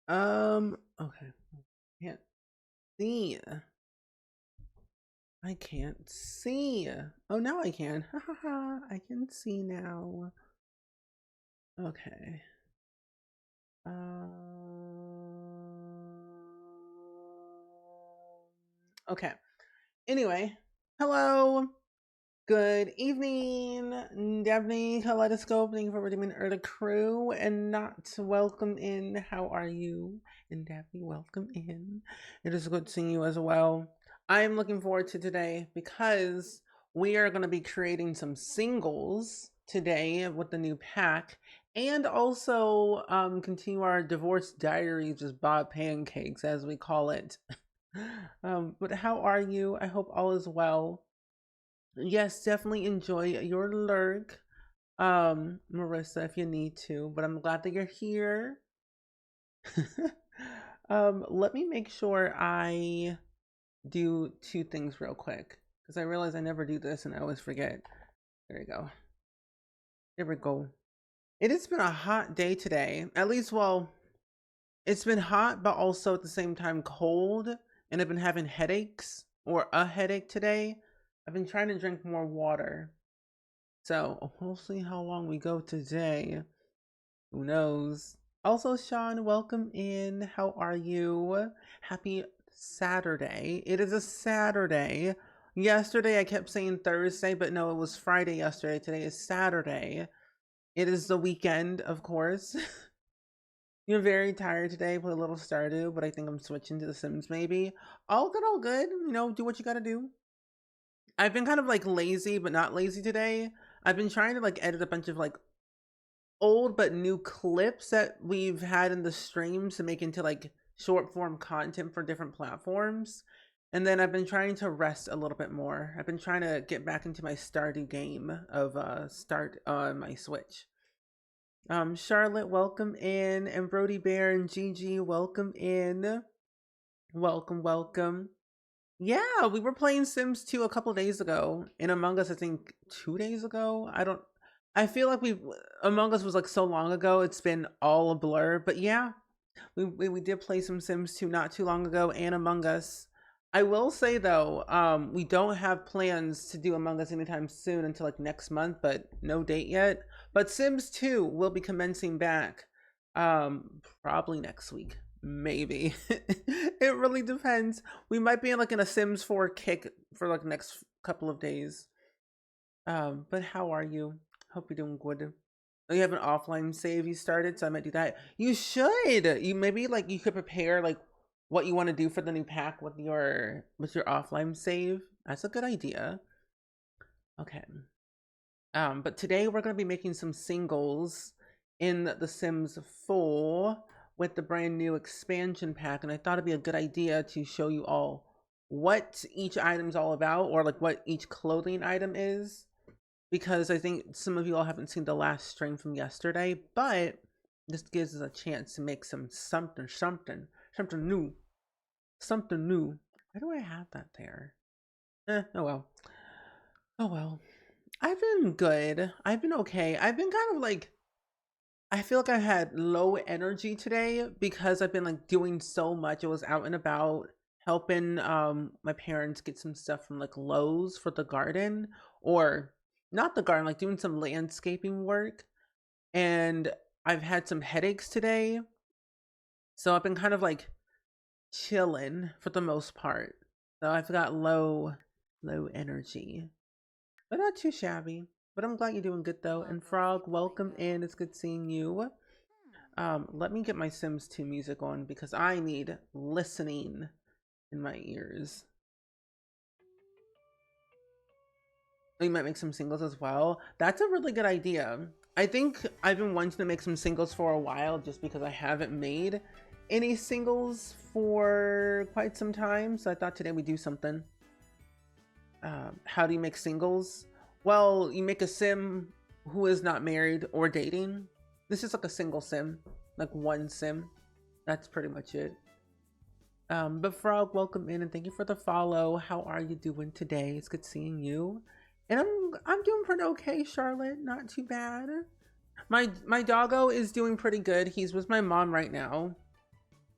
Okay. Can't see. I can't see. Oh, now I can. Ha ha ha. I can see now. Okay. Okay. Anyway, hello. Good evening, Daphne, Kaleidoscope. Thank you for redeeming the crew and not welcome in. How are you? And Daphne, welcome in. It is good seeing you as well. I am looking forward to today because we are going to be creating some singles today with the new pack and also continue our divorce diaries, just Bob pancakes as we call it. But how are you? I hope all is well. Yes, definitely enjoy your lurk, Marissa, if you need to. But I'm glad that you're here. Let me make sure I do two things real quick because I realize I never do this and I always forget. There you go. There we go. It has been a hot day today. At least, well, it's been hot, but also at the same time cold. And I've been having headaches or a headache today. I've been trying to drink more water. So we'll see how long we go today. Who knows? Also, Sean, welcome in. How are you? Happy Saturday. It is a Saturday. Yesterday I kept saying Thursday, but no, it was Friday yesterday. Today is Saturday. It is the weekend, of course. You're very tired today. Put a little Stardew, but I think I'm switching to The Sims maybe. All good, all good. You know, do what you gotta do. I've been kind of like lazy, but not lazy today. I've been trying to like edit a bunch of like old but new clips that we've had in the streams to make into like short form content for different platforms. And then I've been trying to rest a little bit more. I've been trying to get back into my Stardew game of start on my Switch. Charlotte, welcome in, and Brody Bear and Gigi, welcome in. Welcome, welcome. Yeah, we were playing Sims 2 a couple days ago. In Among Us, I think 2 days ago. I feel like we Among Us was like so long ago, it's been all a blur. But yeah, we did play some Sims 2 not too long ago and Among Us. I will say though, we don't have plans to do Among Us anytime soon until like next month, but no date yet. But Sims 2 will be commencing back probably next week. Maybe. It really depends. We might be in like in a Sims 4 kick for like next couple of days. But how are you? Hope you're doing good. Oh, you have an offline save you started, so I might do that. You should. You maybe like you could prepare like what you want to do for the new pack with your offline save. That's a good idea. Okay. But today we're gonna be making some singles in The Sims 4 with the brand new expansion pack, and I thought it'd be a good idea to show you all what each item's all about, or like what each clothing item is, because I think some of you all haven't seen the last stream from yesterday, but this gives us a chance to make something new. Something new. Why do I have that there? Oh well. Oh well. I've been good. I've been okay. I've been kind of like, I feel like I had low energy today because I've been like doing so much. I was out and about helping my parents get some stuff from like Lowe's for the garden, or not the garden, like doing some landscaping work. And I've had some headaches today. So I've been kind of like chilling for the most part. So I've got low energy. But not too shabby. But I'm glad you're doing good though. And Frog, welcome in. It's good seeing you. Let me get my Sims 2 music on because I need listening in my ears. We might make some singles as well. That's a really good idea. I think I've been wanting to make some singles for a while just because I haven't made any singles for quite some time. So I thought today we'd do something. How do you make singles? Well, you make a sim who is not married or dating. This is like a single sim, like one sim. That's pretty much it. But Frog, welcome in and thank you for the follow. How are you doing today? It's good seeing you. And I'm doing pretty okay, Charlotte. Not too bad. My doggo is doing pretty good. He's with my mom right now.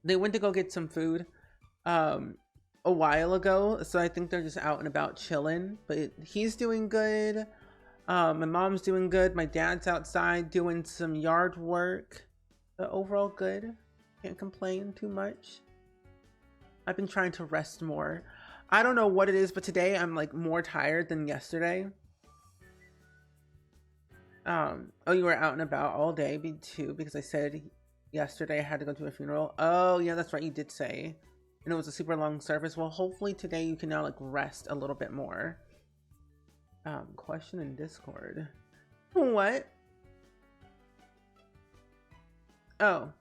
They went to go get some food um a while ago, so I think they're just out and about chilling. But he's doing good. My mom's doing good. My dad's outside doing some yard work. But overall good. Can't complain too much. I've been trying to rest more. I don't know what it is, but today I'm like more tired than yesterday. Oh, you were out and about all day, me too, because I said yesterday I had to go to a funeral. Oh, yeah, that's right, you did say. And it was a super long service. Well, hopefully today you can now like rest a little bit more. Question in Discord. What? Oh.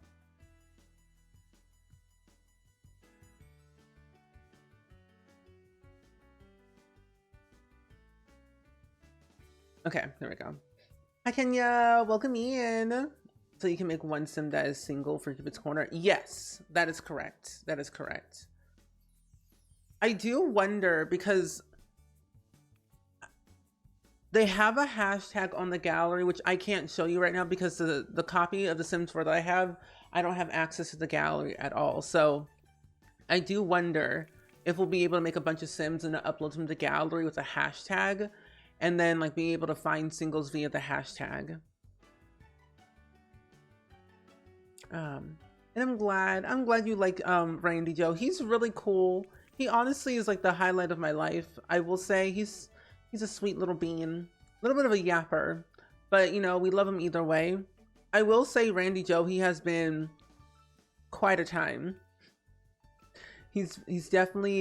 Okay, there we go. Hi Kenya, welcome in. So you can make one sim that is single for Cupid's Corner. Yes, that is correct. That is correct. I do wonder because they have a hashtag on the gallery, which I can't show you right now because the copy of the Sims 4 that I don't have access to the gallery at all. So I do wonder if we'll be able to make a bunch of Sims and upload them to the gallery with a hashtag, and then like being able to find singles via the hashtag. And I'm glad you like Randy Joe. He's really cool. He honestly is like the highlight of my life. I will say he's a sweet little bean, a little bit of a yapper, but you know, we love him either way. I will say Randy Joe, he has been quite a time. He's definitely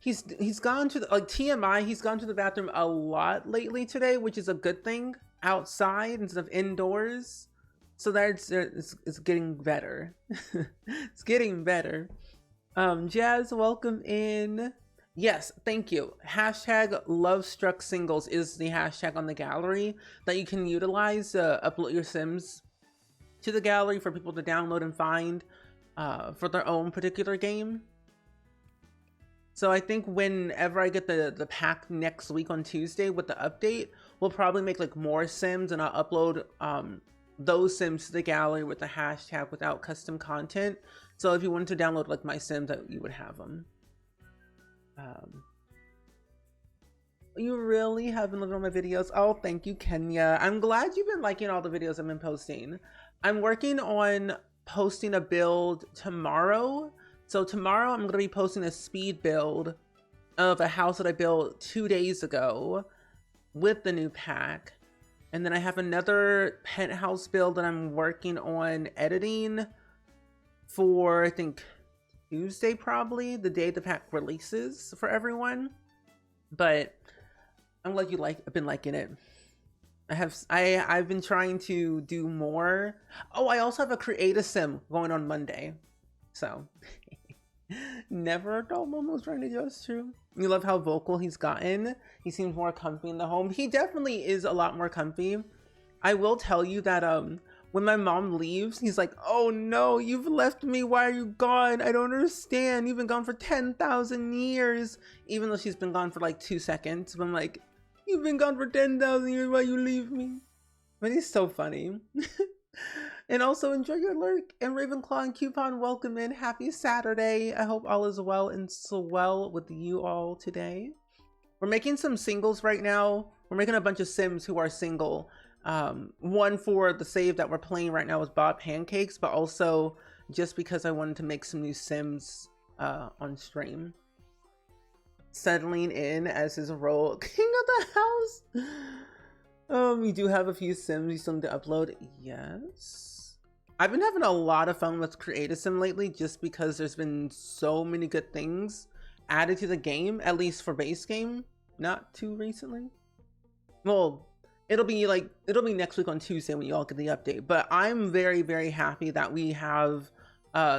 he's gone to the, like TMI, he's gone to the bathroom a lot lately today, which is a good thing, outside instead of indoors. So that's it's getting better. It's getting better. Jazz, welcome in. Yes, thank you. Hashtag love struck singles is the hashtag on the gallery that you can utilize to upload your Sims to the gallery for people to download and find for their own particular game. So I think whenever I get the pack next week on Tuesday with the update, we'll probably make like more Sims, and I'll upload those Sims to the gallery with the hashtag without custom content. So if you wanted to download like my Sims, that you would have them. You really have been living on my videos. Oh, thank you, Kenya. I'm glad you've been liking all the videos I've been posting. I'm working on posting a build tomorrow. So tomorrow I'm going to be posting a speed build of a house that I built 2 days ago with the new pack. And then I have another penthouse build that I'm working on editing for, I think, Tuesday, probably the day the pack releases for everyone. But I'm glad I've been liking it. I've been trying to do more. Oh, I also have a create a sim going on Monday. So never a dull moment was trying to do. It's true. You love how vocal he's gotten. He seems more comfy in the home. He definitely is a lot more comfy. I will tell you that when my mom leaves, he's like, oh no, you've left me. Why are you gone? I don't understand. You've been gone for 10,000 years. Even though she's been gone for like 2 seconds. But I'm like, you've been gone for 10,000 years. Why you leave me? But he's so funny. And also enjoy your lurk. And Ravenclaw and Coupon, welcome in. Happy Saturday. I hope all is well and so well with you all today. We're making some singles right now. We're making a bunch of Sims who are single. One for the save that we're playing right now with Bob Pancakes, but also just because I wanted to make some new Sims on stream. Settling in as his role, King of the House. We do have a few Sims we still need to upload. Yes. I've been having a lot of fun with Create a Sim lately just because there's been so many good things added to the game, at least for base game. Not too recently. Well, it'll be next week on Tuesday when you all get the update. But I'm very, very happy that we have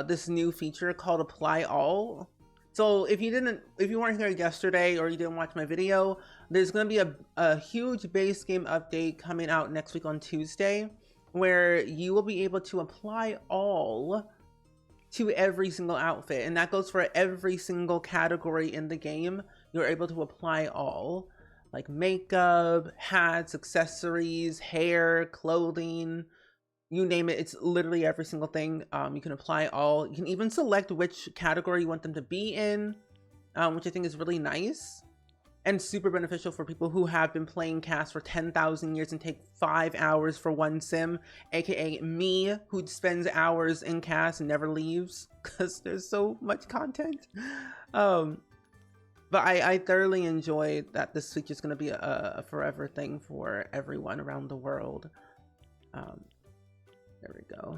this new feature called Apply All. So if you weren't here yesterday or you didn't watch my video, there's going to be a huge base game update coming out next week on Tuesday, where you will be able to apply all to every single outfit. And that goes for every single category in the game. You're able to apply all, like makeup, hats, accessories, hair, clothing, you name it, it's literally every single thing. You can apply all, you can even select which category you want them to be in, which I think is really nice and super beneficial for people who have been playing cast for 10,000 years and take 5 hours for one sim, aka me, who spends hours in cast and never leaves because there's so much content. But I thoroughly enjoy that this feature is going to be a forever thing for everyone around the world. There we go.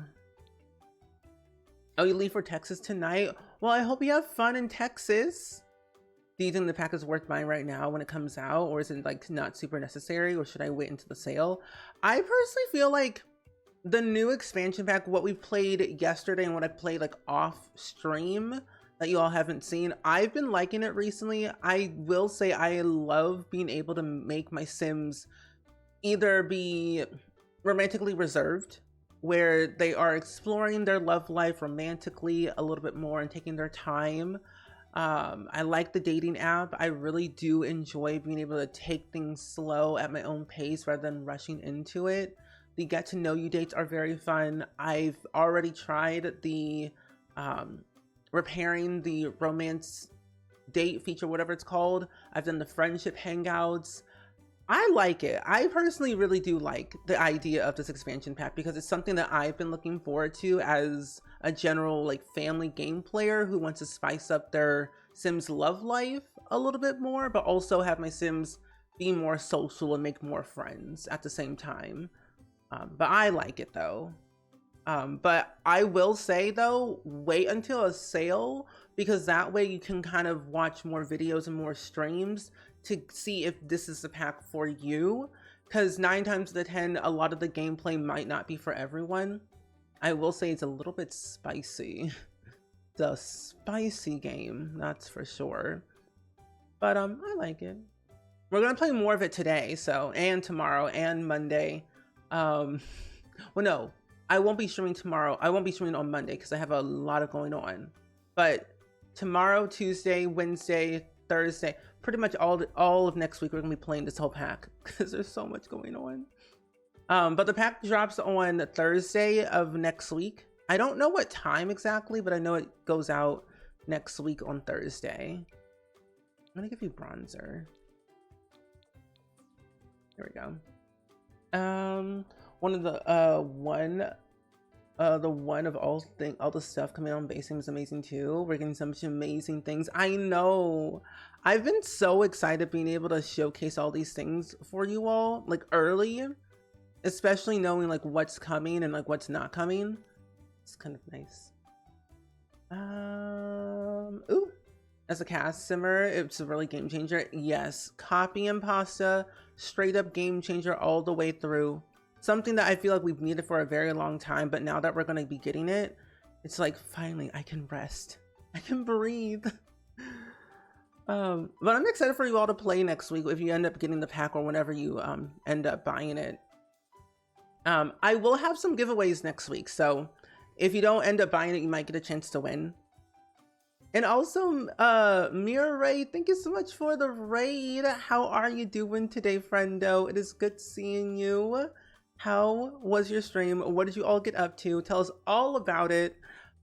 Oh, you leave for Texas tonight? Well, I hope you have fun in Texas. Do you think the pack is worth buying right now when it comes out, or is it like not super necessary, or should I wait until the sale? I personally feel like the new expansion pack, what we played yesterday and what I played like off stream that you all haven't seen, I've been liking it recently. I will say I love being able to make my Sims either be romantically reserved, where they are exploring their love life romantically a little bit more and taking their time. I like the dating app. I really do enjoy being able to take things slow at my own pace rather than rushing into it. The get to know you dates are very fun. I've already tried the repairing the romance date feature, whatever it's called. I've done the friendship hangouts. I like it. I personally really do like the idea of this expansion pack because it's something that I've been looking forward to as a general like family game player who wants to spice up their Sims love life a little bit more, but also have my Sims be more social and make more friends at the same time. But I like it though. But I will say though, wait until a sale, because that way you can kind of watch more videos and more streams to see if this is the pack for you, because 9 times out of 10 a lot of the gameplay might not be for everyone. I will say it's a little bit spicy. It's a spicy game, that's for sure, but I like it. We're gonna play more of it today, so, and tomorrow and Monday. Well, no, I won't be streaming tomorrow. I won't be streaming on Monday because I have a lot of going on, but tomorrow, Tuesday, Wednesday, Thursday, pretty much all of next week we're gonna be playing this whole pack because there's so much going on. But the pack drops on Thursday of next week. I don't know what time exactly, but I know it goes out next week on Thursday. I'm gonna give you bronzer. There we go. One of the one of all the stuff coming on base is amazing too. We're getting some amazing things. I know. I've been so excited being able to showcase all these things for you all like early, especially knowing like what's coming and like what's not coming. It's kind of nice. Ooh, as a cast simmer, it's a really game changer. Yes, copy and pasta, straight up game changer all the way through. Something that I feel like we've needed for a very long time, but now that we're going to be getting it, it's like finally I can rest, I can breathe. But I'm excited for you all to play next week if you end up getting the pack or whenever you end up buying it. I will have some giveaways next week, so if you don't end up buying it, you might get a chance to win. And also, Mira Ray, thank you so much for the raid. How are you doing today, friendo? It is good seeing you. How was your stream? What did you all get up to? Tell us all about it.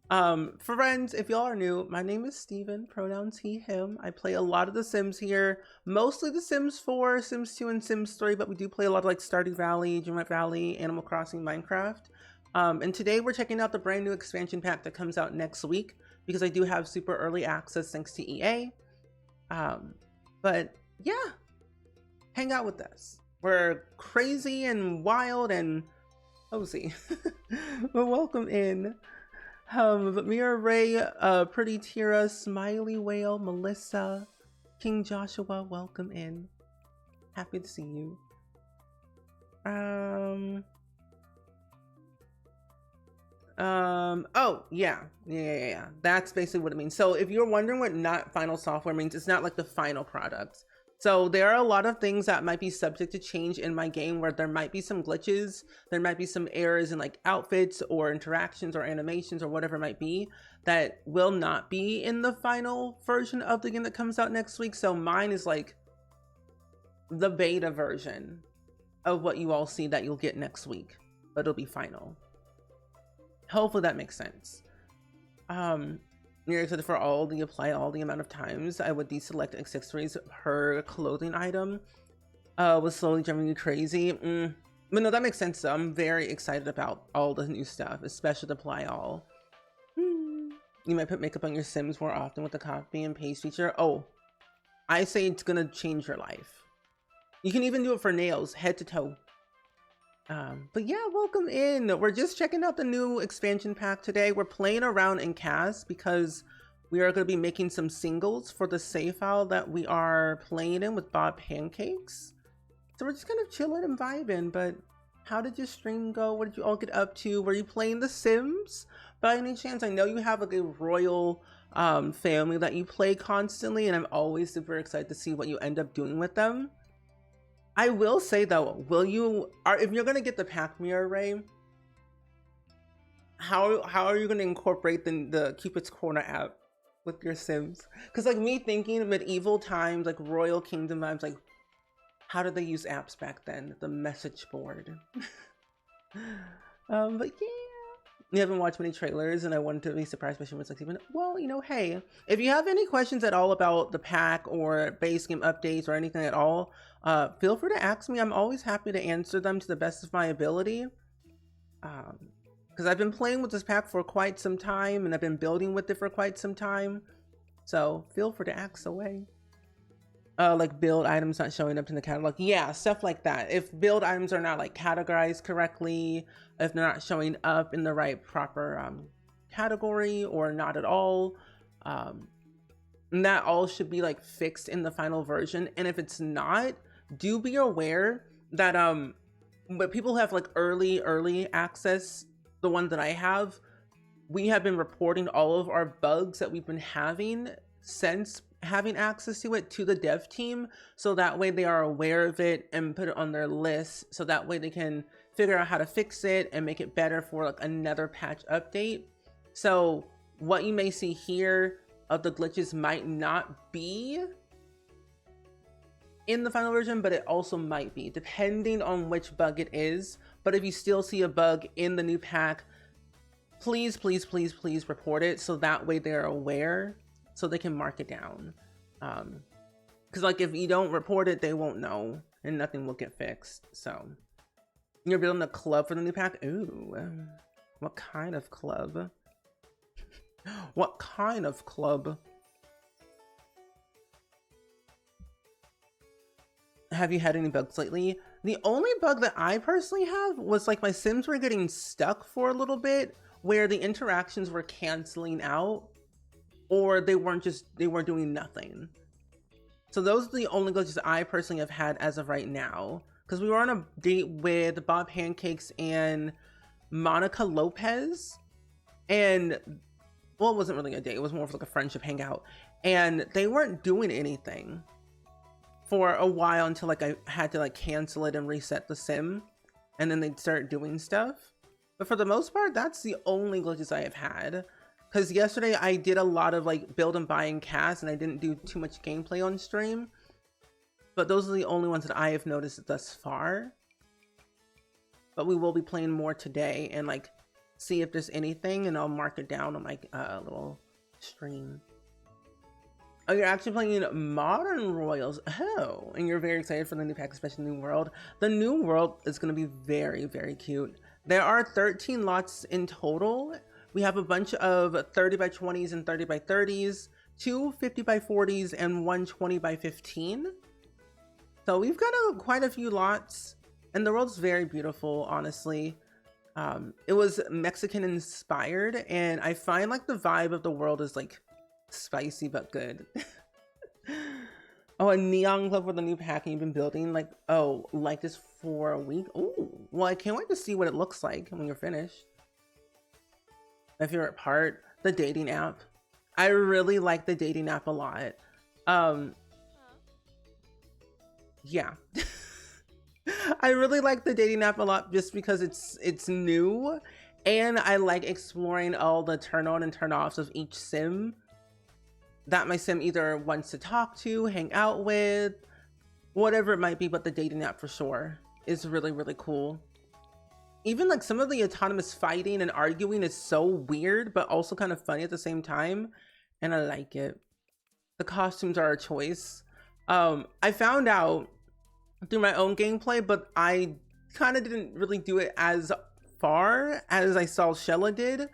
Friends, if y'all are new, my name is Steven, pronouns he, him. I play a lot of The Sims here, mostly The Sims 4, Sims 2, and Sims 3, but we do play a lot of like Stardew Valley, Dreamlight Valley, Animal Crossing, Minecraft. And today we're checking out the brand new expansion pack that comes out next week, because I do have super early access thanks to EA. But yeah, hang out with us. We're crazy and wild and cozy. Well, welcome in. But Mira Ray, Pretty Tira, Smiley Whale, Melissa, King Joshua, welcome in. Happy to see you. Oh, yeah. That's basically what it means. So if you're wondering what not final software means, it's not like the final product. So there are a lot of things that might be subject to change in my game where there might be some glitches, there might be some errors in like outfits or interactions or animations or whatever it might be that will not be in the final version of the game that comes out next week. So mine is like the beta version of what you all see that you'll get next week, but it'll be final. Hopefully that makes sense. You're excited for all the apply all the amount of times I would deselect accessories per clothing item was slowly driving you crazy. But no, that makes sense though. I'm very excited about all the new stuff, especially the apply all. You might put makeup on your Sims more often with the copy and paste feature. Oh, I say it's gonna change your life. You can even do it for nails, head to toe. But yeah, welcome in. We're just checking out the new expansion pack today. We're playing around in cast because we are going to be making some singles for the save file that we are playing in with Bob Pancakes. So we're just kind of chilling and vibing. But how did your stream go? What did you all get up to? Were you playing The Sims by any chance? I know you have like a royal family that you play constantly, and I'm always super excited to see what you end up doing with them. I will say though, if you're gonna get the pack mirror array, how are you gonna incorporate the Cupid's Corner app with your Sims? Because like me thinking medieval times, like royal kingdom vibes, like how did they use apps back then? The message board. But yeah. You haven't watched many trailers, and I wanted to be surprised by Shimmer's like even. Well, you know, hey, if you have any questions at all about the pack or base game updates or anything at all, feel free to ask me. I'm always happy to answer them to the best of my ability. Because I've been playing with this pack for quite some time, and I've been building with it for quite some time. So feel free to ask away. Like build items not showing up in the catalog. Yeah, stuff like that. If build items are not like categorized correctly, if they're not showing up in the right proper category or not at all, and that all should be like fixed in the final version. And if it's not, do be aware that but people have like early access, the one that I have, we have been reporting all of our bugs that we've been having since having access to it to the dev team, so that way they are aware of it and put it on their list, so that way they can figure out how to fix it and make it better for like another patch update. So what you may see here of the glitches might not be in the final version, but it also might be, depending on which bug it is. But if you still see a bug in the new pack, please report it, so that way they're aware, so they can mark it down. Because like if you don't report it, they won't know and nothing will get fixed. So you're building a club for the new pack. Ooh, what kind of club? What kind of club? Have you had any bugs lately? The only bug that I personally have was like my Sims were getting stuck for a little bit, where the interactions were canceling out, or they weren't doing nothing. So those are the only glitches I personally have had as of right now. Because we were on a date with Bob Pancakes and Monica Lopez. And, well, it wasn't really a date. It was more of like a friendship hangout. And they weren't doing anything for a while until like I had to like cancel it and reset the sim. And then they'd start doing stuff. But for the most part, that's the only glitches I have had. Because yesterday I did a lot of like build and buy and cast, and I didn't do too much gameplay on stream. But those are the only ones that I have noticed thus far. But we will be playing more today and like see if there's anything, and I'll mark it down on my little stream. Oh, you're actually playing Modern Royals. Oh, and you're very excited for the new pack, especially New World. The New World is going to be very cute. There are 13 lots in total. We have a bunch of 30 by 20s and 30 by 30s, 2 50 by 40s, and 1 20 by 15. So we've got quite a few lots, and the world's very beautiful, honestly. It was Mexican inspired, and I find like the vibe of the world is like spicy but good. Oh, a neon club for the new pack, and you've been building like, oh, like this for a week? Oh, well, I can't wait to see what it looks like when you're finished. My favorite part, the dating app. I really like the dating app a lot. Yeah. I really like the dating app a lot just because it's new, and I like exploring all the turn on and turn offs of each sim that my sim either wants to talk to, hang out with, whatever it might be. But the dating app for sure is really cool. even like some of the autonomous fighting and arguing is so weird, but also kind of funny at the same time. And I like it. The costumes are a choice. I found out through my own gameplay, but I kind of didn't really do it as far as I saw Shella did.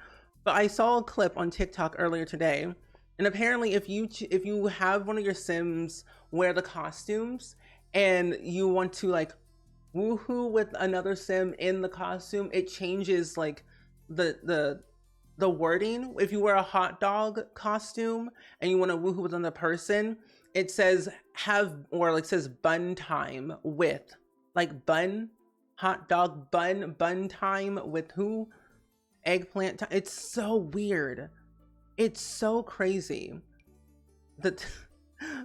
But I saw a clip on TikTok earlier today, and apparently if you have one of your Sims wear the costumes and you want to like woohoo with another Sim in the costume, it changes like the wording. If you wear a hot dog costume and you want to woohoo with another person, it says have, or like says bun time with, like bun, hot dog bun time with who, eggplant time. It's so weird. It's so crazy. The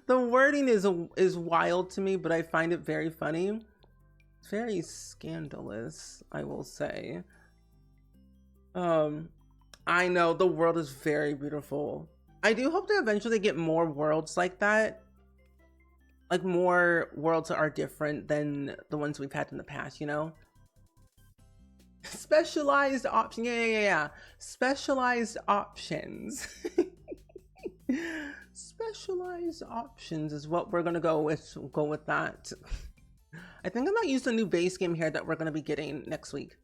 the wording is wild to me, but I find it very funny. It's very scandalous, I will say. I know the world is very beautiful. I do hope to eventually get more worlds like that. Like more worlds that are different than the ones we've had in the past, you know? Specialized option, yeah. Specialized options. Specialized options is what we're gonna go with. Go with that. I think I might use the new base game here that we're gonna be getting next week.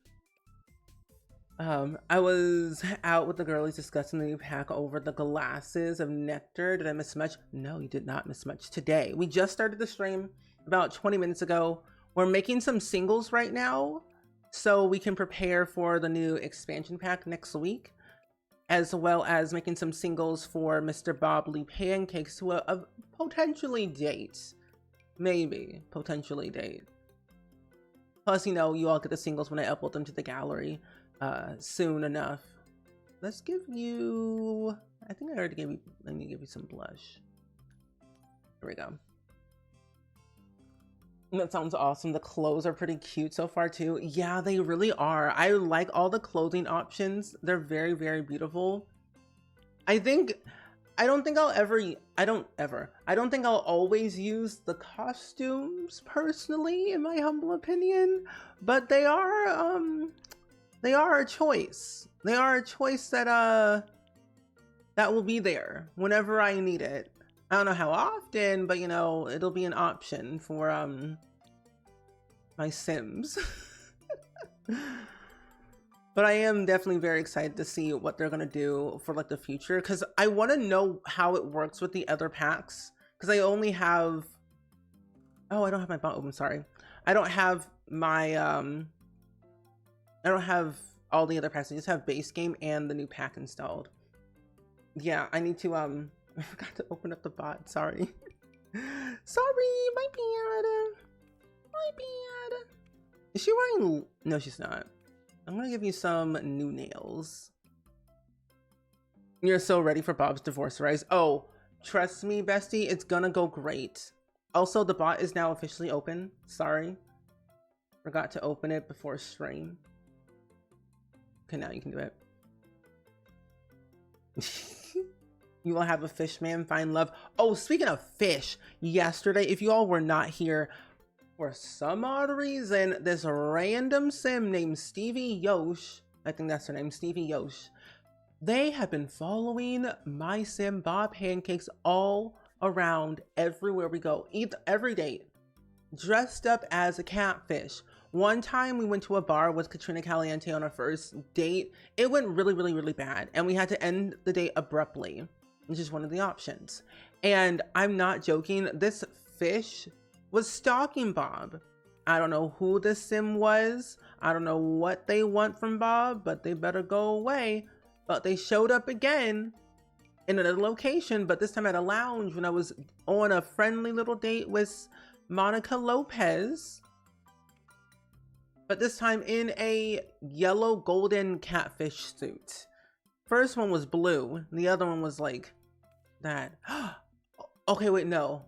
I was out with the girlies discussing the new pack over the glasses of nectar. Did I miss much? No, you did not miss much today. We just started the stream about 20 minutes ago. We're making some singles right now so we can prepare for the new expansion pack next week, as well as making some singles for Mr. Bob Lee Pancakes to a potentially date. Maybe potentially date. Plus, you know, you all get the singles when I upload them to the gallery soon enough. Let's give you, I think I already gave you, I need to give you some blush. Here we go. That sounds awesome. The clothes are pretty cute so far too. Yeah, they really are. I like all the clothing options. They're very, very beautiful. I don't think I'll always use the costumes personally, in my humble opinion, but they are a choice. They are a choice that that will be there whenever I need it. I don't know how often, but you know, it'll be an option for my Sims. But I am definitely very excited to see what they're gonna do for like the future, because I want to know how it works with the other packs, because I only have, oh, I don't have my bot open, sorry. I don't have my I don't have all the other packs. I just have base game and the new pack installed. Yeah, I need to I forgot to open up the bot, sorry. Sorry, my bad. My bad. Is she wearing, no she's not. I'm gonna give you some new nails. You're so ready for Bob's divorce rise. Oh, trust me, bestie, it's gonna go great. Also, the bot is now officially open. Sorry. Forgot to open it before stream. Okay, now you can do it. You will have a fish man find love. Oh, speaking of fish, yesterday, if you all were not here, for some odd reason, this random sim named Stevie Yosh, I think that's her name, Stevie Yosh, they have been following my sim Bob Pancakes all around everywhere we go, every day, dressed up as a catfish. One time we went to a bar with Katrina Caliente on our first date. It went really, really, really bad, and we had to end the date abruptly, which is one of the options. And I'm not joking, this fish was stalking Bob. I don't know who this sim was. I don't know what they want from Bob, but they better go away. But they showed up again in another location, but this time at a lounge when I was on a friendly little date with Monica Lopez. But this time in a yellow golden catfish suit. First one was blue, and the other one was like that. Okay, wait, no.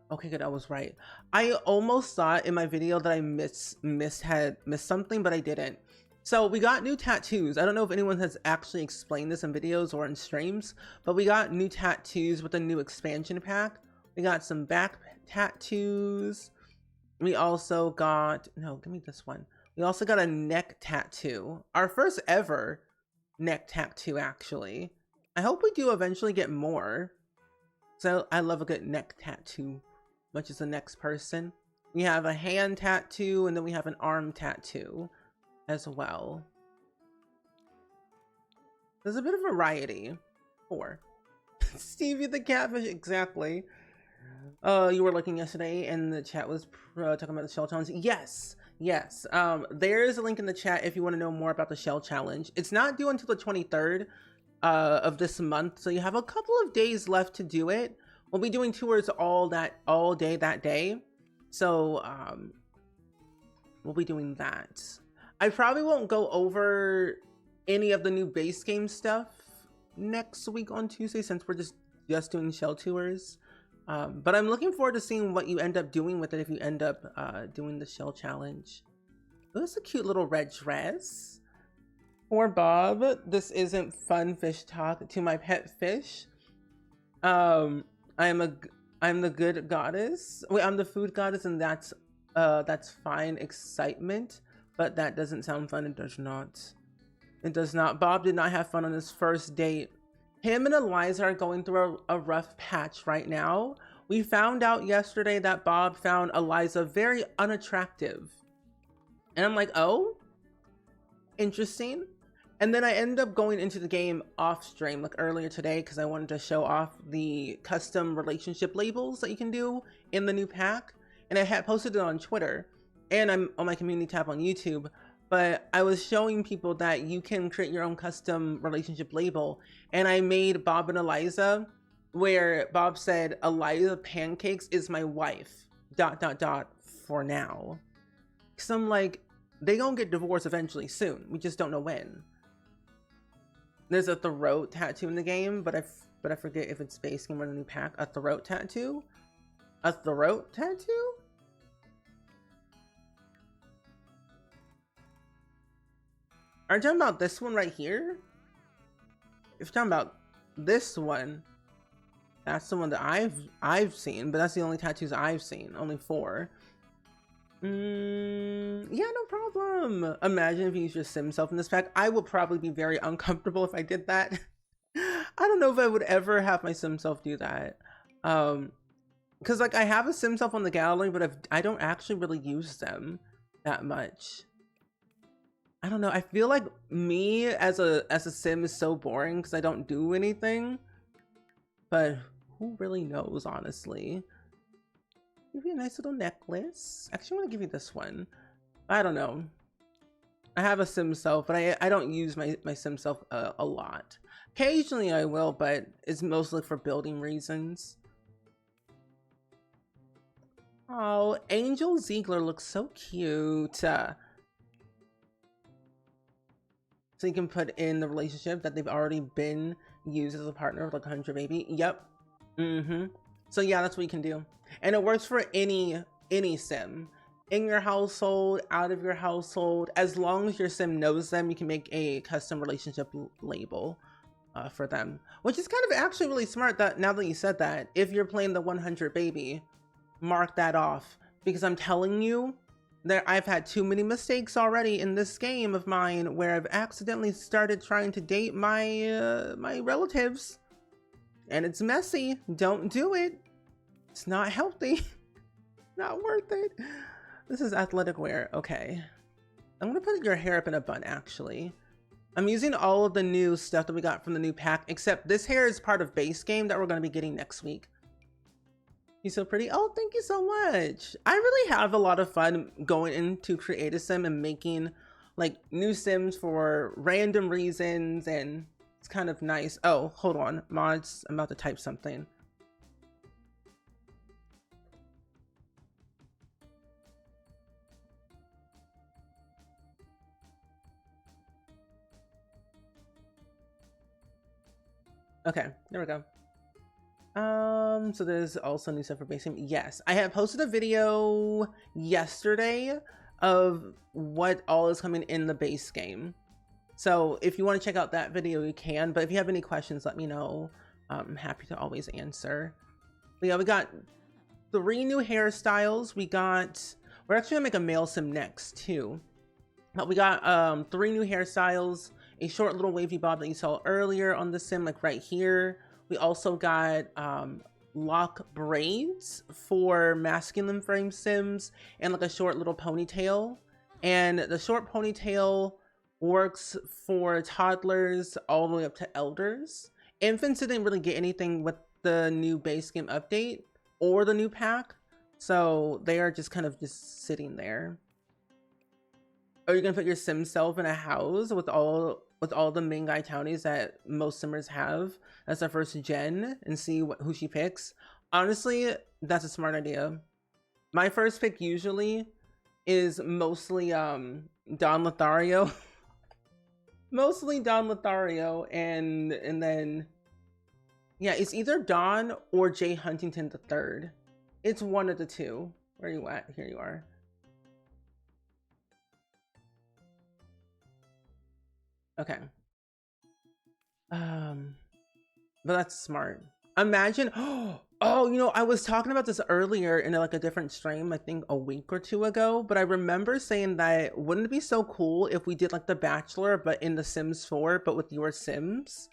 Okay, good, I was right. I almost thought in my video that I missed something, but I didn't. So we got new tattoos. I don't know if anyone has actually explained this in videos or in streams, but we got new tattoos with a new expansion pack. We got some back tattoos. We also got, no, give me this one. We also got a neck tattoo. Our first ever neck tattoo, actually. I hope we do eventually get more. So I love a good neck tattoo, much as the next person. We have a hand tattoo, and then we have an arm tattoo as well. There's a bit of variety. 4. Stevie the catfish, exactly. You were looking yesterday and the chat was talking about the shell challenge. Yes. There's a link in the chat if you want to know more about the shell challenge. It's not due until the 23rd of this month, so you have a couple of days left to do it. We'll be doing tours all day that day. So we'll be doing that. I probably won't go over any of the new base game stuff next week on Tuesday, since we're just doing shell tours. But I'm looking forward to seeing what you end up doing with it if you end up doing the shell challenge. Oh, that's a cute little red dress. For Bob, this isn't fun fish talk to my pet fish. I'm the good goddess. Wait, I'm the food goddess, and that's fine. Excitement, but that doesn't sound fun. It does not. It does not. Bob did not have fun on his first date. Him and Eliza are going through a rough patch right now. We found out yesterday that Bob found Eliza very unattractive. And I'm like, oh, interesting. And then I ended up going into the game off stream, like earlier today, because I wanted to show off the custom relationship labels that you can do in the new pack. And I had posted it on Twitter, and I'm on my community tab on YouTube. But I was showing people that you can create your own custom relationship label. And I made Bob and Eliza, where Bob said, Eliza Pancakes is my wife, ... for now. Cause I'm like, they gonna get divorced eventually soon. We just don't know when. There's a throat tattoo in the game, but I forget if it's base game or the new pack. A throat tattoo? A throat tattoo? Are you talking about this one right here? If you're talking about this one, that's the one that I've seen, but that's the only tattoos I've seen. Only 4. Yeah, no problem. Imagine if you use your sim self in this pack. I would probably be very uncomfortable if I did that. I don't know if I would ever have my sim self do that. Because like I have a sim self on the gallery, but I don't actually really use them that much. I don't know. I feel like me as a sim is so boring because I don't do anything. But who really knows, honestly? Give you a nice little necklace. Actually, I want to give you this one. I don't know. I have a sim self, but I don't use my sim self a lot. Occasionally I will, but it's mostly for building reasons. Oh, Angel Ziegler looks so cute. So you can put in the relationship that they've already been used as a partner with like 100 baby. Yep. So yeah, that's what you can do. And it works for any sim. In your household, out of your household. As long as your sim knows them, you can make a custom relationship label for them. Which is kind of actually really smart that now that you said that, if you're playing the 100 baby, mark that off. Because I'm telling you, I've had too many mistakes already in this game of mine where I've accidentally started trying to date my my relatives, and it's messy. Don't do it. It's not healthy. Not worth it. This is athletic wear. Okay, I'm gonna put your hair up in a bun. Actually, I'm using all of the new stuff that we got from the new pack, except this hair is part of base game that we're gonna be getting next week. He's so pretty. Oh, thank you so much. I really have a lot of fun going into Create a Sim and making like new sims for random reasons, and it's kind of nice. Oh, hold on, mods. I'm about to type something. Okay, there we go. So there's also new stuff for base game. Yes, I have posted a video yesterday of what all is coming in the base game. So if you want to check out that video, you can. But if you have any questions, let me know. I'm happy to always answer. But yeah, we got 3 new hairstyles. We're actually gonna make a male sim next too. But we got 3 new hairstyles, a short little wavy bob that you saw earlier on the sim, like right here. We also got lock braids for masculine frame sims, and like a short little ponytail. And the short ponytail works for toddlers all the way up to elders. Infants didn't really get anything with the new base game update or the new pack, so they are just kind of just sitting there. Are you gonna put your sim self in a house with all the main guy townies that most simmers have as their first gen and see who she picks? Honestly, that's a smart idea. My first pick usually is mostly Don Lothario. Mostly Don Lothario, and then yeah, it's either Don or Jay Huntington the third. It's one of the two. Where are you at? Here you are. Okay. But that's smart. Imagine, oh, you know, I was talking about this earlier in like a different stream, I think a week or two ago, but I remember saying that wouldn't it be so cool if we did like The Bachelor, but in The Sims 4, but with your Sims?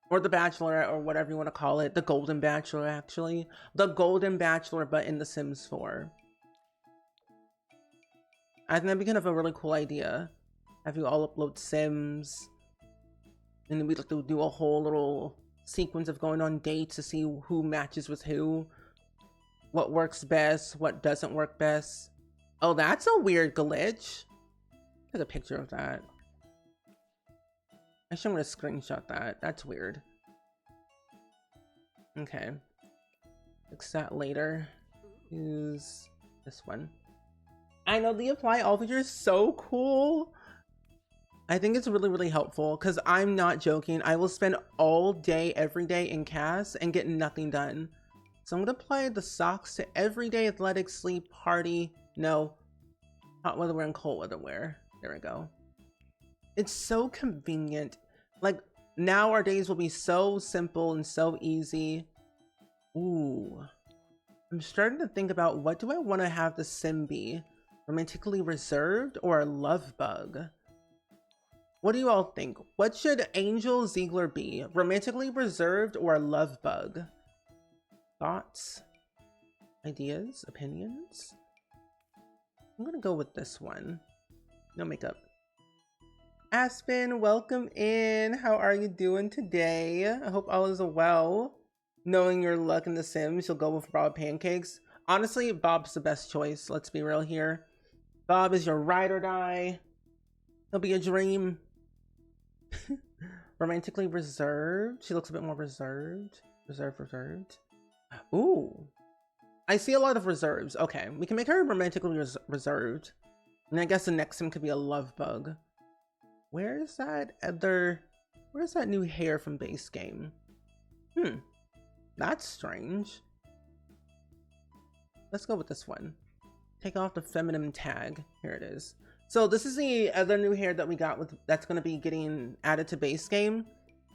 Or The Bachelorette, or whatever you want to call it. The Golden Bachelor, actually. The Golden Bachelor, but in The Sims 4. I think that'd be kind of a really cool idea. Have you all upload Sims, and then we'd like to do a whole little sequence of going on dates to see who matches with who, what works best, what doesn't work best. Oh, that's a weird glitch. There's a picture of that. Actually, I'm gonna screenshot that. That's weird. Okay. Fix that later. Use this one. I know the apply all feature is so cool. I think it's really, really helpful because I'm not joking. I will spend all day, every day in CAS and get nothing done. So I'm going to apply the socks to everyday athletic, sleep, party. No, hot weather wear and cold weather wear. There we go. It's so convenient. Like now our days will be so simple and so easy. Ooh, I'm starting to think about what do I want to have the sim be? Romantically reserved or a love bug? What do you all think? What should Angel Ziegler be? Romantically reserved or a love bug? Thoughts? Ideas? Opinions? I'm gonna go with this one. No makeup. Aspen, welcome in. How are you doing today? I hope all is well. Knowing your luck in The Sims, you'll go with Bob Pancakes. Honestly, Bob's the best choice. Let's be real here. Bob is your ride or die. He'll be a dream. Romantically reserved. She looks a bit more reserved. Reserved. Ooh. I see a lot of reserves. Okay, we can make her romantically reserved. And I guess the next sim could be a love bug. Where's that new hair from base game? That's strange. Let's go with this one. Take off the feminine tag. Here it is. So this is the other new hair that we got that's going to be getting added to base game.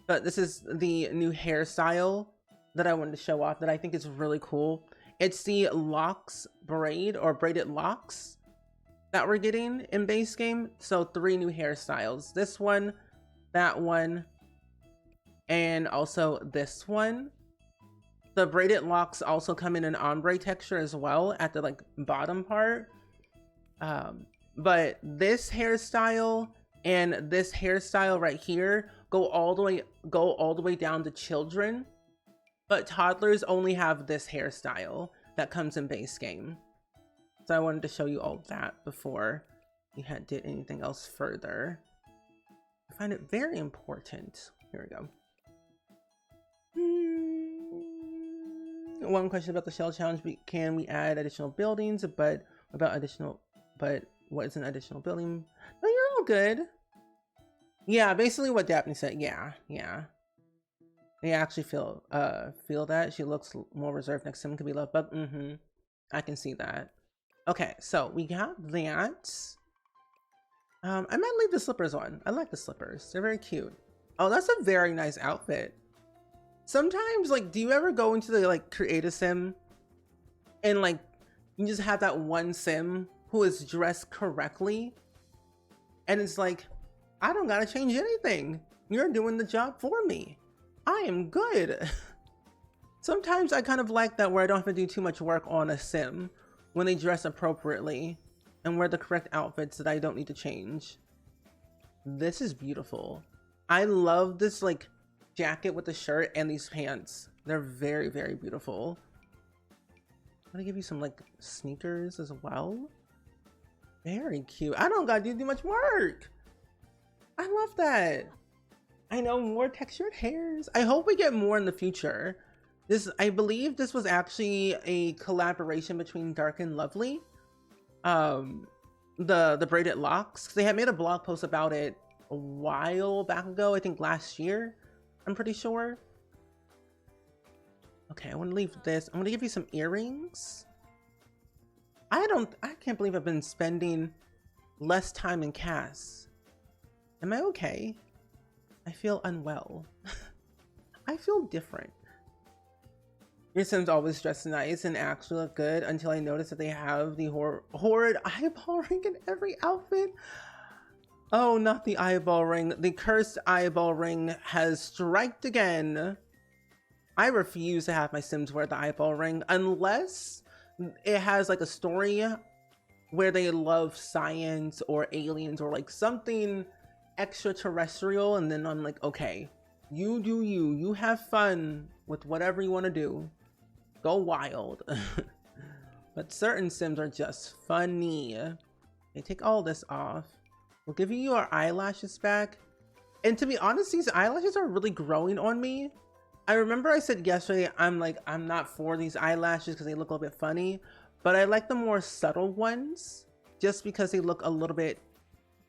But this is the new hairstyle that I wanted to show off that I think is really cool. It's the locks braid or braided locks that we're getting in base game. So 3 new hairstyles. This one, that one, and also this one. The braided locks also come in an ombre texture as well at the like bottom part. But this hairstyle and this hairstyle right here go all the way down to children, but toddlers only have this hairstyle that comes in base game. So I wanted to show you all that before we did anything else further. I find it very important. Here we go. One question about the shell challenge: can we add additional buildings? But what is an additional building? No, you're all good. Yeah, basically what Daphne said. Yeah. They actually feel that. She looks more reserved next to him. Could be love bug. I can see that. Okay, so we got that. I might leave the slippers on. I like the slippers. They're very cute. Oh, that's a very nice outfit. Sometimes, like, do you ever go into the like create a sim and like you just have that one sim who is dressed correctly. And it's like, I don't gotta change anything. You're doing the job for me. I am good. Sometimes I kind of like that, where I don't have to do too much work on a sim when they dress appropriately and wear the correct outfits that I don't need to change. This is beautiful. I love this like jacket with the shirt and these pants. They're very, very beautiful. I'm gonna give you some like sneakers as well. Very cute. I don't gotta do much work. I love that. I know, more textured hairs. I hope we get more in the future. This, I believe this was actually a collaboration between Dark and Lovely. The braided locks. They had made a blog post about it a while back ago, I think last year, I'm pretty sure. Okay, I want to leave this. I'm going to give you some earrings. I can't believe I've been spending less time in CAS. Am I okay? I feel unwell. I feel different. Your Sims always dress nice and actually look good until I notice that they have the horrid eyeball ring in every outfit. Oh, not the eyeball ring. The cursed eyeball ring has striked again. I refuse to have my Sims wear the eyeball ring unless it has like a story where they love science or aliens or like something extraterrestrial, and then I'm like, okay, you do you. You have fun with whatever you want to do. Go wild. But certain Sims are just funny. They take all this off. We'll give you your eyelashes back. And to be honest, these eyelashes are really growing on me. I remember I said yesterday, I'm not for these eyelashes because they look a little bit funny, but I like the more subtle ones just because they look a little bit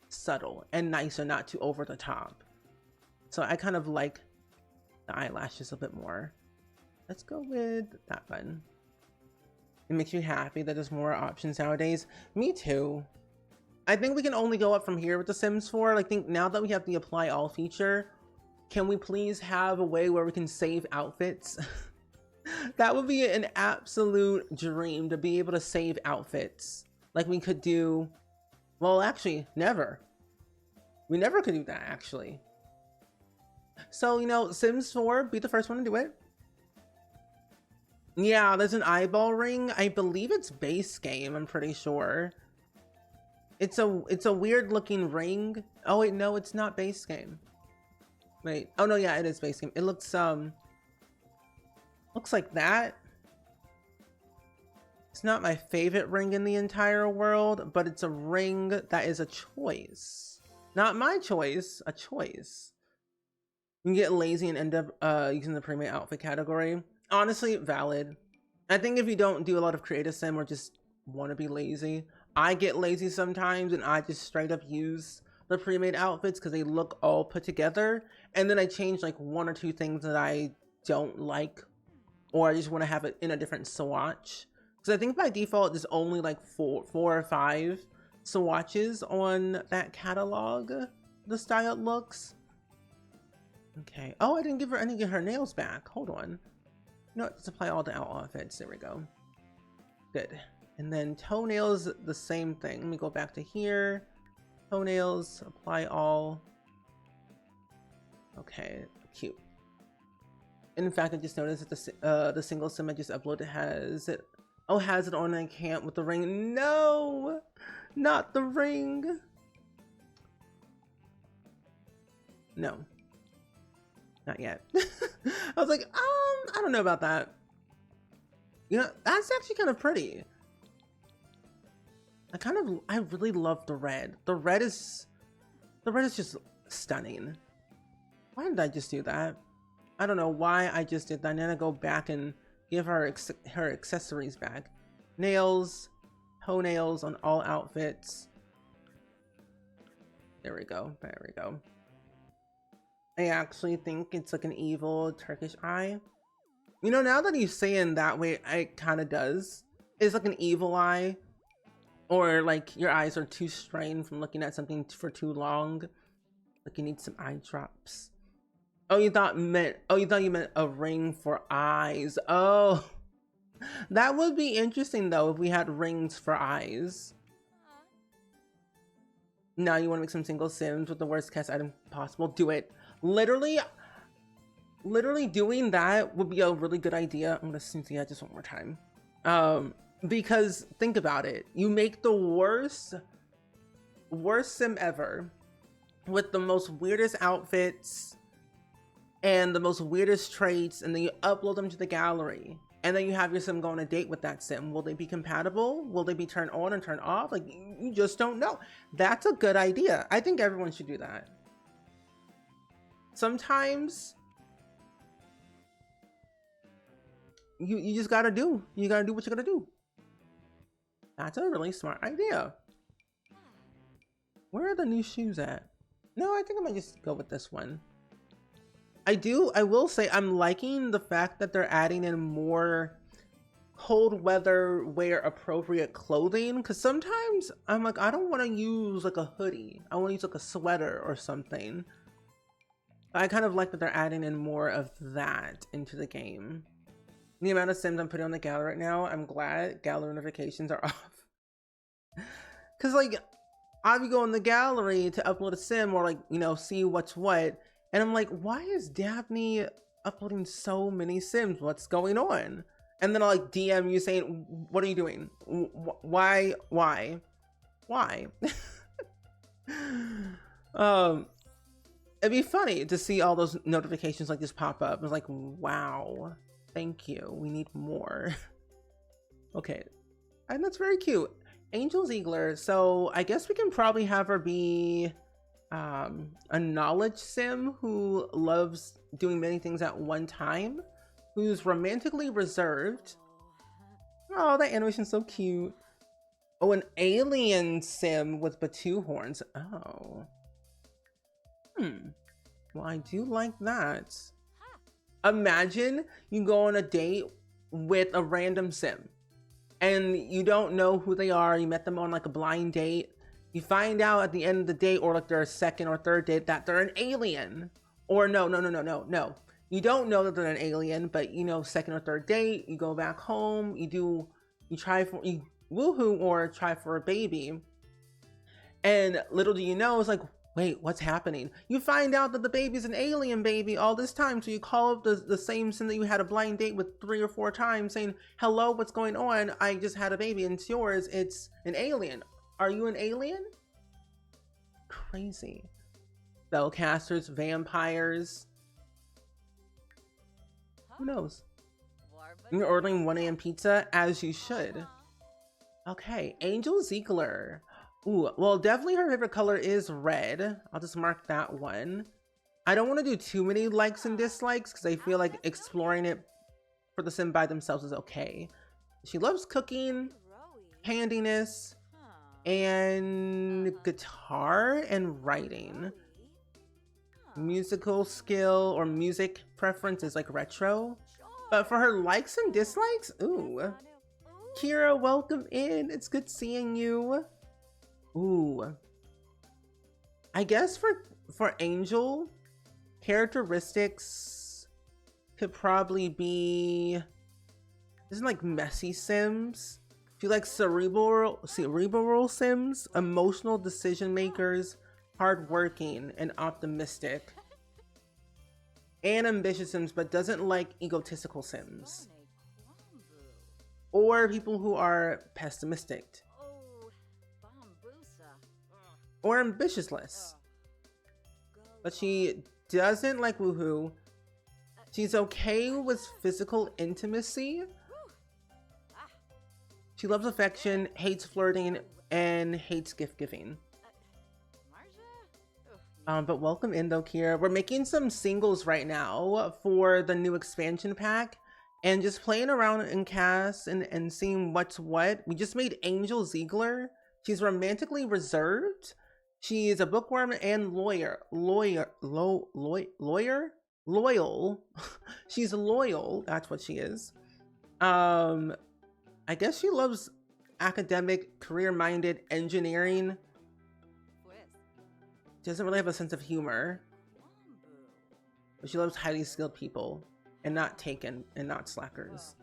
subtle and nicer, not too over the top. So I kind of like the eyelashes a bit more. Let's go with that one. It makes you happy that there's more options nowadays. Me too. I think we can only go up from here with The Sims 4. I think now that we have the apply all feature, can we please have a way where we can save outfits? That would be an absolute dream, to be able to save outfits. Like we could do, well, actually, never. We never could do that, actually. So, you know, Sims 4, be the first one to do it. Yeah, there's an eyeball ring. I believe it's base game, I'm pretty sure. It's a weird looking ring. Oh wait, no, it's not base game. Wait, oh no, yeah, it is base game. It looks like that. It's not my favorite ring in the entire world, but it's a ring that is a choice. Not my choice, a choice. You can get lazy and end up using the premium outfit category. Honestly, valid. I think if you don't do a lot of creative sim or just want to be lazy, I get lazy sometimes and I just straight up use the pre-made outfits because they look all put together, and then I change like one or two things that I don't like, or I just want to have it in a different swatch. Because I think by default there's only like four or five swatches on that catalog, the style looks. Okay. Oh, I didn't give her nails back. Hold on. No, let's apply all the outfits. There we go. Good. And then toenails, the same thing. Let me go back to here. Toenails, apply all. Okay, cute. In fact, I just noticed that the single sim I just uploaded has it. Oh, has it on, and I can't with the ring. No, not the ring. No, not yet. I was like, I don't know about that. You know, that's actually kind of pretty. I really love the red. The red is just stunning. Why did I just do that? I don't know why I just did that. And then I go back and give her her accessories back. Nails, toenails on all outfits. There we go. There we go. I actually think it's like an evil Turkish eye. You know, now that he's saying that way, it kind of does. It's like an evil eye. Or like your eyes are too strained from looking at something for too long. Like you need some eye drops. Oh, you thought you meant a ring for eyes. Oh, that would be interesting though if we had rings for eyes. Now you want to make some single sims with the worst cast item possible. Do it. Literally doing that would be a really good idea. I'm gonna sneeze that just one more time. Because think about it. You make the worst sim ever with the most weirdest outfits and the most weirdest traits, and then you upload them to the gallery, and then you have your sim go on a date with that sim. Will they be compatible? Will they be turned on and turned off? Like, you just don't know. That's a good idea. I think everyone should do that. Sometimes you just gotta do what you gotta do. That's a really smart idea. Where are the new shoes at? No, I think I might just go with this one. I will say I'm liking the fact that they're adding in more cold weather wear appropriate clothing, because sometimes I'm like, I don't want to use like a hoodie. I want to use like a sweater or something. I kind of like that they're adding in more of that into the game. The amount of sims I'm putting on the gallery right now, I'm glad gallery notifications are off. Because like, I'll be going to the gallery to upload a sim or like, you know, see what's what. And I'm like, why is Daphne uploading so many sims? What's going on? And then I'll like DM you saying, what are you doing? Why? It'd be funny to see all those notifications like this pop up. It's like, wow, thank you. We need more. Okay. And that's very cute. Angel Ziegler. So I guess we can probably have her be a knowledge sim who loves doing many things at one time, who's romantically reserved. Oh, that animation's so cute. Oh, an alien sim with Batu horns. Oh. Well, I do like that. Imagine you go on a date with a random sim and you don't know who they are. You met them on like a blind date. You find out at the end of the date, or like their second or third date, that they're an alien. Or no. You don't know that they're an alien, but you know, second or third date, you go back home, you woohoo or try for a baby. And little do you know, it's like, wait, what's happening? You find out that the baby's an alien baby all this time. So you call up the same sim that you had a blind date with 3 or 4 times saying, hello, what's going on? I just had a baby and it's yours. It's an alien. Are you an alien? Crazy. Spellcasters, vampires. Who knows? You're ordering 1 a.m. pizza, as you should. Okay, Angel Ziegler. Ooh, well, definitely her favorite color is red. I'll just mark that one. I don't want to do too many likes and dislikes because I feel like exploring it for the sim by themselves is okay. She loves cooking, handiness, and guitar and writing. Musical skill or music preference is like retro. But for her likes and dislikes, ooh. Kira, welcome in. It's good seeing you. Ooh. I guess for Angel, characteristics could probably be, isn't like messy sims. She likes cerebral sims, emotional decision makers, hardworking and optimistic, and ambitious sims, but doesn't like egotistical sims or people who are pessimistic or ambitiousless. But she doesn't like woohoo. She's okay with physical intimacy. She loves affection, hates flirting, and hates gift giving. But welcome in though, Kira. We're making some singles right now for the new expansion pack and just playing around in cast and seeing what's what. We just made Angel Ziegler. She's romantically reserved. She is a bookworm and loyal. She's loyal. That's what she is. I guess she loves academic, career-minded engineering. She doesn't really have a sense of humor. But she loves highly skilled people and not taken and not slackers.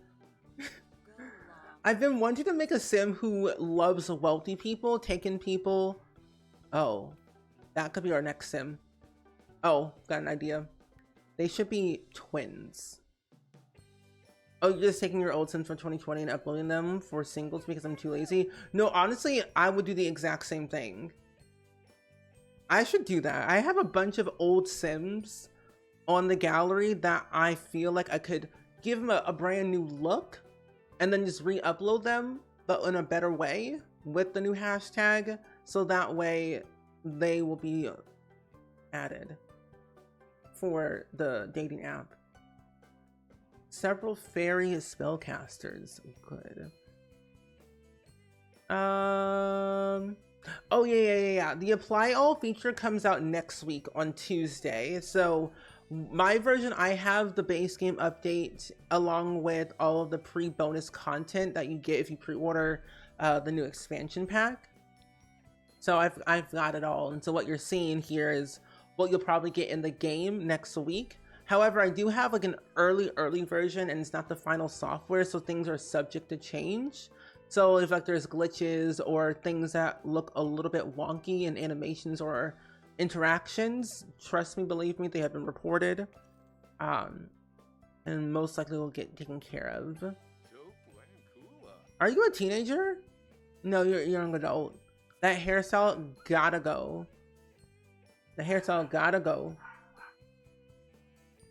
I've been wanting to make a sim who loves wealthy people, taken people, Oh, that could be our next sim. Oh, got an idea. They should be twins. Oh, you're just taking your old sims from 2020 and uploading them for singles because I'm too lazy? No, honestly, I would do the exact same thing. I should do that. I have a bunch of old sims on the gallery that I feel like I could give them a brand new look and then just re-upload them, but in a better way with the new hashtag. So that way they will be added for the dating app. Several fairy spellcasters. Good. Oh yeah. The apply all feature comes out next week on Tuesday. So my version, I have the base game update along with all of the pre-bonus content that you get if you pre-order the new expansion pack. So I've got it all. And so what you're seeing here is what you'll probably get in the game next week. However, I do have like an early version, and it's not the final software, so things are subject to change. So if like there's glitches or things that look a little bit wonky in animations or interactions, trust me, believe me, they have been reported, and most likely will get taken care of. Are you a teenager? No, you're a young adult. That hairstyle gotta go. The hairstyle gotta go.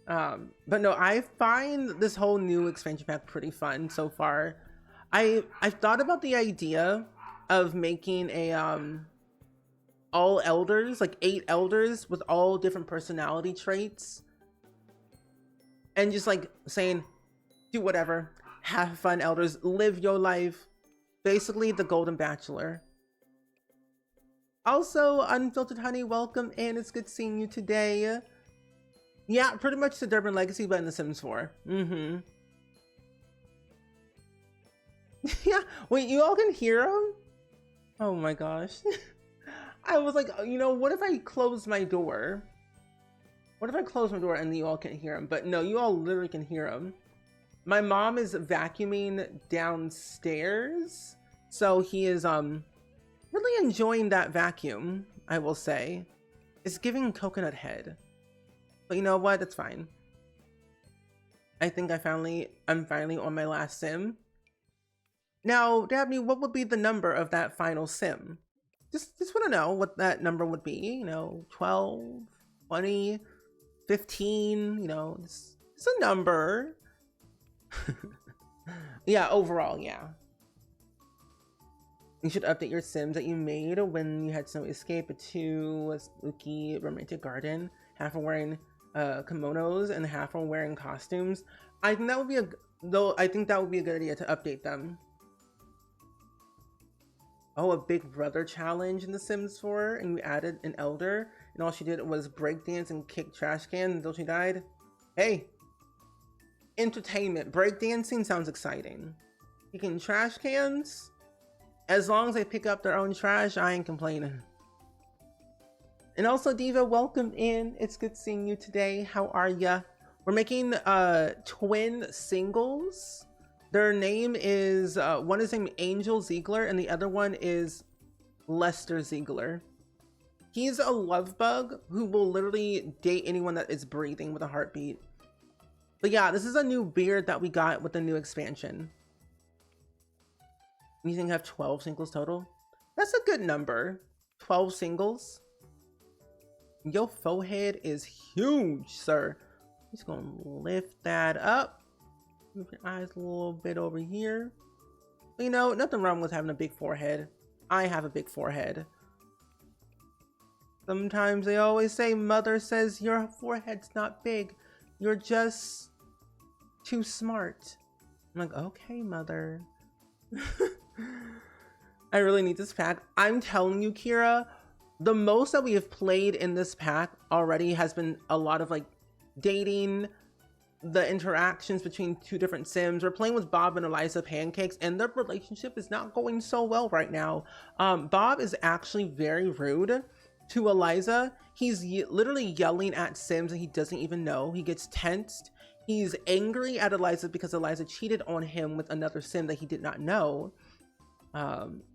But no, I find this whole new expansion pack pretty fun so far. I've thought about the idea of making a all elders, like 8 elders with all different personality traits, and just like saying, do whatever, have fun, elders, live your life. Basically the Golden Bachelor. Also, Unfiltered Honey, welcome in. It's good seeing you today. Yeah, pretty much Suburban Legacy, but in The Sims 4. Yeah, wait, you all can hear him? Oh my gosh. I was like, you know, what if I close my door? What if I close my door and you all can hear him? But no, you all literally can hear him. My mom is vacuuming downstairs, so he is really enjoying that vacuum, I will say. It's giving coconut head. But you know what? That's fine. I think I'm finally on my last sim. Now, Dabney, what would be the number of that final sim? Just want to know what that number would be. You know, 12, 20, 15, you know, it's a number. Yeah, overall, yeah. You should update your sims that you made when you had Snow Escape to a spooky romantic garden. Half are wearing kimonos and half are wearing costumes. I think that would be I think that would be a good idea to update them. Oh, a Big Brother challenge in The Sims 4, and you added an elder, and all she did was breakdance and kick trash cans until she died. Hey, entertainment. Breakdancing sounds exciting. Kicking trash cans? As long as they pick up their own trash, I ain't complaining. And also, Diva, welcome in. It's good seeing you today. How are ya? We're making twin singles. Their name is, one is named Angel Ziegler and the other one is Lester Ziegler. He's a love bug who will literally date anyone that is breathing with a heartbeat. But yeah, this is a new beard that we got with the new expansion. You think I have 12 singles total? That's a good number. 12 singles. Your forehead is huge, sir. I'm just gonna lift that up. Move your eyes a little bit over here. But, you know, nothing wrong with having a big forehead. I have a big forehead. Sometimes they always say, mother says your forehead's not big. You're just too smart. I'm like, okay, mother. I really need this pack. I'm telling you, Kira, the most that we have played in this pack already has been a lot of like dating, the interactions between 2 different sims. We're playing with Bob and Eliza Pancakes, and their relationship is not going so well right now. Bob is actually very rude to Eliza. He's literally yelling at sims that he doesn't even know. He gets tensed. He's angry at Eliza because Eliza cheated on him with another sim that he did not know.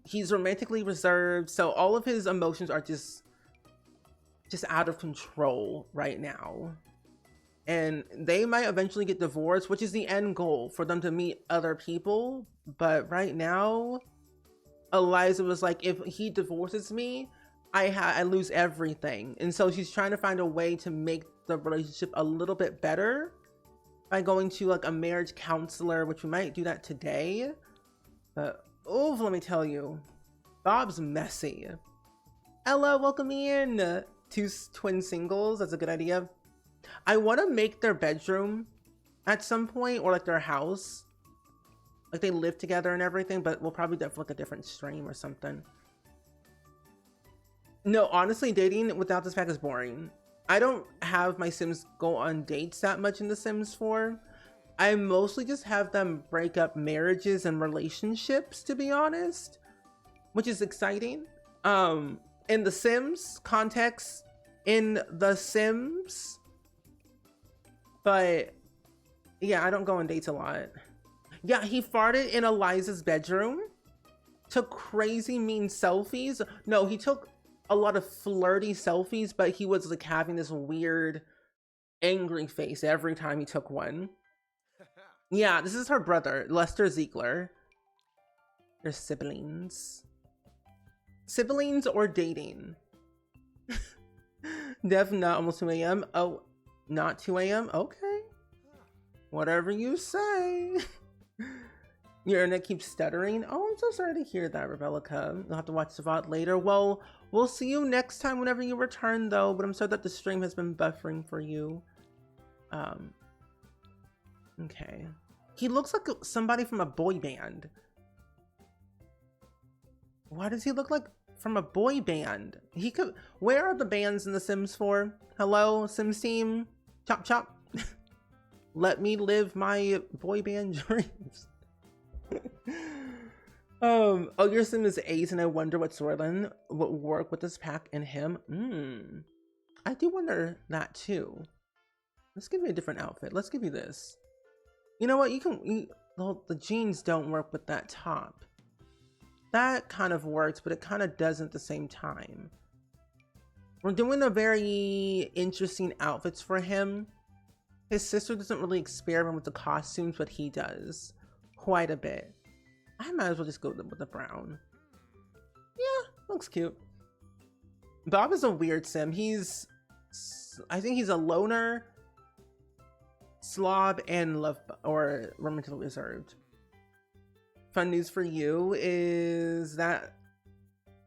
He's romantically reserved, so all of his emotions are just out of control right now. And they might eventually get divorced, which is the end goal, for them to meet other people. But right now, Eliza was like, if he divorces me, I lose everything. And so she's trying to find a way to make the relationship a little bit better by going to like a marriage counselor, which we might do that today. But oh, let me tell you, Bob's messy. Ella, welcome in. Two twin singles, that's a good idea. I want to make their bedroom at some point, or like their house. Like they live together and everything, but we'll probably do like a different stream or something. No, honestly, dating without this pack is boring. I don't have my Sims go on dates that much in The Sims 4. I mostly just have them break up marriages and relationships, to be honest, which is exciting. In The Sims context, in The Sims, but yeah, I don't go on dates a lot. Yeah, he farted in Eliza's bedroom, took crazy mean selfies. No, he took a lot of flirty selfies, but he was like having this weird angry face every time he took one. Yeah, this is her brother, Lester Ziegler. They're siblings. Siblings or dating? Def not almost 2 a.m. Oh, not 2 a.m. Okay. Whatever you say. Your internet keeps stuttering. Oh, I'm so sorry to hear that, Rebellica. You'll have to watch the VOD later. Well, we'll see you next time whenever you return, though. But I'm sorry that the stream has been buffering for you. Okay. He looks like somebody from a boy band. Why does he look like from a boy band? He could. Where are the bands in The Sims 4? Hello, Sims team. Chop chop. Let me live my boy band dreams. Oh, your Sim is Ace, and I wonder what storyline would work with this pack and him. I do wonder that too. Let's give you a different outfit. Let's give you this. You know what? The jeans don't work with that top. That kind of works, but it kind of doesn't at the same time. We're doing a very interesting outfits for him. His sister doesn't really experiment with the costumes, but he does quite a bit. I might as well just go with the brown. Yeah, looks cute. Bob is a weird Sim. I think he's a loner, slob, and romantically reserved. Fun news for you is that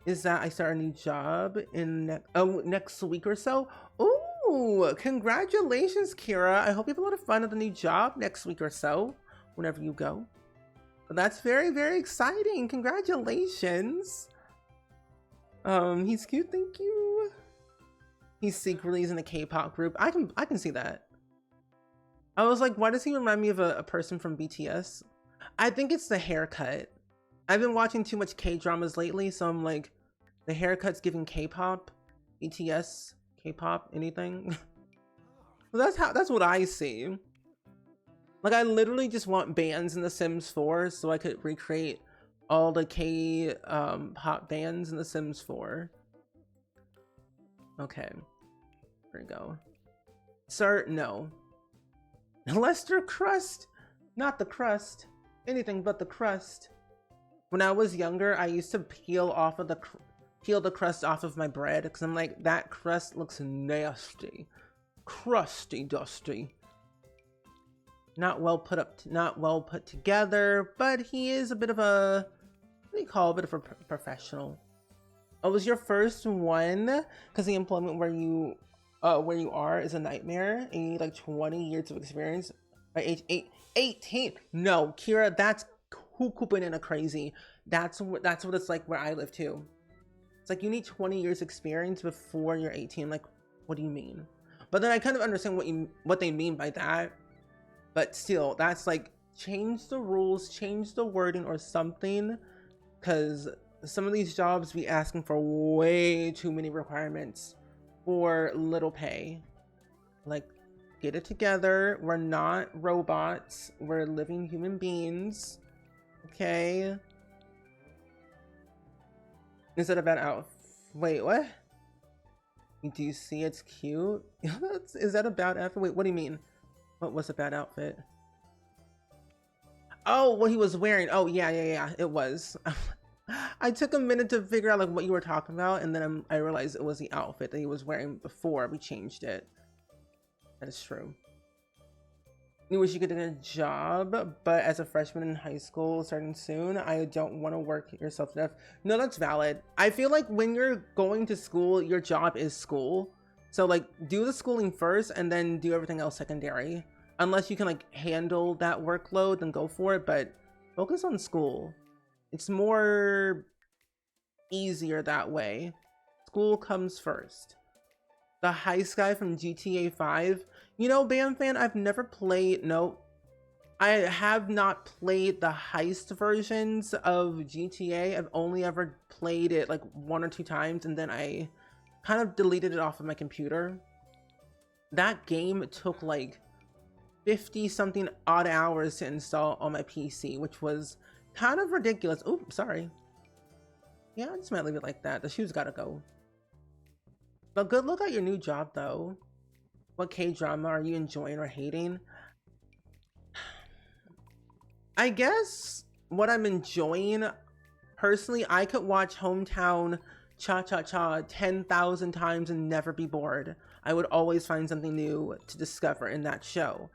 I start a new job in next week or so. Ooh, congratulations, Kira. I hope you have a lot of fun at the new job next week or so, whenever you go. But that's very, very exciting. Congratulations. He's cute, thank you. He's secretly in a K-pop group. I can see that. I was like, why does he remind me of a person from BTS? I think it's the haircut. I've been watching too much K-dramas lately, so I'm like, the haircut's giving K-pop, BTS, K-pop, anything. Well, that's what I see. Like, I literally just want bands in The Sims 4 so I could recreate all the K-pop bands in The Sims 4. Okay, there we go. Sir, no. Lester crust, not the crust. Anything but the crust. When I was younger, I used to peel the crust off of my bread because I'm like, that crust looks nasty, crusty, dusty. Not well put together, but he is a bit of a, what do you call, a bit of a professional. Oh, was your first one? Because the employment where you are is a nightmare, and you need like 20 years of experience by age 18. No, Kira, that's cooping in a crazy. That's what it's like where I live too. It's like you need 20 years experience before you're 18. Like, what do you mean? But then I kind of understand what they mean by that. But still, that's like, change the rules, change the wording or something, because some of these jobs be asking for way too many requirements for little pay. Like, get it together. We're not robots. We're living human beings. Okay? Is it about outfit? Wait, what? Do you see it's cute? Is that a bad outfit? Wait, what do you mean? What was a bad outfit? Oh, what he was wearing. Oh, yeah, it was. I took a minute to figure out like what you were talking about, and then I realized it was the outfit that he was wearing before we changed it. That is true. You wish you could get a job, but as a freshman in high school starting soon, I don't want to work yourself to death. No, that's valid. I feel like when you're going to school, your job is school. So like do the schooling first and then do everything else secondary. Unless you can like handle that workload, then go for it, but focus on school. It's more easier that way. School comes first. The heist guy from GTA 5. You know, Bam fan, I've never played, no, I have not played the heist versions of GTA. I've only ever played it like 1 or 2 times, and then I kind of deleted it off of my computer. That game took like 50 something odd hours to install on my PC, which was kind of ridiculous. Oh, sorry. Yeah, I just might leave it like that. The shoes gotta go. But good luck at your new job though. What K-drama are you enjoying or hating? I guess what I'm enjoying, personally, I could watch Hometown Cha-Cha-Cha 10,000 times and never be bored. I would always find something new to discover in that show.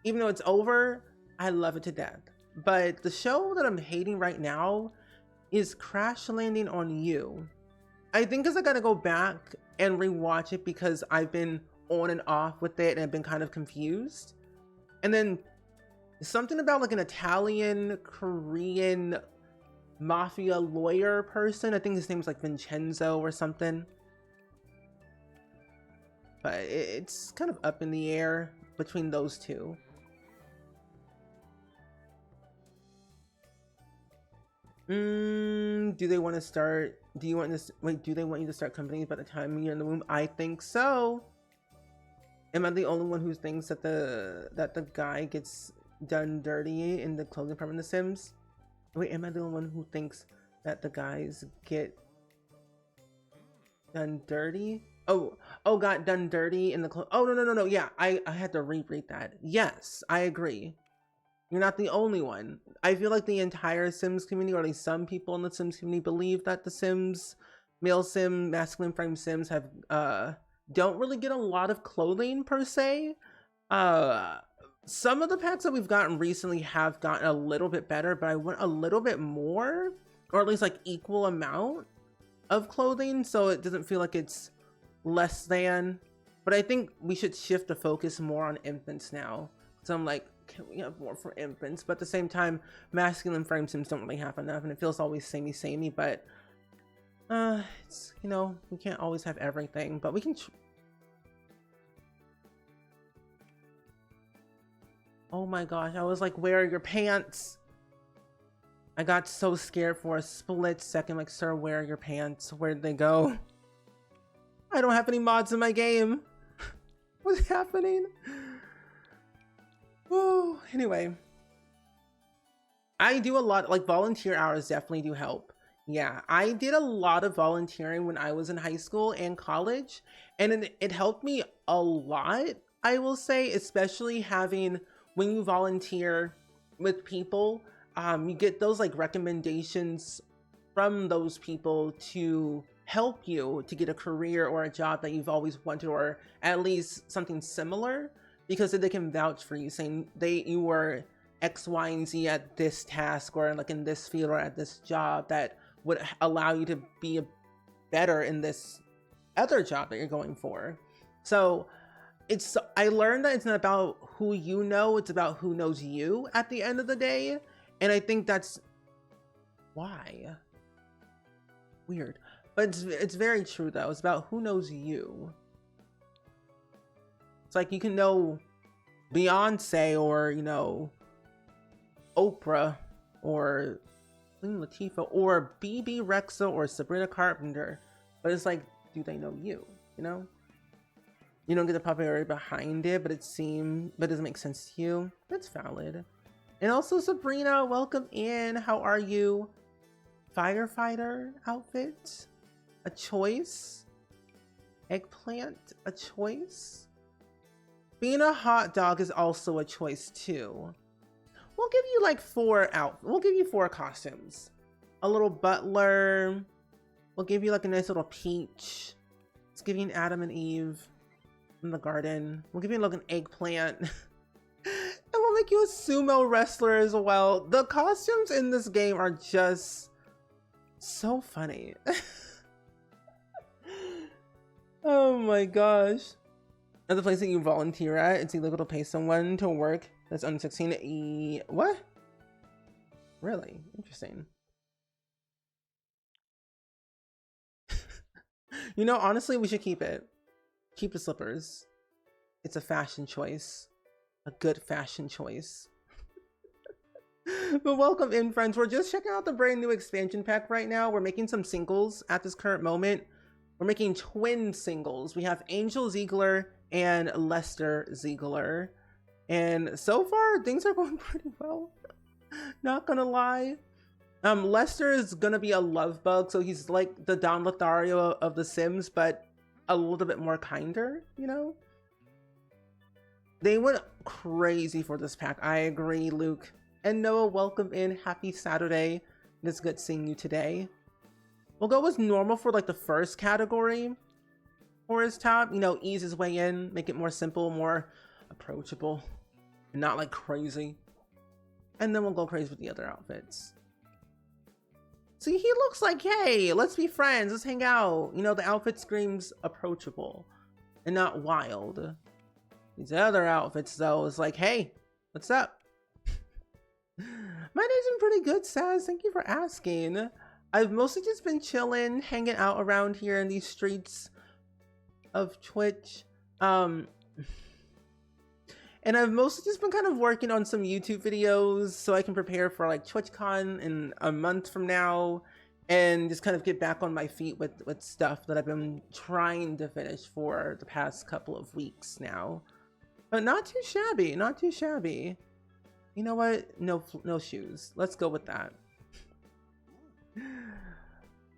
Even though it's over, I love it to death. But the show that I'm hating right now is Crash Landing on You. I think because I gotta go back and rewatch it because I've been on and off with it and I've been kind of confused. And then something about like an Italian, Korean mafia lawyer person. I think his name's like Vincenzo or something. But it's kind of up in the air between those two. Do they want to start? Do you want this? Wait, do they want you to start companies by the time you're in the womb? I think so. Am I the only one who thinks that the guy gets done dirty in the clothing department in The Sims? Wait, am I the only one who thinks that the guys get done dirty? Oh, got done dirty in the oh, no. Yeah, I had to reread that. Yes, I agree. You're not the only one. I feel like the entire Sims community, or at least some people in the Sims community, believe that the Sims, male Sim, masculine frame Sims have, don't really get a lot of clothing per se. Some of the packs that we've gotten recently have gotten a little bit better, but I want a little bit more, or at least like equal amount of clothing, so it doesn't feel like it's less than. But I think we should shift the focus more on infants now. So I'm like, can we have more for infants? But at the same time, masculine frame Sims don't really have enough, and it feels always samey. But it's, you know, we can't always have everything, but we can. Oh my gosh, I was like, where are your pants? I got so scared for a split second, like, sir, where are your pants? Where'd they go? I don't have any mods in my game. What's happening? Oh, anyway. I do a lot, like volunteer hours definitely do help. Yeah, I did a lot of volunteering when I was in high school and college, and it helped me a lot, I will say, especially having, when you volunteer with people, you get those like recommendations from those people to help you to get a career or a job that you've always wanted, or at least something similar, because they can vouch for you, saying you were X, Y, and Z at this task, or like in this field, or at this job that would allow you to be better in this other job that you're going for. So I learned that it's not about who you know, it's about who knows you at the end of the day. And I think that's why. Weird. But it's very true though. It's about who knows you. It's like you can know Beyonce, or, you know, Oprah, or Queen Latifah, or BB Rexa, or Sabrina Carpenter. But it's like, do they know you? You know? You don't get the popularity behind it, but it doesn't make sense to you. That's valid. And also, Sabrina, welcome in. How are you? Firefighter outfit? a choice. Eggplant, a choice. Being a hot dog is also a choice too. We'll give you like we'll give you 4 costumes. A little butler. We'll give you like a nice little peach. Let's give you an Adam and Eve in the garden. We'll give you like an eggplant. And we'll make you a sumo wrestler as well. The costumes in this game are just so funny. Oh my gosh. At the place that you volunteer at, it's illegal to pay someone to work that's under 16. What? Really? Interesting. You know, honestly, we should keep it. Keep the slippers. It's a fashion choice. A good fashion choice. But welcome in, friends. We're just checking out the brand new expansion pack right now. We're making some singles at this current moment. We're making twin singles. We have Angel Ziegler and Lester Ziegler. And so far, things are going pretty well. Not gonna lie. Lester is gonna be a love bug, so he's like the Don Lothario of The Sims, but a little bit more kinder, you know? They went crazy for this pack. I agree, Luke. And Noah, welcome in. Happy Saturday. It's good seeing you today. We'll go with normal for like the first category for his top. You know, ease his way in, make it more simple, more approachable, and not like crazy. And then we'll go crazy with the other outfits. See, he looks like, hey, let's be friends, let's hang out. You know, the outfit screams approachable and not wild. These other outfits, though, is like, hey, what's up? My day's been pretty good, Saz. Thank you for asking. I've mostly just been chilling, hanging out around here in these streets of Twitch. And I've mostly just been kind of working on some YouTube videos so I can prepare for like TwitchCon in a month from now and just kind of get back on my feet with stuff that I've been trying to finish for the past couple of weeks now. But not too shabby, not too shabby. You know what? No shoes. Let's go with that.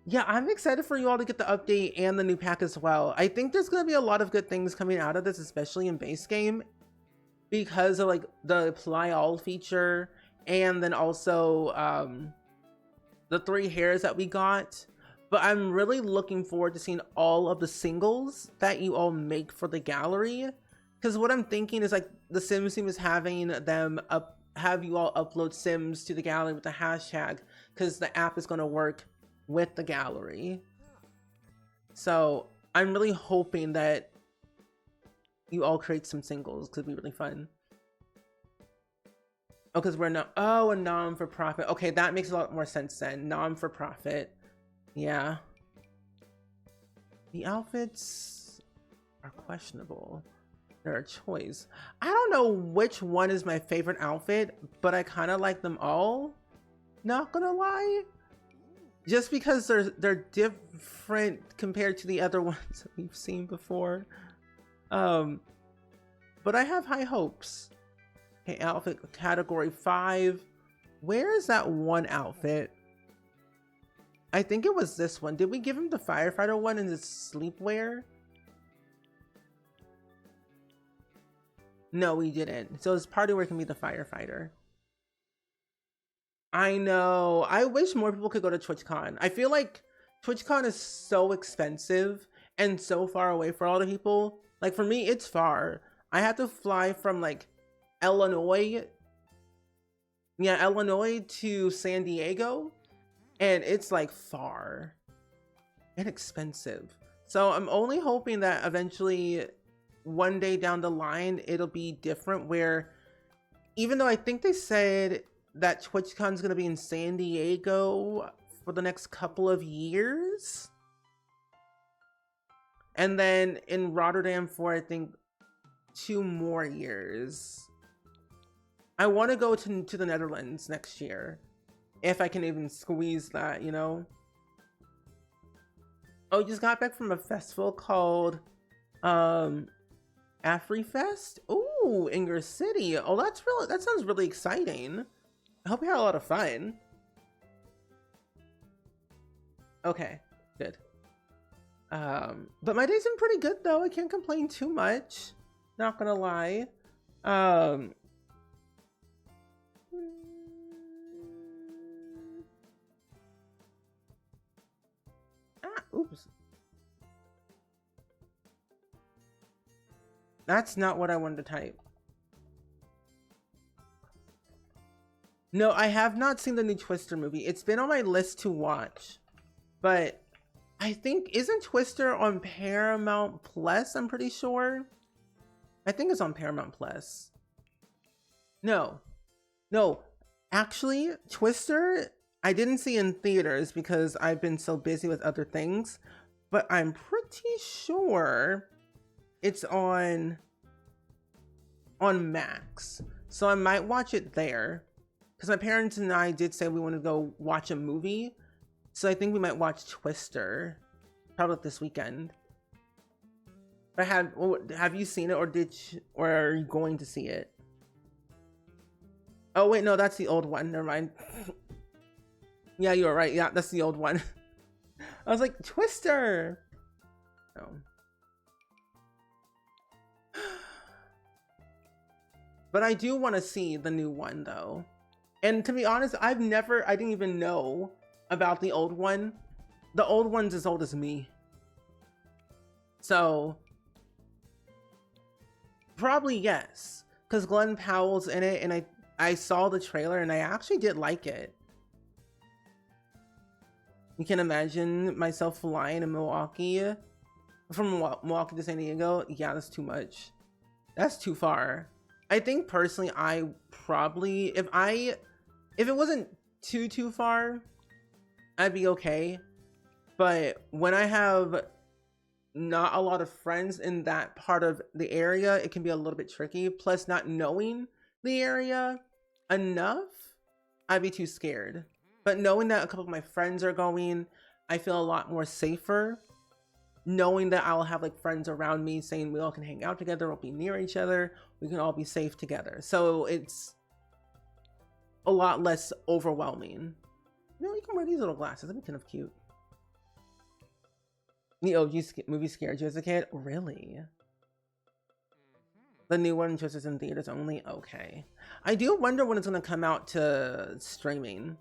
Yeah, I'm excited for you all to get the update and the new pack as well. I think there's going to be a lot of good things coming out of this, especially in base game, because of like the apply all feature and then also the 3 hairs that we got. But I'm really looking forward to seeing all of the singles that you all make for the gallery, because what I'm thinking is like the Sims team is having them have you all upload Sims to the gallery with the hashtag, because the app is going to work with the gallery. So I'm really hoping that you all create some singles, because it'd be really fun. Oh, because we're not, oh, a non-for-profit. Okay, that makes a lot more sense then. Non-for-profit. Yeah. The outfits are questionable. They're a choice. I don't know which one is my favorite outfit, but I kind of like them all. Not gonna lie. Just because they're different compared to the other ones that we've seen before. But I have high hopes. Okay, outfit category 5. Where is that one outfit? I think it was this one. Did we give him the firefighter one in his sleepwear? No, we didn't. So his party wear can be the firefighter. I know. I wish more people could go to TwitchCon. I feel like TwitchCon is so expensive and so far away for a lot of people. Like for me, it's far. I had to fly from like Illinois. Yeah, Illinois to San Diego. And it's like far and expensive. So I'm only hoping that eventually one day down the line, it'll be different where, even though I think they said that TwitchCon is going to be in San Diego for the next couple of years. And then in Rotterdam for, I think, 2 more years. I want to go to the Netherlands next year. If I can even squeeze that, you know? Oh, you just got back from a festival called AfriFest? Ooh, in your city. Oh, that sounds really exciting. I hope you had a lot of fun. Okay, good. But my day's been pretty good though. I can't complain too much. Not gonna lie. Um, oops. That's not what I wanted to type. No, I have not seen the new Twister movie. It's been on my list to watch, but I think, isn't Twister on Paramount Plus? I'm pretty sure. I think it's on Paramount Plus. No, actually, Twister, I didn't see in theaters because I've been so busy with other things, but I'm pretty sure it's on Max. So I might watch it there. Because my parents and I did say we want to go watch a movie. So I think we might watch Twister. Probably this weekend. But have you seen it, or are you going to see it? Oh wait, no, that's the old one. Never mind. Yeah, you were right. Yeah, that's the old one. I was like, Twister. No. But I do want to see the new one though. And to be honest, I didn't even know about the old one. The old one's as old as me. So, probably yes. Because Glenn Powell's in it, and I saw the trailer, and I actually did like it. You can imagine myself flying in Milwaukee. From Milwaukee to San Diego. Yeah, that's too much. That's too far. I think personally, I probably, if it wasn't too far, I'd be okay. But when I have not a lot of friends in that part of the area, it can be a little bit tricky. Plus, not knowing the area enough, I'd be too scared. But knowing that a couple of my friends are going, I feel a lot more safer. Knowing that I'll have like friends around me saying we all can hang out together, we'll be near each other, we can all be safe together. So it's a lot less overwhelming. You know, you can wear these little glasses. That'd be kind of cute. The OG movie scared you as a kid? Really? The new one just is in theaters only? Okay. I do wonder when it's going to come out to streaming.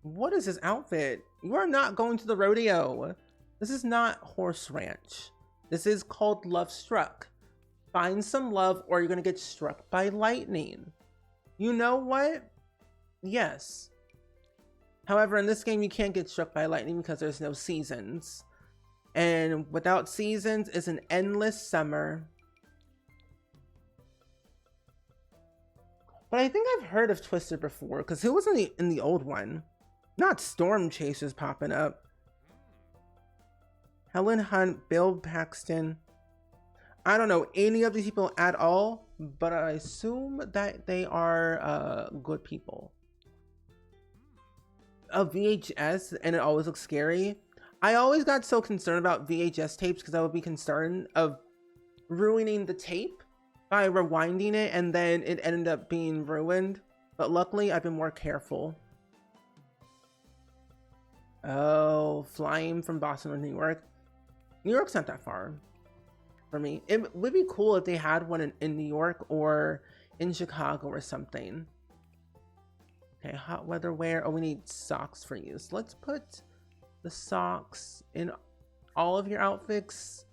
What is this outfit? You are not going to the rodeo. This is not Horse Ranch. This is called Love Struck. Find some love or you're going to get struck by lightning. You know what? Yes. However, in this game, you can't get struck by lightning because there's no seasons. And without seasons, it's an endless summer. But I think I've heard of Twister before, because who was in the old one? Not Storm Chasers popping up. Helen Hunt, Bill Paxton. I don't know any of these people at all, but I assume that they are good people. A VHS, and it always looks scary. I always got so concerned about VHS tapes because I would be concerned of ruining the tape by rewinding it, and then it ended up being ruined. But luckily, I've been more careful. Oh, flying from Boston to New York. New York's not that far for me. It would be cool if they had one in New York or in Chicago or something. Okay, hot weather wear. Oh, we need socks for you. So let's put the socks in all of your outfits.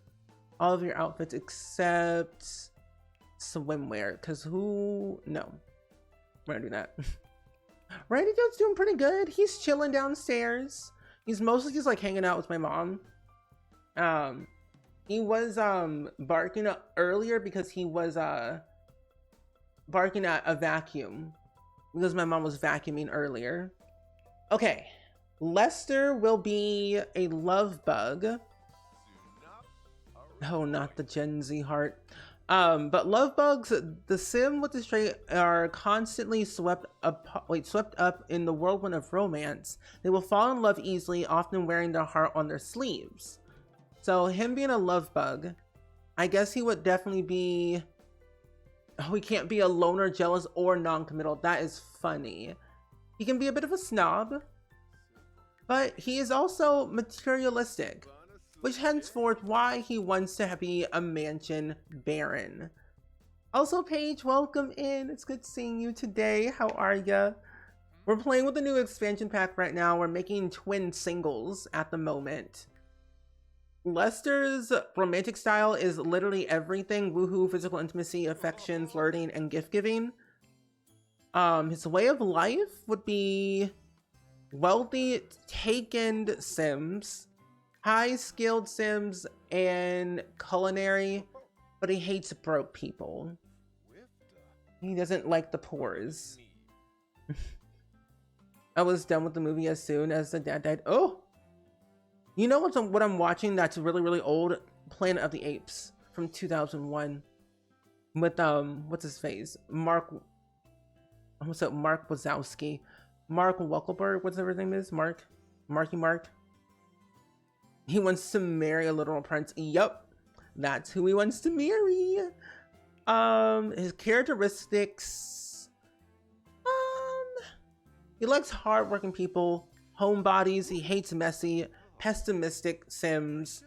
All of your outfits except swimwear. Because who? No. We're gonna do that. Randy Joe's doing pretty good. He's chilling downstairs. He's mostly just like hanging out with my mom. He was barking earlier because he was barking at a vacuum because my mom was vacuuming earlier. Okay, Lester will be a love bug. Oh, not the Gen Z heart. But love bugs, the sim with the stray are constantly swept up in the whirlwind of romance. They will fall in love easily, often wearing their heart on their sleeves. So him being a love bug, I guess he would definitely be, oh, he can't be a loner, jealous, or non-committal. That is funny. He can be a bit of a snob, but he is also materialistic, which henceforth why he wants to be a mansion baron. Also, Paige, welcome in. It's good seeing you today. How are ya? We're playing with the new expansion pack right now. We're making twin singles at the moment. Lester's romantic style is literally everything: woohoo, physical intimacy, affection, flirting, and gift giving. His way of life would be wealthy, taken Sims, high-skilled Sims, and culinary, but he hates broke people. He doesn't like the poors. I was done with the movie as soon as the dad died. Oh! You know what I'm watching that's really, really old? Planet of the Apes from 2001. With, what's his face? Mark Wazowski. Mark Wahlberg, whatever his name is? Marky Mark. He wants to marry a literal prince. Yup. That's who he wants to marry. His characteristics. He likes hardworking people, homebodies. He hates messy, pessimistic Sims.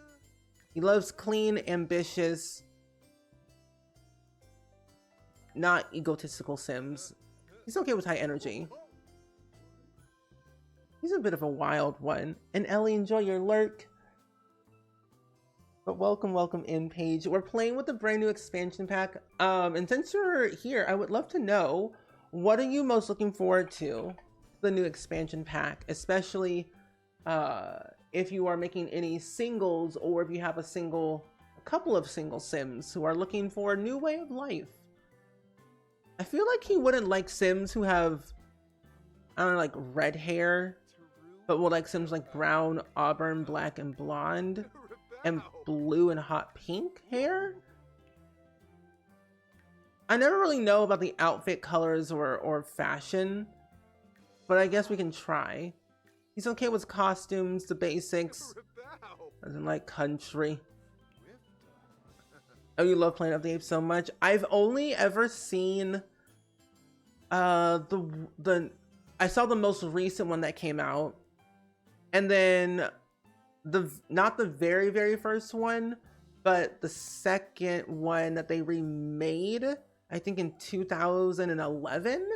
He loves clean, ambitious, not egotistical Sims. He's okay with high energy. He's a bit of a wild one. And Ellie, enjoy your lurk. But welcome in, Paige. We're playing with the brand new expansion pack. And since you're here, I would love to know, what are you most looking forward to the new expansion pack, especially if you are making any singles, or if you have a couple of single Sims who are looking for a new way of life. I feel like he wouldn't like Sims who have, I don't know, like red hair, but will like Sims like brown, auburn, black, and blonde, and blue and hot pink hair. I never really know about the outfit colors or fashion, but I guess we can try. He's okay with costumes, the basics. Doesn't like country. Oh, you love Planet of the Apes so much? I've only ever seen I saw the most recent one that came out, and then not the very, very first one, but the second one that they remade, I think in 2011.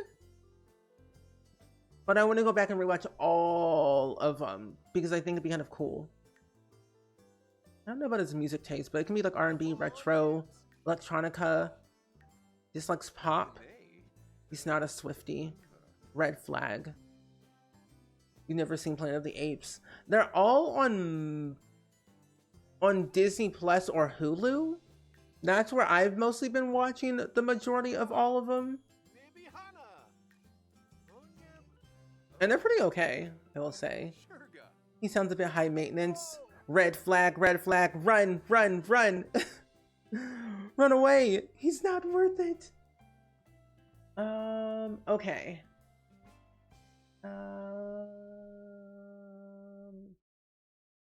But I want to go back and rewatch all of them because I think it'd be kind of cool. I don't know about his music taste, but it can be like R&B, retro, electronica. Just likes pop. He's not a Swiftie. Red flag. You've never seen Planet of the Apes. They're all on Disney Plus or Hulu. That's where I've mostly been watching the majority of all of them. And they're pretty okay, I will say. He sounds a bit high maintenance. Red flag, run, run, run. Run away. He's not worth it. Okay.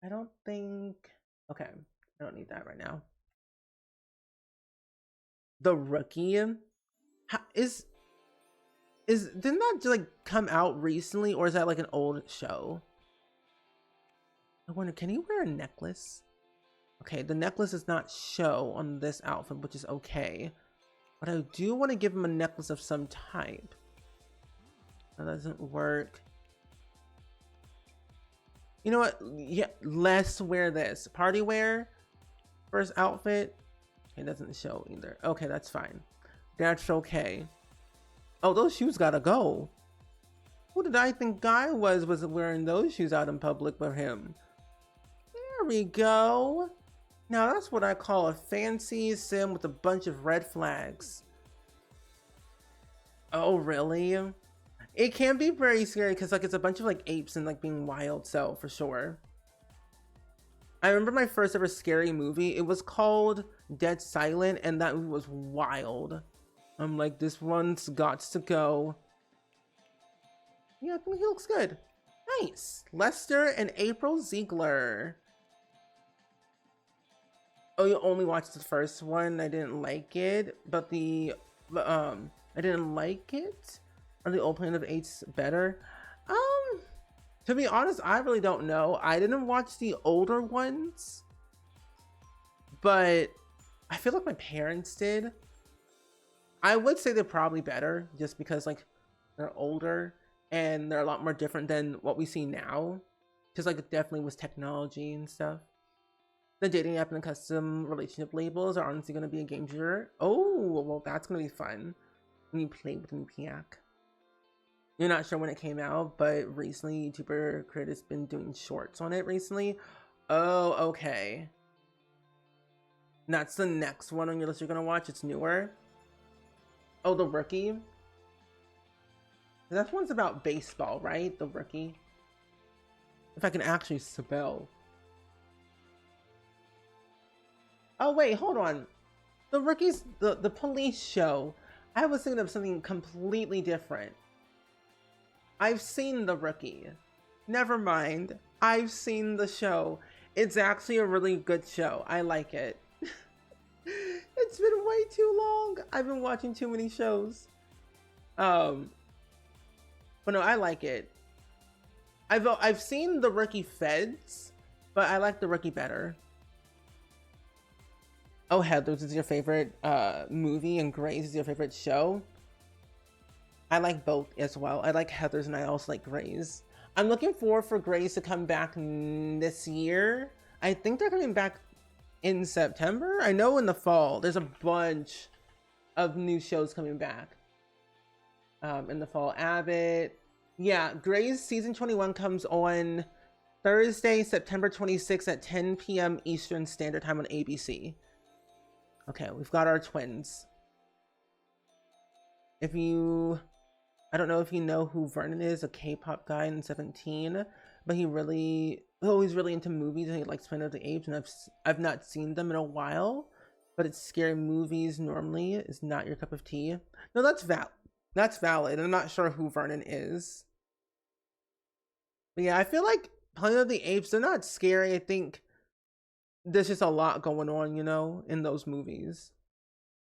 I don't think, okay, I don't need that right now. The Rookie, didn't that just like come out recently, or is that like an old show? I wonder, can he wear a necklace? Okay, the necklace does not show on this outfit, which is okay. But I do want to give him a necklace of some type. That doesn't work. You know what? Yeah, let's wear this. Party wear. First outfit. It doesn't show either. Okay, that's fine. That's okay. Oh, those shoes gotta go. Who did I think Guy was wearing those shoes out in public for him? There we go. Now that's what I call a fancy Sim with a bunch of red flags. Oh, really? It can be very scary because like it's a bunch of like apes and like being wild, so for sure. I remember my first ever scary movie. It was called Dead Silent, and that movie was wild. I'm like, this one's got to go. Yeah, I think he looks good. Nice. Lester and April Ziegler. Oh, you only watched the first one. I didn't like it, but I didn't like it. Are the old Planet of Apes better? To be honest, I really don't know. I didn't watch the older ones. but I feel like my parents did. I would say they're probably better just because like they're older and they're a lot more different than what we see now. Because like it definitely was technology and stuff. The dating app and the custom relationship labels are honestly going to be a game changer. Oh, well, that's going to be fun when you play with new Piak. You're not sure when it came out, but recently YouTuber creator's been doing shorts on it recently. Oh, okay. That's the next one on your list you're going to watch. It's newer. Oh, The Rookie. That one's about baseball, right? The Rookie. If I can actually spell. Oh, wait, hold on. The Rookie's the police show. I was thinking of something completely different. I've seen The Rookie. Never mind. I've seen the show. It's actually a really good show. I like it. It's been way too long. I've been watching too many shows. But no, I like it. I've seen The Rookie Feds, but I like The Rookie better. Oh, Heathers is your favorite movie and Grey's is your favorite show. I like both as well. I like Heathers and I also like Grey's. I'm looking forward for Grey's to come back this year. I think they're coming back in September. I know in the fall. There's a bunch of new shows coming back in the fall. Abbott. Yeah, Grey's season 21 comes on Thursday, September 26th at 10 p.m. Eastern Standard Time on ABC. Okay, we've got our twins. I don't know if you know who Vernon is, a K-pop guy in 17, but he's really into movies and he likes Planet of the Apes, and I've not seen them in a while, but it's scary movies normally is not your cup of tea. No, that's valid. I'm not sure who Vernon is. But yeah, I feel like Planet of the Apes, they're not scary. I think there's just a lot going on, in those movies.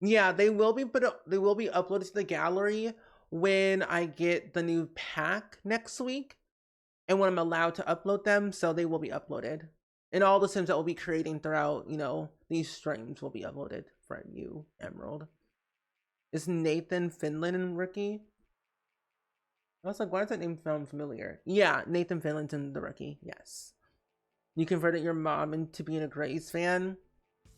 Yeah, they will be uploaded to the gallery when I get the new pack next week and when I'm allowed to upload them, so they will be uploaded. And all the sims that we'll be creating throughout, these streams will be uploaded for you, Emerald. Is Nathan Finland in Rookie? I was like, why does that name sound familiar? Yeah, Nathan Finland's in The Rookie, yes. You converted your mom into being a Grey's fan?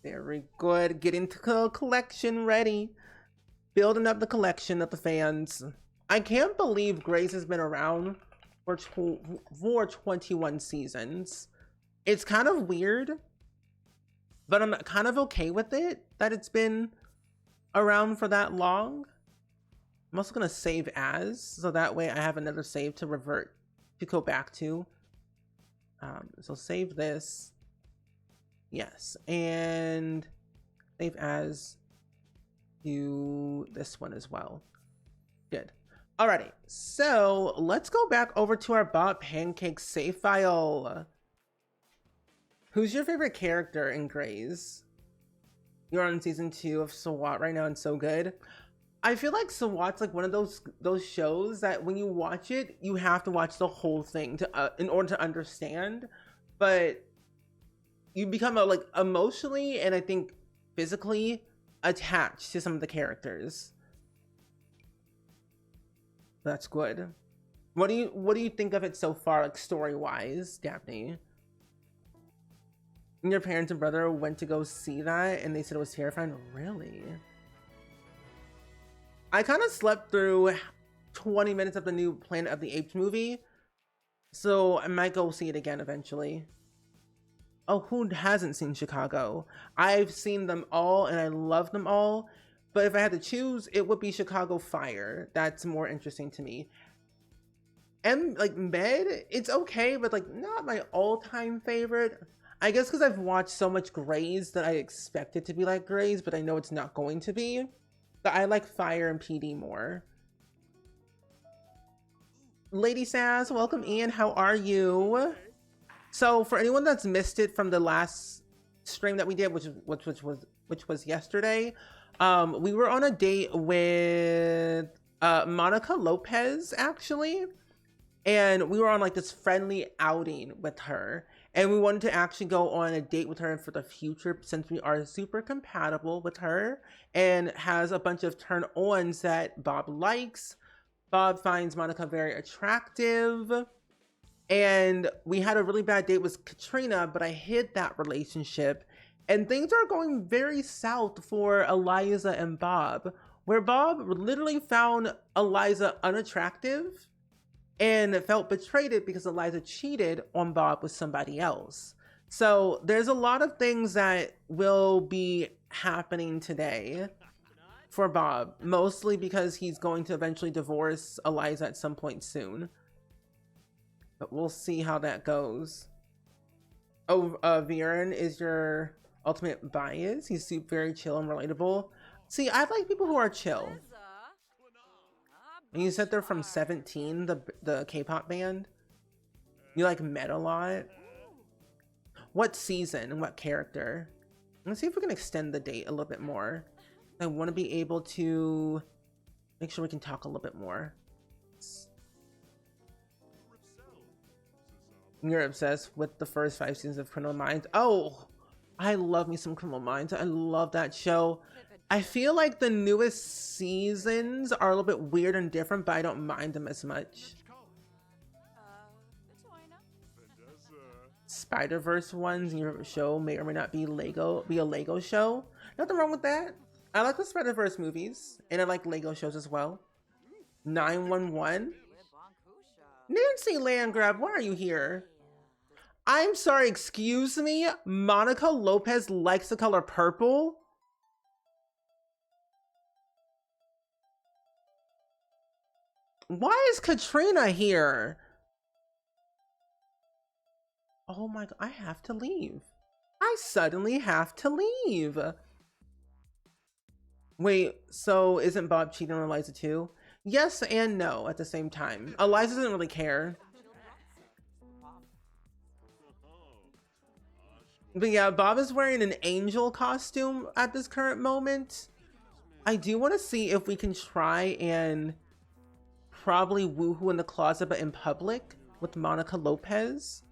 Very good. Getting the collection ready. Building up the collection of the fans. I can't believe Grey's has been around for 21 seasons. It's kind of weird, but I'm kind of okay with it that it's been around for that long. I'm also going to save as, so that way I have another save to go back to. So save this. Yes, and save as to this one as well. Good. Alrighty, so let's go back over to our Bob Pancake save file. Who's your favorite character in Grey's? You're on season 2 of SWAT right now and so good. I feel like SWAT's like one of those shows that when you watch it, you have to watch the whole thing in order to understand. But you become emotionally and I think physically attached to some of the characters. That's good. What do you think of it so far, like story-wise, Daphne? And your parents and brother went to go see that and they said it was terrifying. Really? I kind of slept through 20 minutes of the new Planet of the Apes movie, so I might go see it again eventually. Oh, who hasn't seen Chicago? I've seen them all and I love them all, but if I had to choose, it would be Chicago Fire. That's more interesting to me. And like Med, it's okay, but like not my all-time favorite. I guess because I've watched so much Grey's that I expect it to be like Grey's, but I know it's not going to be. But I like Fire and PD more. Lady Sass, welcome in. How are you? So for anyone that's missed it from the last stream that we did, which was yesterday, we were on a date with Monica Lopez actually, and we were on like this friendly outing with her. And we wanted to actually go on a date with her for the future since we are super compatible with her and has a bunch of turn-ons that Bob likes. Bob finds Monica very attractive. And we had a really bad date with Katrina, but I hid that relationship. And things are going very south for Eliza and Bob, where Bob literally found Eliza unattractive and felt betrayed because Eliza cheated on Bob with somebody else. So there's a lot of things that will be happening today for Bob, mostly because he's going to eventually divorce Eliza at some point soon. But we'll see how that goes. Oh, Viren is your ultimate bias. He's super very chill and relatable. See, I like people who are chill. And you said they're from 17, the K-pop band. You like met a lot. What season and what character? Let's see if we can extend the date a little bit more. I want to be able to make sure we can talk a little bit more. You're obsessed with the first 5 seasons of Criminal Minds. Oh, I love me some Criminal Minds. I love that show. I feel like the newest seasons are a little bit weird and different, but I don't mind them as much. Spider-Verse ones in your show may or may not be a Lego show. Nothing wrong with that. I like the Spider-Verse movies, and I like Lego shows as well. 911. Nancy Landgrab, why are you here? I'm sorry, excuse me? Monica Lopez likes the color purple? Why is Katrina here? Oh my god, I have to leave. I suddenly have to leave. Wait, so isn't Bob cheating on Eliza too? Yes and no at the same time. Eliza doesn't really care. But yeah, Bob is wearing an angel costume at this current moment. I do want to see if we can try and probably woohoo in the closet, but in public with Monica Lopez.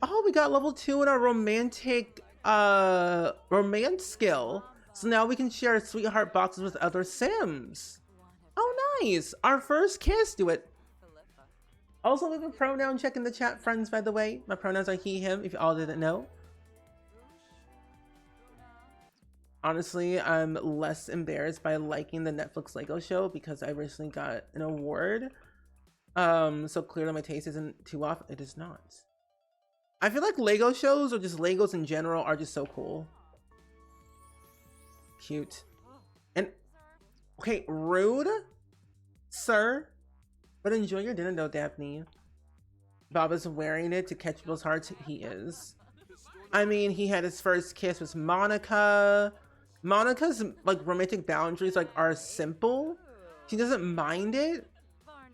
Oh, we got level 2 in our romantic romance skill. So now we can share sweetheart boxes with other Sims. Oh, nice. Our first kiss. Do it. Also, leave a pronoun check in the chat, friends, by the way. My pronouns are he, him, if you all didn't know. Honestly, I'm less embarrassed by liking the Netflix Lego show because I recently got an award. So clearly my taste isn't too off. It is not. I feel like Lego shows or just Legos in general are just so cool. Cute. And okay, rude, sir. But enjoy your dinner though, Daphne. Bob is wearing it to catch people's hearts. He is. I mean, he had his first kiss with Monica. Monica's like romantic boundaries like are simple. She doesn't mind it.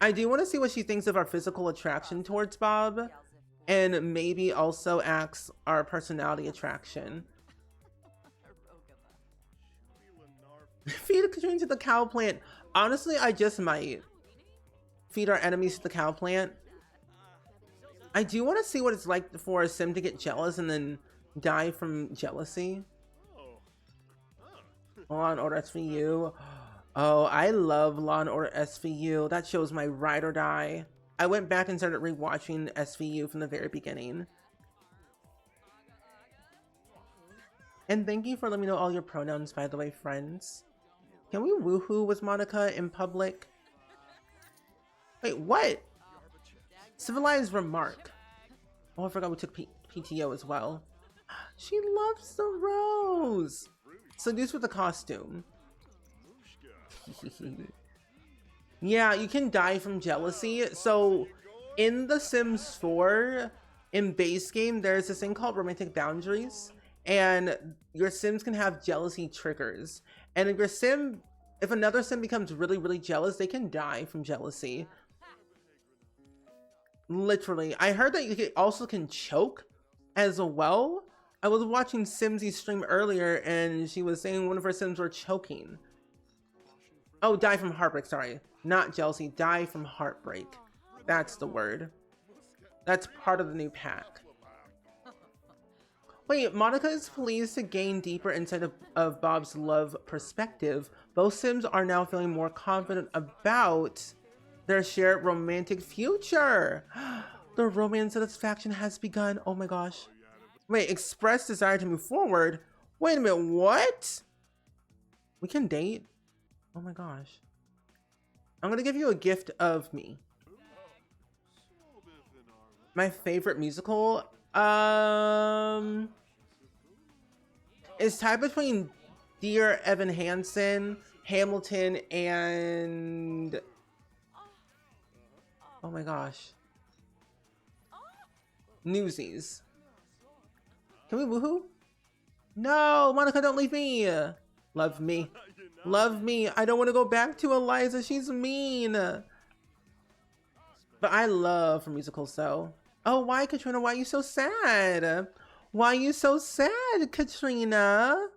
I do want to see what she thinks of our physical attraction towards Bob, and maybe also asks our personality attraction. Feed Katrina to the cow plant. Honestly, I just might feed our enemies to the cow plant. I do want to see what it's like for a sim to get jealous and then die from jealousy. Law and Order SVU. Oh, I love Law and Order SVU. That show's my ride or die. I went back and started rewatching SVU from the very beginning. And thank you for letting me know all your pronouns, by the way, friends. Can we woohoo with Monica in public? Wait, what? Civilized remark. Oh, I forgot we took PTO as well. She loves the rose. Seduce with the costume. Yeah, you can die from jealousy. So in The Sims 4, in base game, there's this thing called romantic boundaries. And your Sims can have jealousy triggers. And if another Sim becomes really, really jealous, they can die from jealousy. Literally. I heard that you also can choke as well. I was watching Simsy's stream earlier and she was saying one of her Sims were choking. Oh, die from heartbreak, sorry. Not jealousy, die from heartbreak. That's the word. That's part of the new pack. Wait, Monica is pleased to gain deeper insight of Bob's love perspective. Both Sims are now feeling more confident about their shared romantic future. The romance satisfaction has begun. Oh my gosh. Wait, express desire to move forward? Wait a minute, what? We can date? Oh my gosh. I'm gonna give you a gift of me. My favorite musical? It's tied between Dear Evan Hansen, Hamilton, and... oh my gosh. Newsies. Can we woohoo? No, Monica, don't leave me. Love me. Love me. I don't want to go back to Eliza. She's mean. But I love musicals though. Oh, why, Katrina? Why are you so sad? Why are you so sad, Katrina?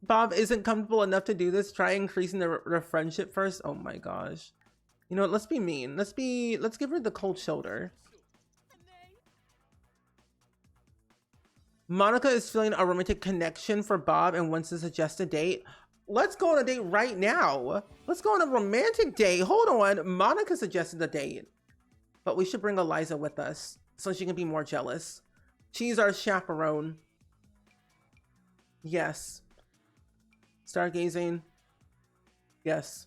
Bob isn't comfortable enough to do this. Try increasing their friendship first. Oh my gosh. You know what? Let's be mean. Let's give her the cold shoulder. Monica is feeling a romantic connection for Bob and wants to suggest a date. Let's go on a date right now. Let's go on a romantic date. Hold on. Monica suggested a date. But we should bring Eliza with us so she can be more jealous. She's our chaperone. Yes. Stargazing. Yes.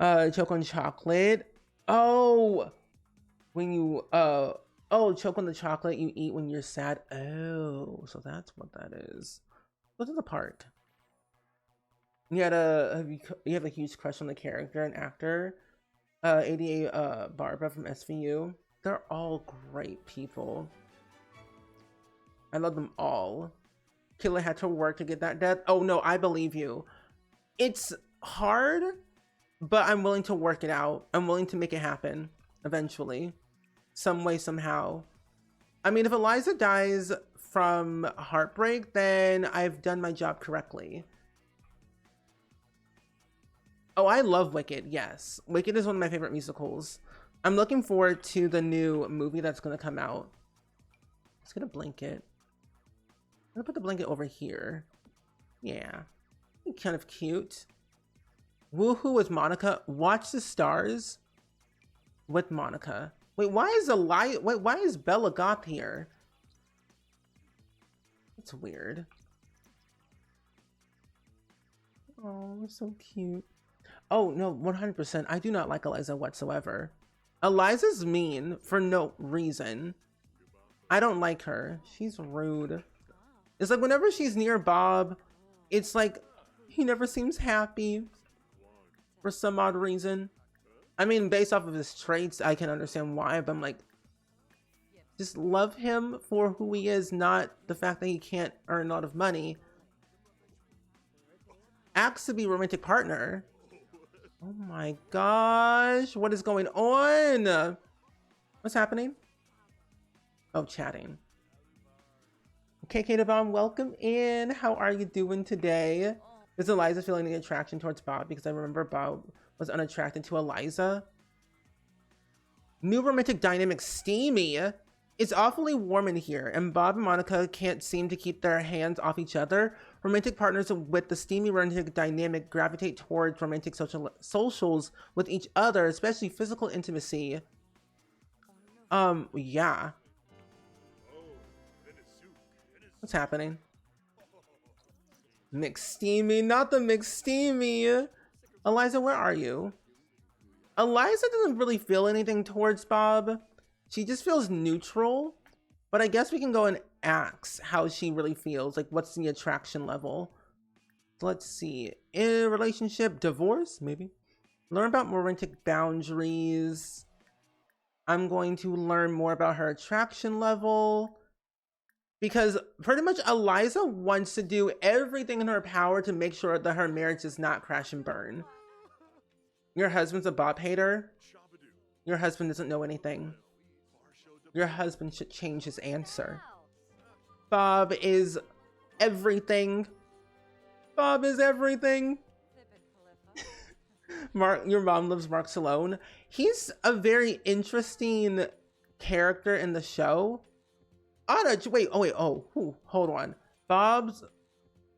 Choke on chocolate. Oh. When you, oh, choke on the chocolate you eat when you're sad. Oh, so that's what that is. Go to the park. You had you have a huge crush on the character and actor, ADA Barbara from SVU. They're all great people. I love them all. Kayla had to work to get that death. Oh no, I believe you. It's hard, but I'm willing to work it out. I'm willing to make it happen eventually. Some way, somehow. I mean, if Eliza dies from heartbreak, then I've done my job correctly. Oh, I love Wicked, yes. Wicked is one of my favorite musicals. I'm looking forward to the new movie that's going to come out. Let's get a blanket. I'm going to put the blanket over here. Yeah. Kind of cute. Woohoo with Monica. Watch the Stars with Monica. Wait, why is Bella Goth here? It's weird. Oh, so cute. Oh, no, 100%. I do not like Eliza whatsoever. Eliza's mean for no reason. I don't like her. She's rude. It's like whenever she's near Bob, it's like he never seems happy for some odd reason. I mean, based off of his traits, I can understand why, but I'm like, just love him for who he is, not the fact that he can't earn a lot of money. Acts to be romantic partner. Oh my gosh, what is going on? What's happening? Oh, chatting. KK Devon, welcome in. How are you doing today? Is Eliza feeling the attraction towards Bob? Because I remember Bob was unattracted to Eliza. New romantic dynamic, steamy. It's awfully warm in here, and Bob and Monica can't seem to keep their hands off each other. Romantic partners with the steamy romantic dynamic gravitate towards romantic socials with each other, especially physical intimacy. Yeah. What's happening? McSteamy, not the McSteamy. Eliza, where are you? Eliza doesn't really feel anything towards Bob. She just feels neutral, but I guess we can go and ask how she really feels. Like, what's the attraction level? Let's see. In a relationship, divorce, maybe. Learn about romantic boundaries. I'm going to learn more about her attraction level. Because pretty much Eliza wants to do everything in her power to make sure that her marriage does not crash and burn. Your husband's a Bob hater. Your husband doesn't know anything. Your husband should change his answer. Bob is everything. Bob is everything. Mark, your mom loves Mark Stallone. He's a very interesting character in the show. Wait, oh wait, hold on. Bob's,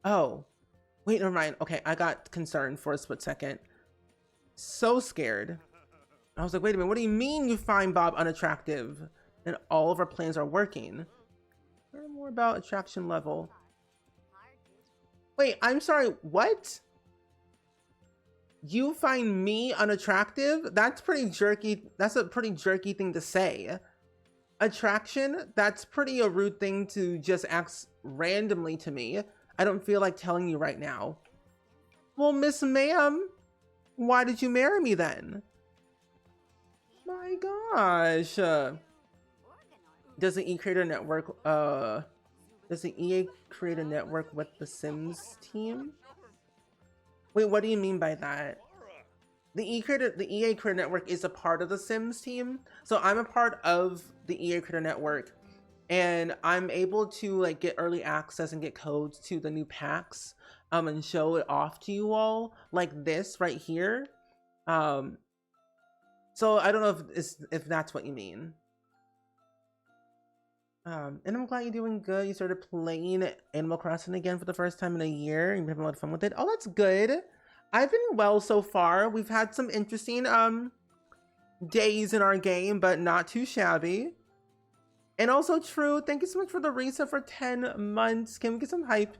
oh, wait, never mind. Okay, I got concerned for a split second. So scared. I was like, wait a minute, what do you mean you find Bob unattractive? And all of our plans are working. Learn more about attraction level. Wait, I'm sorry, what? You find me unattractive? That's pretty jerky. That's a pretty jerky thing to say. Attraction? That's pretty a rude thing to just ask randomly to me. I don't feel like telling you right now. Well, Miss Ma'am, why did you marry me then? My gosh. Does the E-Creator Network, does the EA create a network with the Sims team? Wait, what do you mean by that? The EA Creator Network is a part of the Sims team. So I'm a part of the EA Creator Network, and I'm able to like get early access and get codes to the new packs, and show it off to you all like this right here. So I don't know if that's what you mean. And I'm glad you're doing good. You started playing Animal Crossing again for the first time in a year. You've been having a lot of fun with it. Oh, that's good. I've been well so far. We've had some interesting days in our game, but not too shabby. And also true, thank you so much for the resub for 10 months. Can we get some hype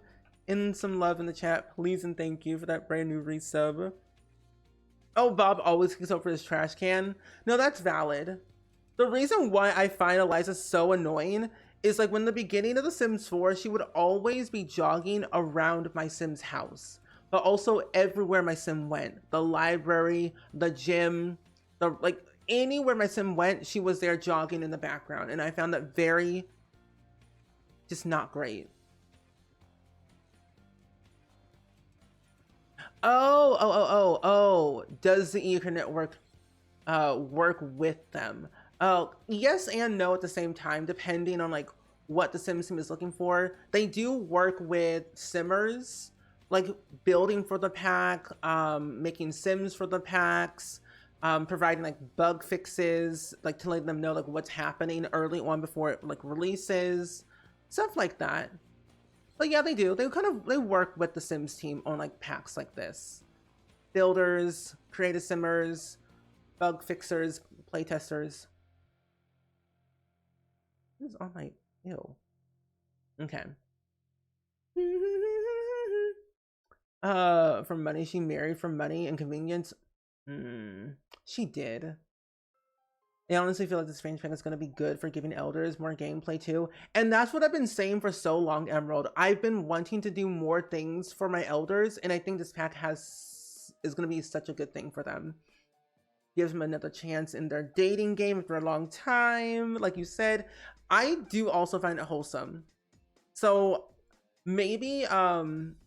and some love in the chat, please? And thank you for that brand new resub. Oh, Bob always kicks over his trash can. No, that's valid. The reason why I find Eliza so annoying is like when the beginning of The Sims 4, she would always be jogging around my Sim's house, but also everywhere my Sim went. The library, the gym, like anywhere my Sim went, she was there jogging in the background. And I found that very, just not great. Oh, does the EA Network work with them? Yes and no at the same time, depending on like what the Sim is looking for. They do work with Simmers, like building for the pack, making Sims for the packs, providing like bug fixes, like to let them know like what's happening early on before it like releases, stuff like that. But yeah, they do. They work with the Sims team on like packs like this. Builders, creative Simmers, bug fixers, playtesters. This is all my ew. Okay. From money, she married from money and convenience. She did. I honestly feel like this strange pack is going to be good for giving elders more gameplay too. And that's what I've been saying for so long, Emerald. I've been wanting to do more things for my elders, and I think this pack is going to be such a good thing for them. Gives them another chance in their dating game for a long time. Like you said, I do also find it wholesome. So maybe Kim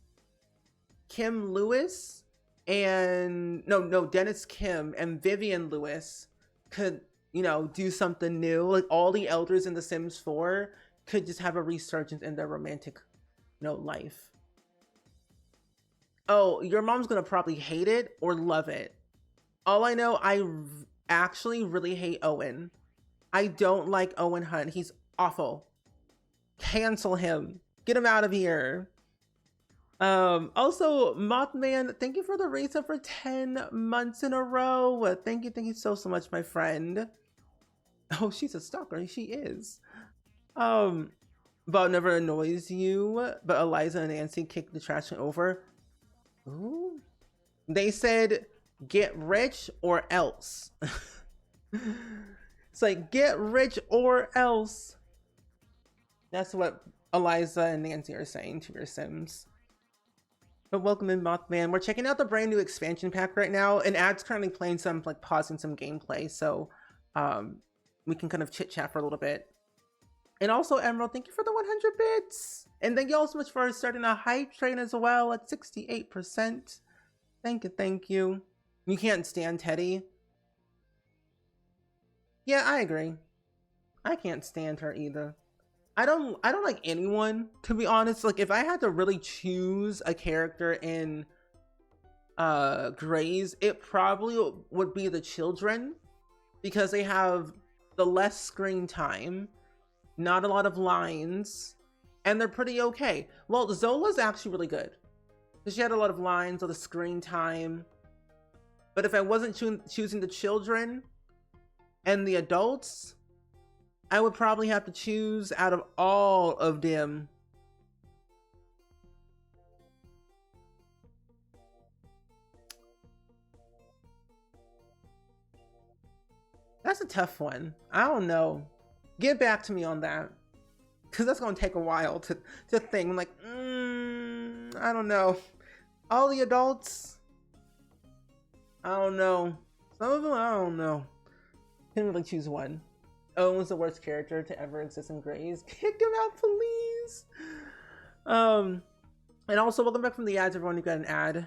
Lewis and no Dennis Kim and Vivian Lewis could, you know, do something new. Like all the elders in The Sims 4 could just have a resurgence in their romantic, you know, life. Oh, your mom's gonna probably hate it or love it. All I know, I actually really hate Owen. I don't like Owen Hunt. He's awful. Cancel him. Get him out of here. Also, Mothman, thank you for the resub for 10 months in a row. Thank you so much, my friend. Oh, she's a stalker. She is. Bob never annoys you, but Eliza and Nancy kicked the trash can over. Ooh. They said, get rich or else. It's like, get rich or else. That's what Eliza and Nancy are saying to your Sims. But welcome in, Mothman. We're checking out the brand new expansion pack right now, and Ad's currently playing some, like pausing some gameplay, so we can kind of chit chat for a little bit. And also, Emerald, thank you for the 100 bits, and thank you all so much for starting a hype train as well at 68%. Thank you. You can't stand Teddy. Yeah, I agree. I can't stand her either. I don't like anyone, to be honest. Like if I had to really choose a character in Grays, it probably would be the children, because they have the less screen time not a lot of lines, and they're pretty okay. Well, Zola's actually really good because she had a lot of lines, a lot of screen time. But if I wasn't choosing the children and the adults, I would probably have to choose out of all of them. That's a tough one. I don't know. Get back to me on that. Because that's going to take a while to think. I'm like, I don't know. All the adults, I don't know. Some of them, I don't know. Can't really choose one. Owen's the worst character to ever exist in Grays. Kick him out, please. And also, welcome back from the ads, everyone. You got an ad.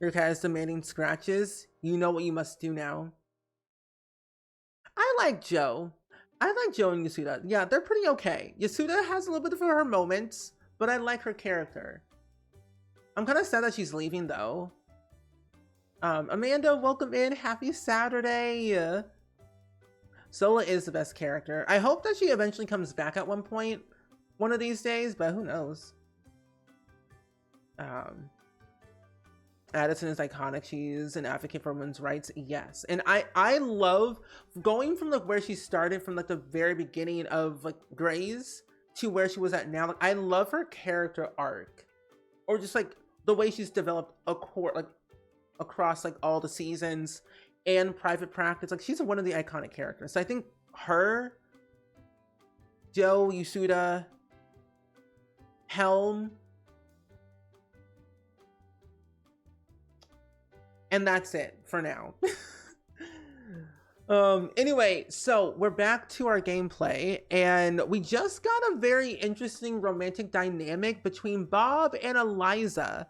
Your cat is demanding scratches. You know what you must do now. I like Joe. I like Joe and Yasuda. Yeah, they're pretty okay. Yasuda has a little bit of her moments, but I like her character. I'm kind of sad that she's leaving, though. Amanda, welcome in. Happy Saturday. Sola is the best character. I hope that she eventually comes back at one point, one of these days, but who knows? Addison is iconic. She's an advocate for women's rights. Yes. And I love going from like where she started from like the very beginning of like Grays to where she was at now. Like I love her character arc, or just like the way she's developed across like all the seasons and Private Practice. Like she's one of the iconic characters. So I think her, Joe, Yasuda, Helm, and that's it for now. Anyway, so we're back to our gameplay, and we just got a very interesting romantic dynamic between Bob and Eliza.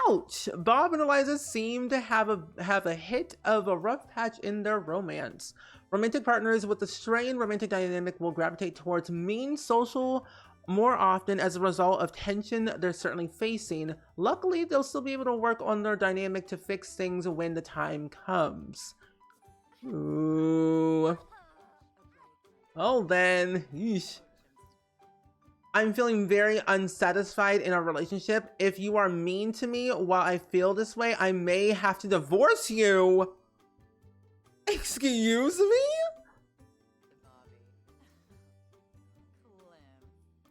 Ouch! Bob and Eliza seem to have a hit of a rough patch in their romance. Romantic partners with a strained romantic dynamic will gravitate towards mean social more often as a result of tension they're certainly facing. Luckily, they'll still be able to work on their dynamic to fix things when the time comes. Ooh. Oh then, yeesh. I'm feeling very unsatisfied in our relationship. If you are mean to me while I feel this way, I may have to divorce you. Excuse me?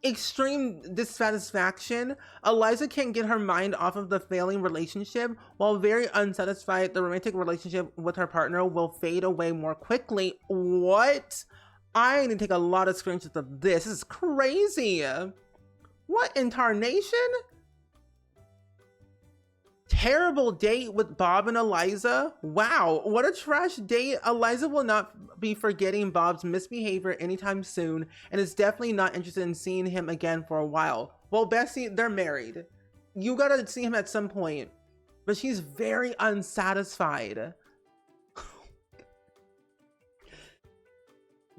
Extreme dissatisfaction. Eliza can't get her mind off of the failing relationship. While very unsatisfied, the romantic relationship with her partner will fade away more quickly. What? I need to take a lot of screenshots of this. This is crazy. What in tarnation? Terrible date with Bob and Eliza. Wow, what a trash date. Eliza will not be forgetting Bob's misbehavior anytime soon and is definitely not interested in seeing him again for a while. Well, Bessie, they're married. You gotta see him at some point. But she's very unsatisfied.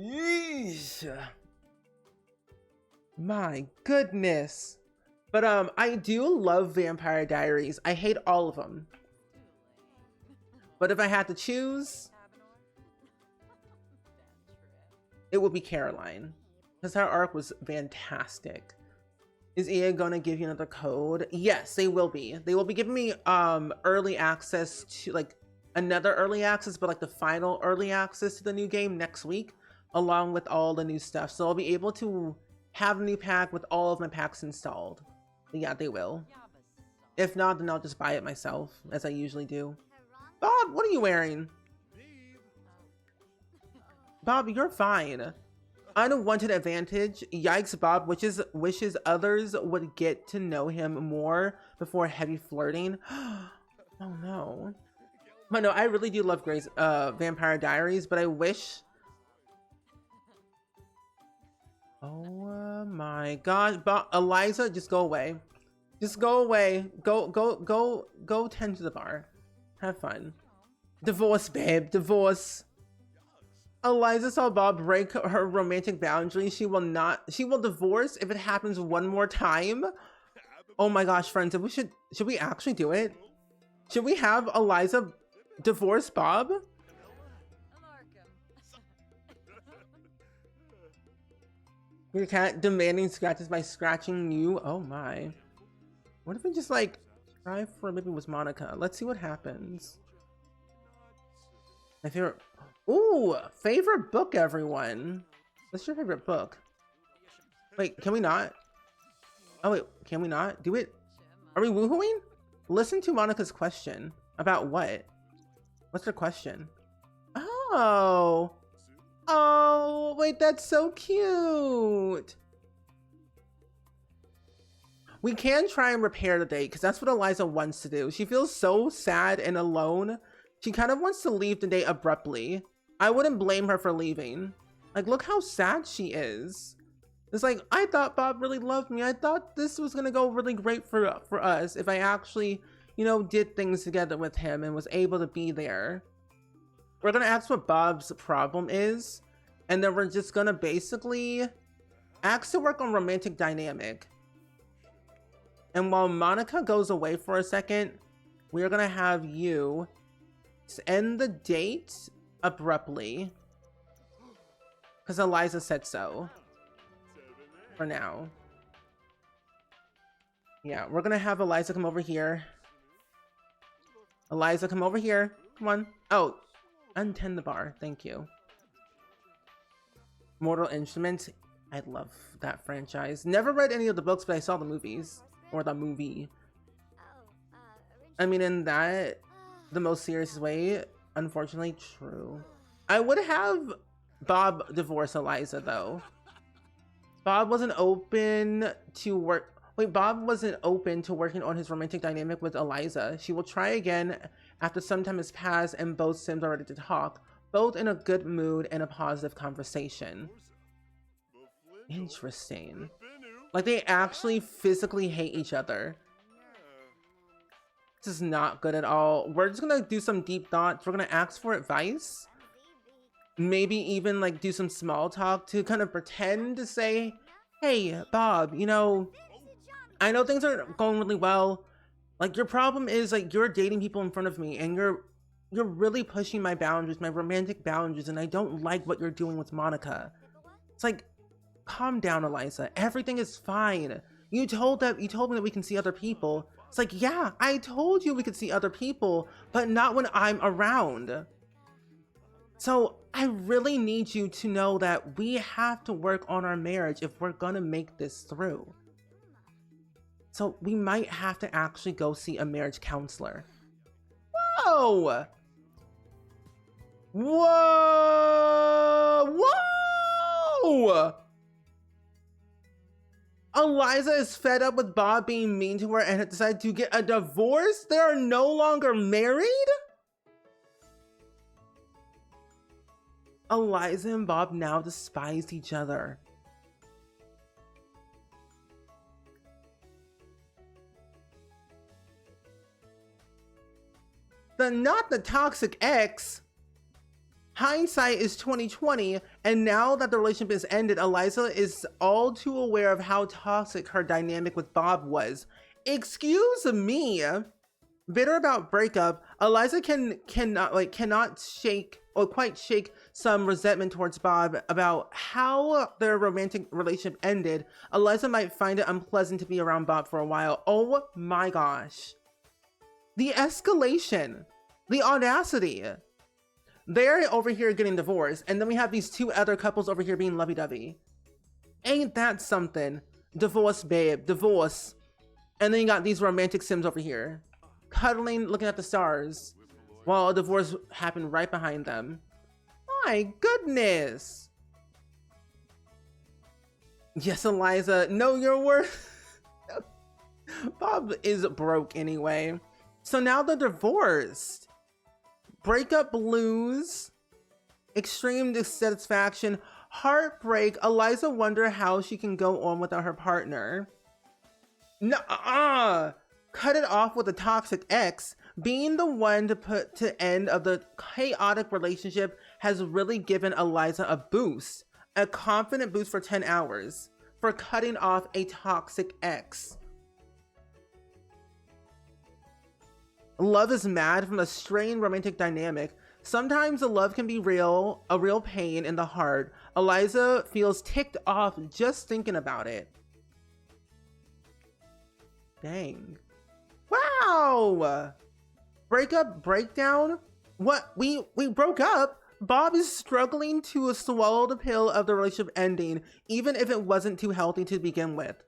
Yeesh. My goodness. But I do love Vampire Diaries. I hate all of them. But if I had to choose, it would be Caroline. Because her arc was fantastic. Is EA gonna give you another code? Yes, they will be. They will be giving me early access to like another early access, but like the final early access to the new game next week, along with all the new stuff. So I'll be able to have a new pack with all of my packs installed. Yeah, they will. If not, then I'll just buy it myself, as I usually do. Bob, what are you wearing? Bob, you're fine. Unwanted advantage. Yikes, Bob wishes others would get to know him more before heavy flirting. Oh no. But no, I really do love Grey's Vampire Diaries, but I wish... Oh my gosh, Eliza, just go away. Just go away. Go tend to the bar. Have fun. Divorce, babe. Divorce. Eliza saw Bob break her romantic boundary. She will divorce if it happens one more time. Oh my gosh, friends, should we actually do it? Should we have Eliza divorce Bob? Your cat demanding scratches by scratching you. Oh my. What if we just like try for a living with Monica? Let's see what happens. My favorite. Ooh, favorite book, everyone. What's your favorite book? Wait, can we not? Oh wait, can we not do it? Are we woohooing? Listen to Monica's question. About what? What's her question? Oh. Oh, wait, that's so cute. We can try and repair the date because that's what Eliza wants to do. She feels so sad and alone. She kind of wants to leave the date abruptly. I wouldn't blame her for leaving. Like, look how sad she is. It's like, I thought Bob really loved me. I thought this was gonna go really great for us if I actually, you know, did things together with him and was able to be there. We're gonna ask what Bob's problem is, and then we're just gonna basically ask to work on romantic dynamic. And while Monica goes away for a second, we're gonna have you end the date abruptly because Eliza said so. For now. Yeah, we're gonna have Eliza come over here. Eliza, come over here. Come on. Oh, untend the bar. Thank you. Mortal Instruments. I love that franchise. Never read any of the books, but I saw the movies. Or the movie. I mean, in that, the most serious way, unfortunately, true. I would have Bob divorce Eliza, though. Bob wasn't open to work. Wait, Bob wasn't open to working on his romantic dynamic with Eliza. She will try again after some time has passed and both Sims are ready to talk, both in a good mood and a positive conversation. Interesting. Like, they actually physically hate each other. This is not good at all. We're just gonna do some deep thoughts. We're gonna ask for advice. Maybe even like do some small talk to kind of pretend to say, hey, Bob, you know, I know things are going really well. Like, your problem is like you're dating people in front of me and you're really pushing my boundaries, my romantic boundaries, and I don't like what you're doing with Monica. It's like, calm down, Eliza. Everything is fine. You told me that we can see other people. It's like, yeah, I told you we could see other people, but not when I'm around. So I really need you to know that we have to work on our marriage if we're gonna make this through. So we might have to actually go see a marriage counselor. Whoa! Whoa! Whoa! Eliza is fed up with Bob being mean to her and has decided to get a divorce? They are no longer married? Eliza and Bob now despise each other. Not the toxic ex. Hindsight is 2020, and now that the relationship is ended, Eliza is all too aware of how toxic her dynamic with Bob was. Excuse me. Bitter about breakup, Eliza cannot shake or quite shake some resentment towards Bob about how their romantic relationship ended. Eliza might find it unpleasant to be around Bob for a while. Oh my gosh. The escalation, the audacity. They're over here getting divorced, and then we have these two other couples over here being lovey-dovey. Ain't that something? Divorce, babe, divorce. And then you got these romantic Sims over here, cuddling, looking at the stars, while a divorce happened right behind them. My goodness. Yes, Eliza, know your worth. Bob is broke anyway. So now they're divorced. Breakup blues, extreme dissatisfaction, heartbreak. Eliza wonder how she can go on without her partner. Cut it off with a toxic ex. Being the one to put to end of the chaotic relationship has really given Eliza a boost, a confident boost for 10 hours for cutting off a toxic ex. Love is mad from a strained romantic dynamic. Sometimes the love can be real, a real pain in the heart. Eliza feels ticked off just thinking about it. Dang. Wow. Breakup, breakdown? What? We broke up? Bob is struggling to swallow the pill of the relationship ending, even if it wasn't too healthy to begin with.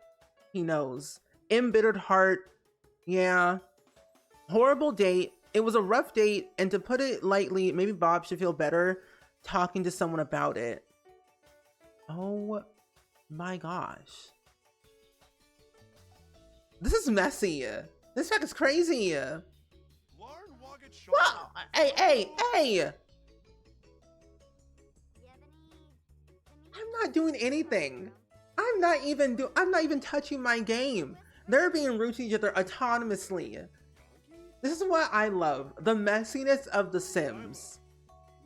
He knows. Embittered heart. Yeah. Horrible date. It was a rough date, and to put it lightly, maybe Bob should feel better talking to someone about it. Oh my gosh. This is messy. This fact is crazy. Wow. Hey. I'm not doing anything. I'm not even touching my game. They're being rude to each other autonomously. This is what I love, the messiness of The Sims.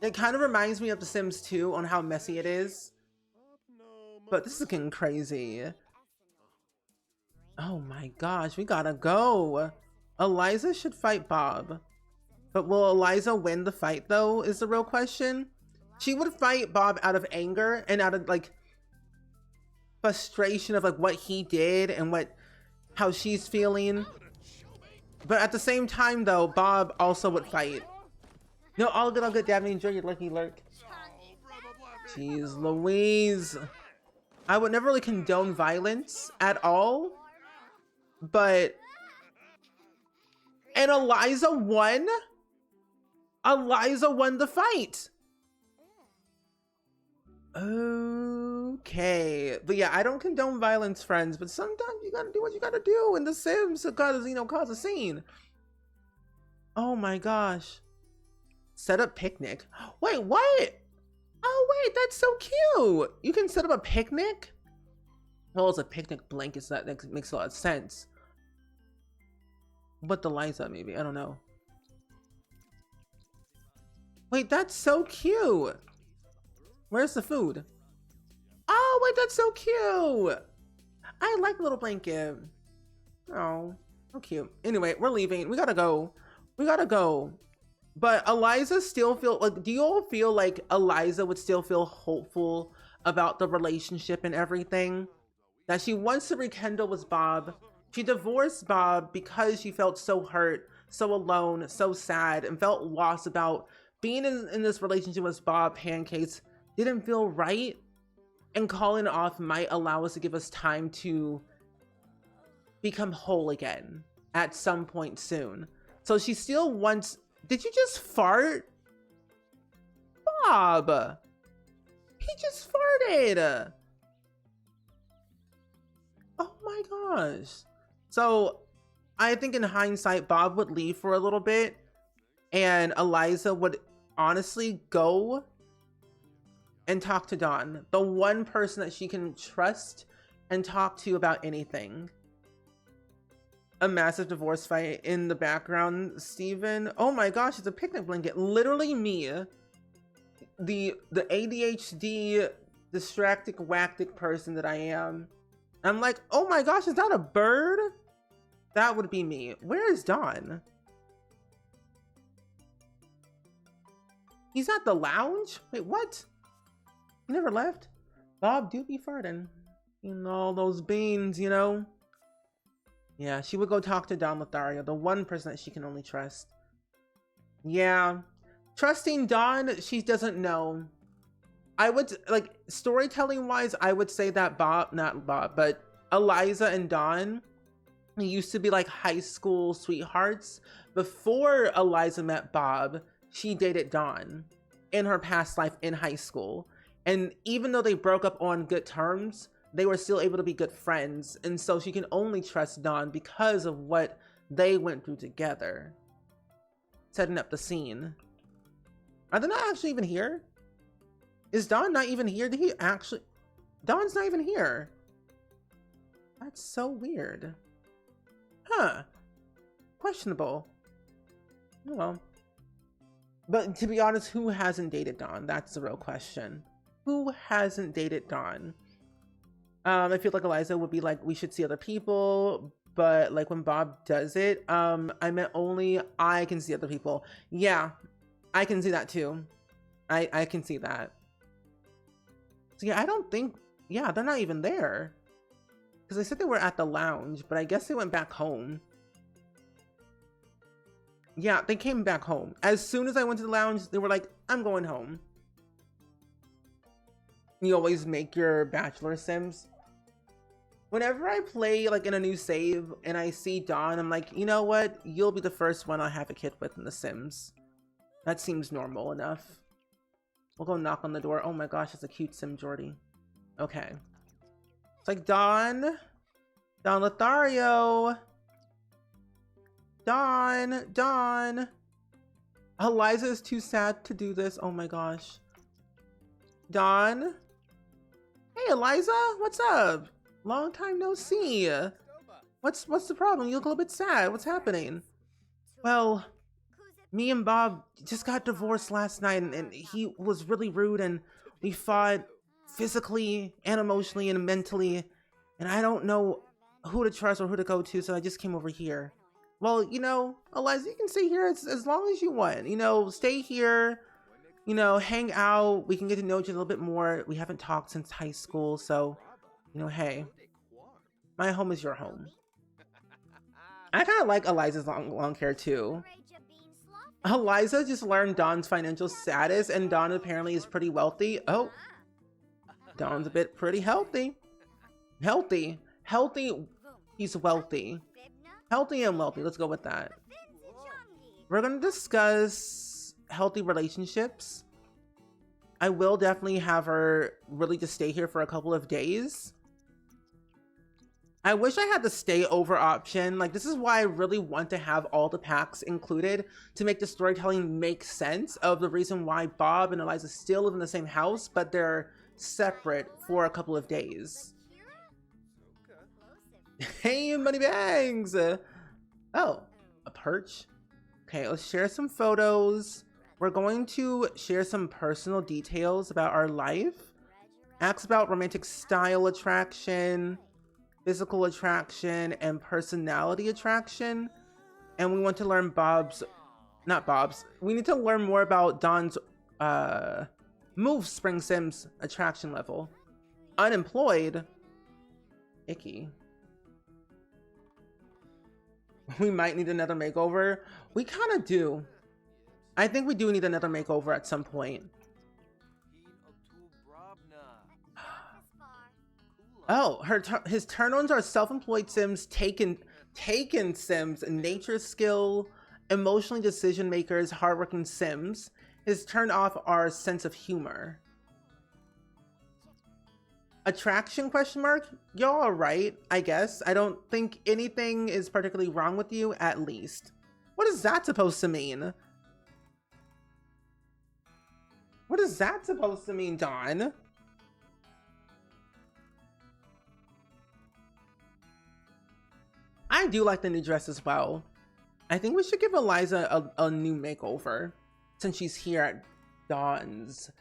It kind of reminds me of The Sims 2 on how messy it is. But this is getting crazy. Oh my gosh, we gotta go. Eliza should fight Bob. But will Eliza win the fight though, is the real question. She would fight Bob out of anger and out of like frustration of like what he did and how she's feeling. But at the same time though, Bob also would fight. No, all good, Daphne. Enjoy your lucky lurk. Jeez Louise. I would never really condone violence at all. But... And Eliza won? Eliza won the fight. Okay. But yeah, I don't condone violence, friends. But sometimes you gotta do what you gotta do in The Sims to cause a scene. Oh my gosh. Set up picnic. Wait, what? Oh wait, that's so cute. You can set up a picnic? Well, it's a picnic blanket, so that makes a lot of sense. But the Eliza, maybe, I don't know. Wait, that's so cute. Where's the food? Oh, wait, that's so cute. I like the little blanket. Oh, so cute. Anyway, we're leaving. We gotta go. But Eliza still feel like, do you all feel like Eliza would still feel hopeful about the relationship and everything? That she wants to rekindle with Bob. She divorced Bob because she felt so hurt, so alone, so sad, and felt lost about being in this relationship with Bob. Pancakes didn't feel right, and calling it off might allow us to give us time to become whole again at some point soon. So she still wants... Did you just fart? Bob! He just farted! Oh my gosh. So I think in hindsight, Bob would leave for a little bit and Eliza would honestly go and talk to Dawn, the one person that she can trust and talk to about anything. A massive divorce fight in the background, Steven. Oh my gosh, it's a picnic blanket. Literally me, the ADHD, distracted, wactic person that I am. I'm like, oh my gosh, is that a bird? That would be me. Where is Dawn? He's at the lounge? Wait, what? He never left? Bob do be farting. You know, all those beans, you know? Yeah, she would go talk to Dawn Lothario, the one person that she can only trust. Yeah. Trusting Dawn, she doesn't know. I would, like, storytelling wise, I would say that not Bob, but Eliza and Dawn used to be like high school sweethearts. Before Eliza met Bob, she dated Dawn in her past life in high school. And even though they broke up on good terms, they were still able to be good friends. And so she can only trust Dawn because of what they went through together. Setting up the scene. Are they not actually even here? Is Dawn not even here? Did he actually... Dawn's not even here. That's so weird. Huh. Questionable. Oh well. But to be honest, who hasn't dated Dawn? That's the real question. Who hasn't dated Dawn? I feel like Eliza would be like, we should see other people. But like when Bob does it, I meant only I can see other people. Yeah. I can see that too. I can see that. So yeah, I don't think, yeah, they're not even there. Because they said they were at the lounge, but I guess they went back home. Yeah, they came back home. As soon as I went to the lounge, they were like, I'm going home. You always make your bachelor sims. Whenever I play like in a new save and I see Dawn, I'm like, you know what? You'll be the first one I'll have a kid with in the Sims. That seems normal enough. We'll go knock on the door. Oh my gosh, it's a cute Sim Jordy. Okay. It's like Dawn. Dawn Lothario. Dawn. Eliza is too sad to do this. Oh my gosh. Dawn. Hey Eliza, what's up? Long time no see. What's the problem? You look a little bit sad. What's happening? Well, me and Bob just got divorced last night, and he was really rude, and we fought physically and emotionally and mentally, and I don't know who to trust or who to go to, so I just came over here. Well, you know, Eliza, you can stay here as long as you want. You know, stay here, you know, hang out. We can get to know each other a little bit more. We haven't talked since high school, so, you know, hey, my home is your home. I kind of like Eliza's long hair too. Eliza just learned Dawn's financial status, and Dawn apparently is pretty wealthy. Oh, Dawn's a bit pretty healthy. Healthy. He's wealthy. Healthy and wealthy. Let's go with that. We're going to discuss healthy relationships. I will definitely have her really just stay here for a couple of days. I wish I had the stay over option. Like, this is why I really want to have all the packs included to make the storytelling make sense of the reason why Bob and Eliza still live in the same house, but they're separate for a couple of days. Hey, money bags! Oh, a perch. Okay, let's share some photos. We're going to share some personal details about our life. Acts about romantic style attraction, physical attraction, and personality attraction. And we want to learn we need to learn more about Dawn's move Spring Sims attraction level. Unemployed. Icky. We might need another makeover. We kind of do. I think we do need another makeover at some point. Oh, his turn-ons are self-employed Sims, taken Sims, nature skill, emotionally decision makers, hardworking Sims. His turn-off are sense of humor. Attraction question mark? You're all right, I guess. I don't think anything is particularly wrong with you, at least. What is that supposed to mean? What is that supposed to mean, Dawn? I do like the new dress as well. I think we should give Eliza a new makeover since she's here at Dawn's,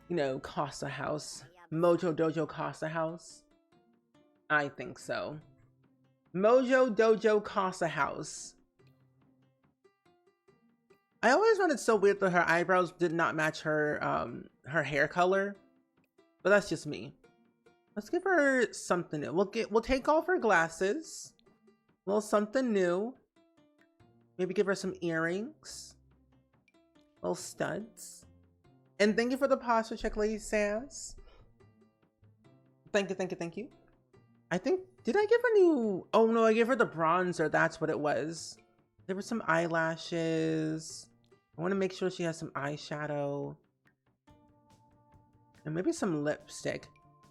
you know, Casa House. Mojo Dojo Casa House. I think so. Mojo Dojo Casa House. I always found it so weird that her eyebrows did not match her her hair color, but that's just me. Let's give her something new. We'll take off her glasses. A little something new. Maybe give her some earrings. Little studs. And thank you for the posture check, Lady Sass. Thank you. I think, did I give her new, oh no, I gave her the bronzer. That's what it was. There were some eyelashes. I want to make sure she has some eyeshadow. And maybe some lipstick.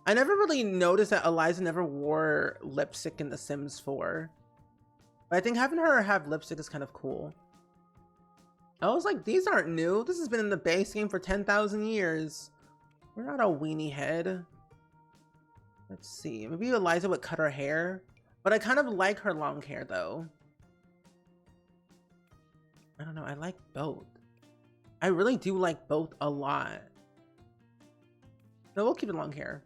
I never really noticed that Eliza never wore lipstick in The Sims 4. But I think having her have lipstick is kind of cool. I was like, these aren't new. This has been in the base game for 10,000 years. We're not a weenie head. Let's see. Maybe Eliza would cut her hair. But I kind of like her long hair, though. I don't know. I like both. I really do like both a lot. No, we'll keep it long hair.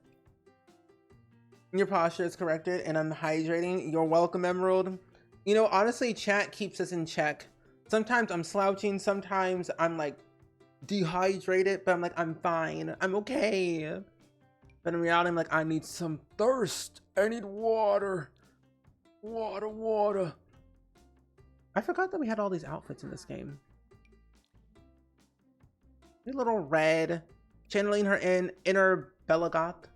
Your posture is corrected, and I'm hydrating. You're welcome, Emerald. You know, honestly, chat keeps us in check. Sometimes I'm slouching. Sometimes I'm, like, dehydrated, but I'm like, I'm fine. I'm okay. But in reality, I'm like, I need some thirst. I need water. Water. I forgot that we had all these outfits in this game. A little red, channeling her inner Bella Goth.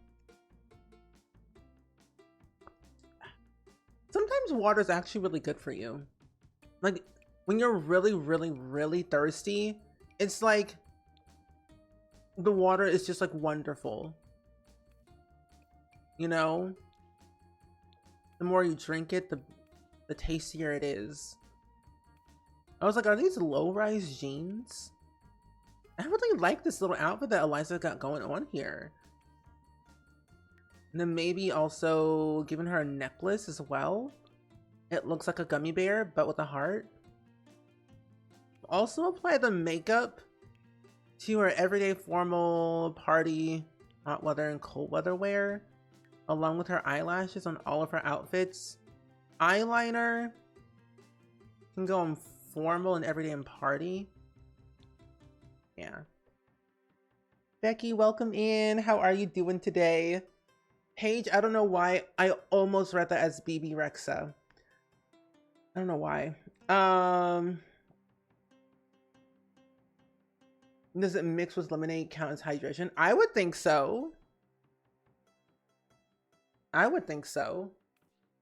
Sometimes water is actually really good for you. Like when you're really thirsty, it's like the water is just like wonderful. You know, the more you drink it, the tastier it is. I was like, are these low-rise jeans? I really like this little outfit that Eliza got going on here. And then maybe also giving her a necklace as well. It looks like a gummy bear, but with a heart. Also apply the makeup to her everyday formal party, hot weather and cold weather wear, along with her eyelashes on all of her outfits. Eyeliner can go on formal and everyday and party. Yeah. Becky, welcome in. How are you doing today? Paige, I don't know why I almost read that as BB Rexa. I don't know why. Does it mix with lemonade count as hydration? I would think so. I would think so.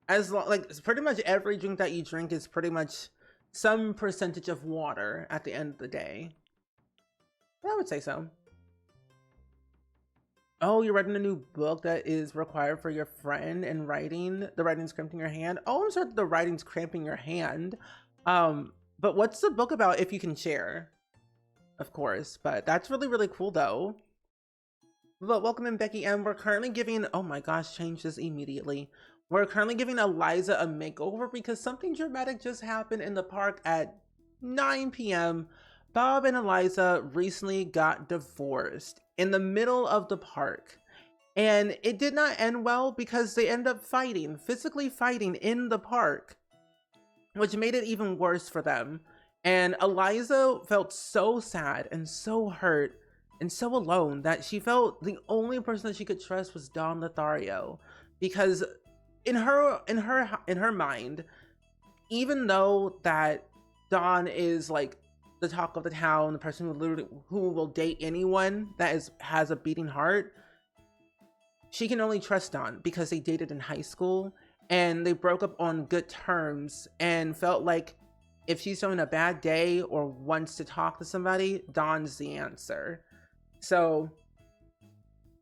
As long, like, pretty much every drink that you drink is pretty much some percentage of water at the end of the day. I would say so. Oh, you're writing a new book that is required for your friend and writing. The writing's cramping your hand. Oh, I'm sorry, the writing's cramping your hand. But what's the book about if you can share? Of course, but that's really cool though. But welcome in, Becky, and we're currently giving, oh my gosh, change this immediately. We're currently giving Eliza a makeover because something dramatic just happened in the park at 9 p.m. Bob and Eliza recently got divorced in the middle of the park. And it did not end well because they ended up fighting, physically fighting in the park, which made it even worse for them. And Eliza felt so sad and so hurt and so alone that she felt the only person that she could trust was Don Lothario, because in her mind, even though that Don is like the talk of the town, the person who will date anyone that has a beating heart, she can only trust Don because they dated in high school and they broke up on good terms, and felt like if she's having a bad day or wants to talk to somebody, Don's the answer. So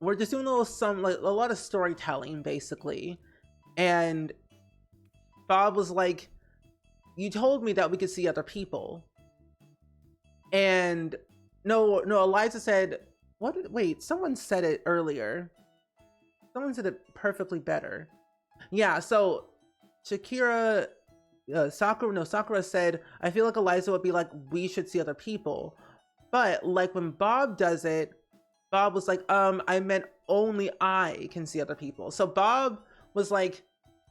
we're just doing a lot of storytelling basically. And Bob was like, you told me that we could see other people. And no, Eliza said, wait, someone said it earlier. Someone said it perfectly better. Yeah, so Sakura said, I feel like Eliza would be like, we should see other people. But like when Bob does it, Bob was like, I meant only I can see other people. So Bob was like,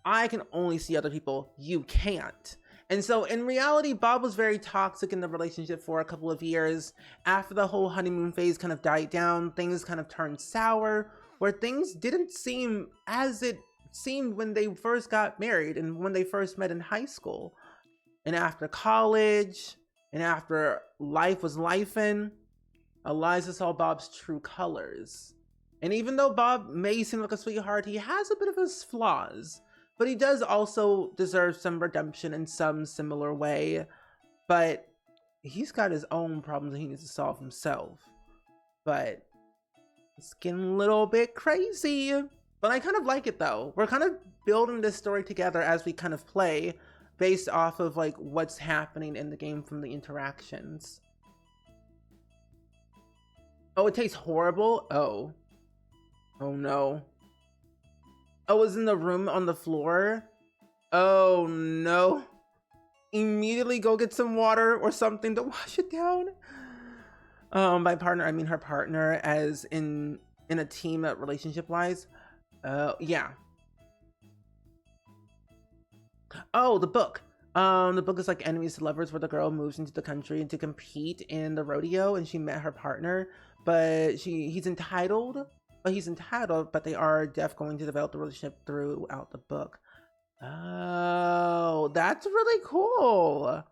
I can only see other people, you can't. And so in reality, Bob was very toxic in the relationship for a couple of years. After the whole honeymoon phase kind of died down, things kind of turned sour, where things didn't seem as it seemed when they first got married and when they first met in high school. And after college, and after life was lifing, Eliza saw Bob's true colors. And even though Bob may seem like a sweetheart, he has a bit of his flaws. But he does also deserve some redemption in some similar way. But he's got his own problems that he needs to solve himself. But it's getting a little bit crazy. But I kind of like it though. We're kind of building this story together as we kind of play, based off of like what's happening in the game from the interactions. Oh, it tastes horrible? Oh. Oh no. Oh, it's in the room on the floor? Oh no. Immediately go get some water or something to wash it down. By partner, I mean her partner, as in a team relationship wise. Yeah. Oh, the book. The book is like enemies to lovers, where the girl moves into the country to compete in the rodeo, and she met her partner, but he's entitled, but they are going to develop the relationship throughout the book. Oh, that's really cool.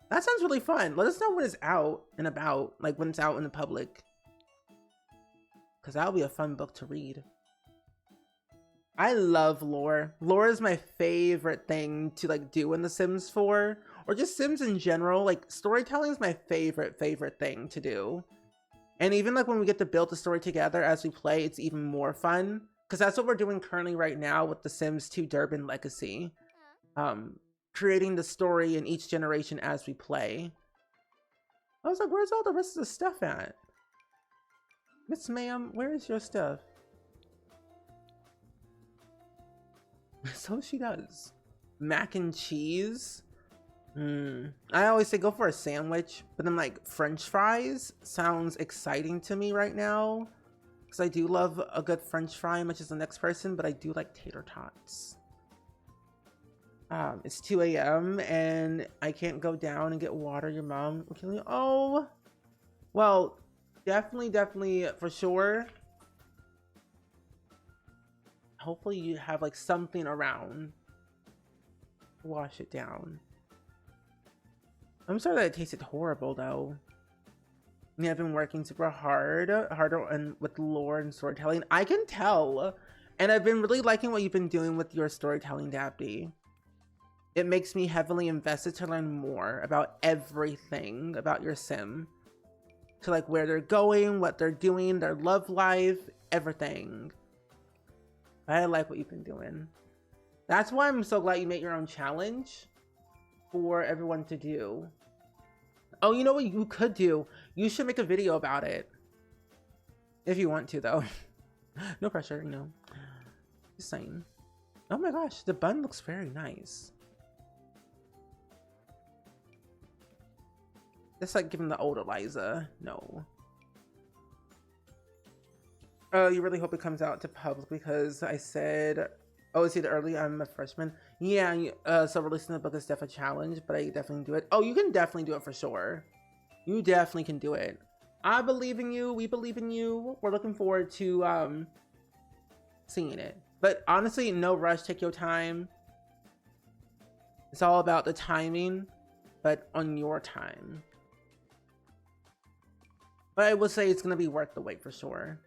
That sounds really fun. Let us know when it's out and about, like when it's out in the public, because that'll be a fun book to read. I love lore. Lore is my favorite thing to like do in The Sims 4, or just Sims in general. Like storytelling is my favorite thing to do. And even like when we get to build the story together as we play, it's even more fun. Because that's what we're doing currently right now with The Sims 2 Durban Legacy. Creating the story in each generation as we play. I was like, where's all the rest of the stuff at? Miss Ma'am, where is your stuff? So she does. Mac and cheese. I always say go for a sandwich, but then like French fries sounds exciting to me right now, because I do love a good French fry much as the next person, but I do like tater tots. It's 2 a.m. and I can't go down and get water. Your mom will kill you. Oh, well, definitely for sure. Hopefully you have like something around to wash it down. I'm sorry that it tasted horrible though. Yeah, I've been working super harder and with lore and storytelling. I can tell. And I've been really liking what you've been doing with your storytelling, Dapty. It makes me heavily invested to learn more about everything about your sim. To like where they're going, what they're doing, their love life, everything. I like what you've been doing. That's why I'm so glad you made your own challenge for everyone to do. Oh, you know what you could do? You should make a video about it. If you want to, though. No pressure, you know. Just saying. Oh my gosh, the bun looks very nice. It's like giving the old Eliza. No. You really hope it comes out to public, because I said, oh, is it early? I'm a freshman. Yeah, so releasing the book is definitely a challenge, but I definitely do it. Oh, you can definitely do it for sure. You definitely can do it. I believe in you. We believe in you. We're looking forward to seeing it. But honestly, no rush. Take your time. It's all about the timing, but on your time. But I would say it's going to be worth the wait for sure.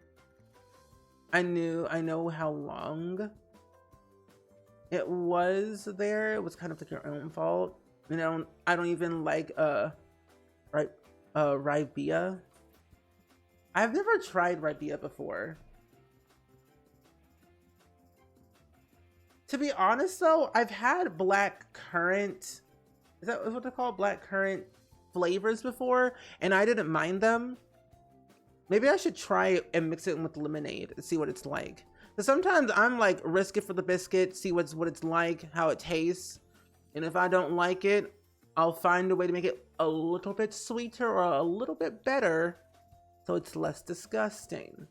I know how long it was there. It was kind of like your own fault. You know, I don't even like Ribia. I've never tried Ribia before. To be honest though, I've had black currant, is that what they're called? Black currant flavors before, and I didn't mind them. Maybe I should try it and mix it with lemonade and see what it's like. Because sometimes I'm like, risk it for the biscuit, see what it's like, how it tastes. And if I don't like it, I'll find a way to make it a little bit sweeter or a little bit better so it's less disgusting.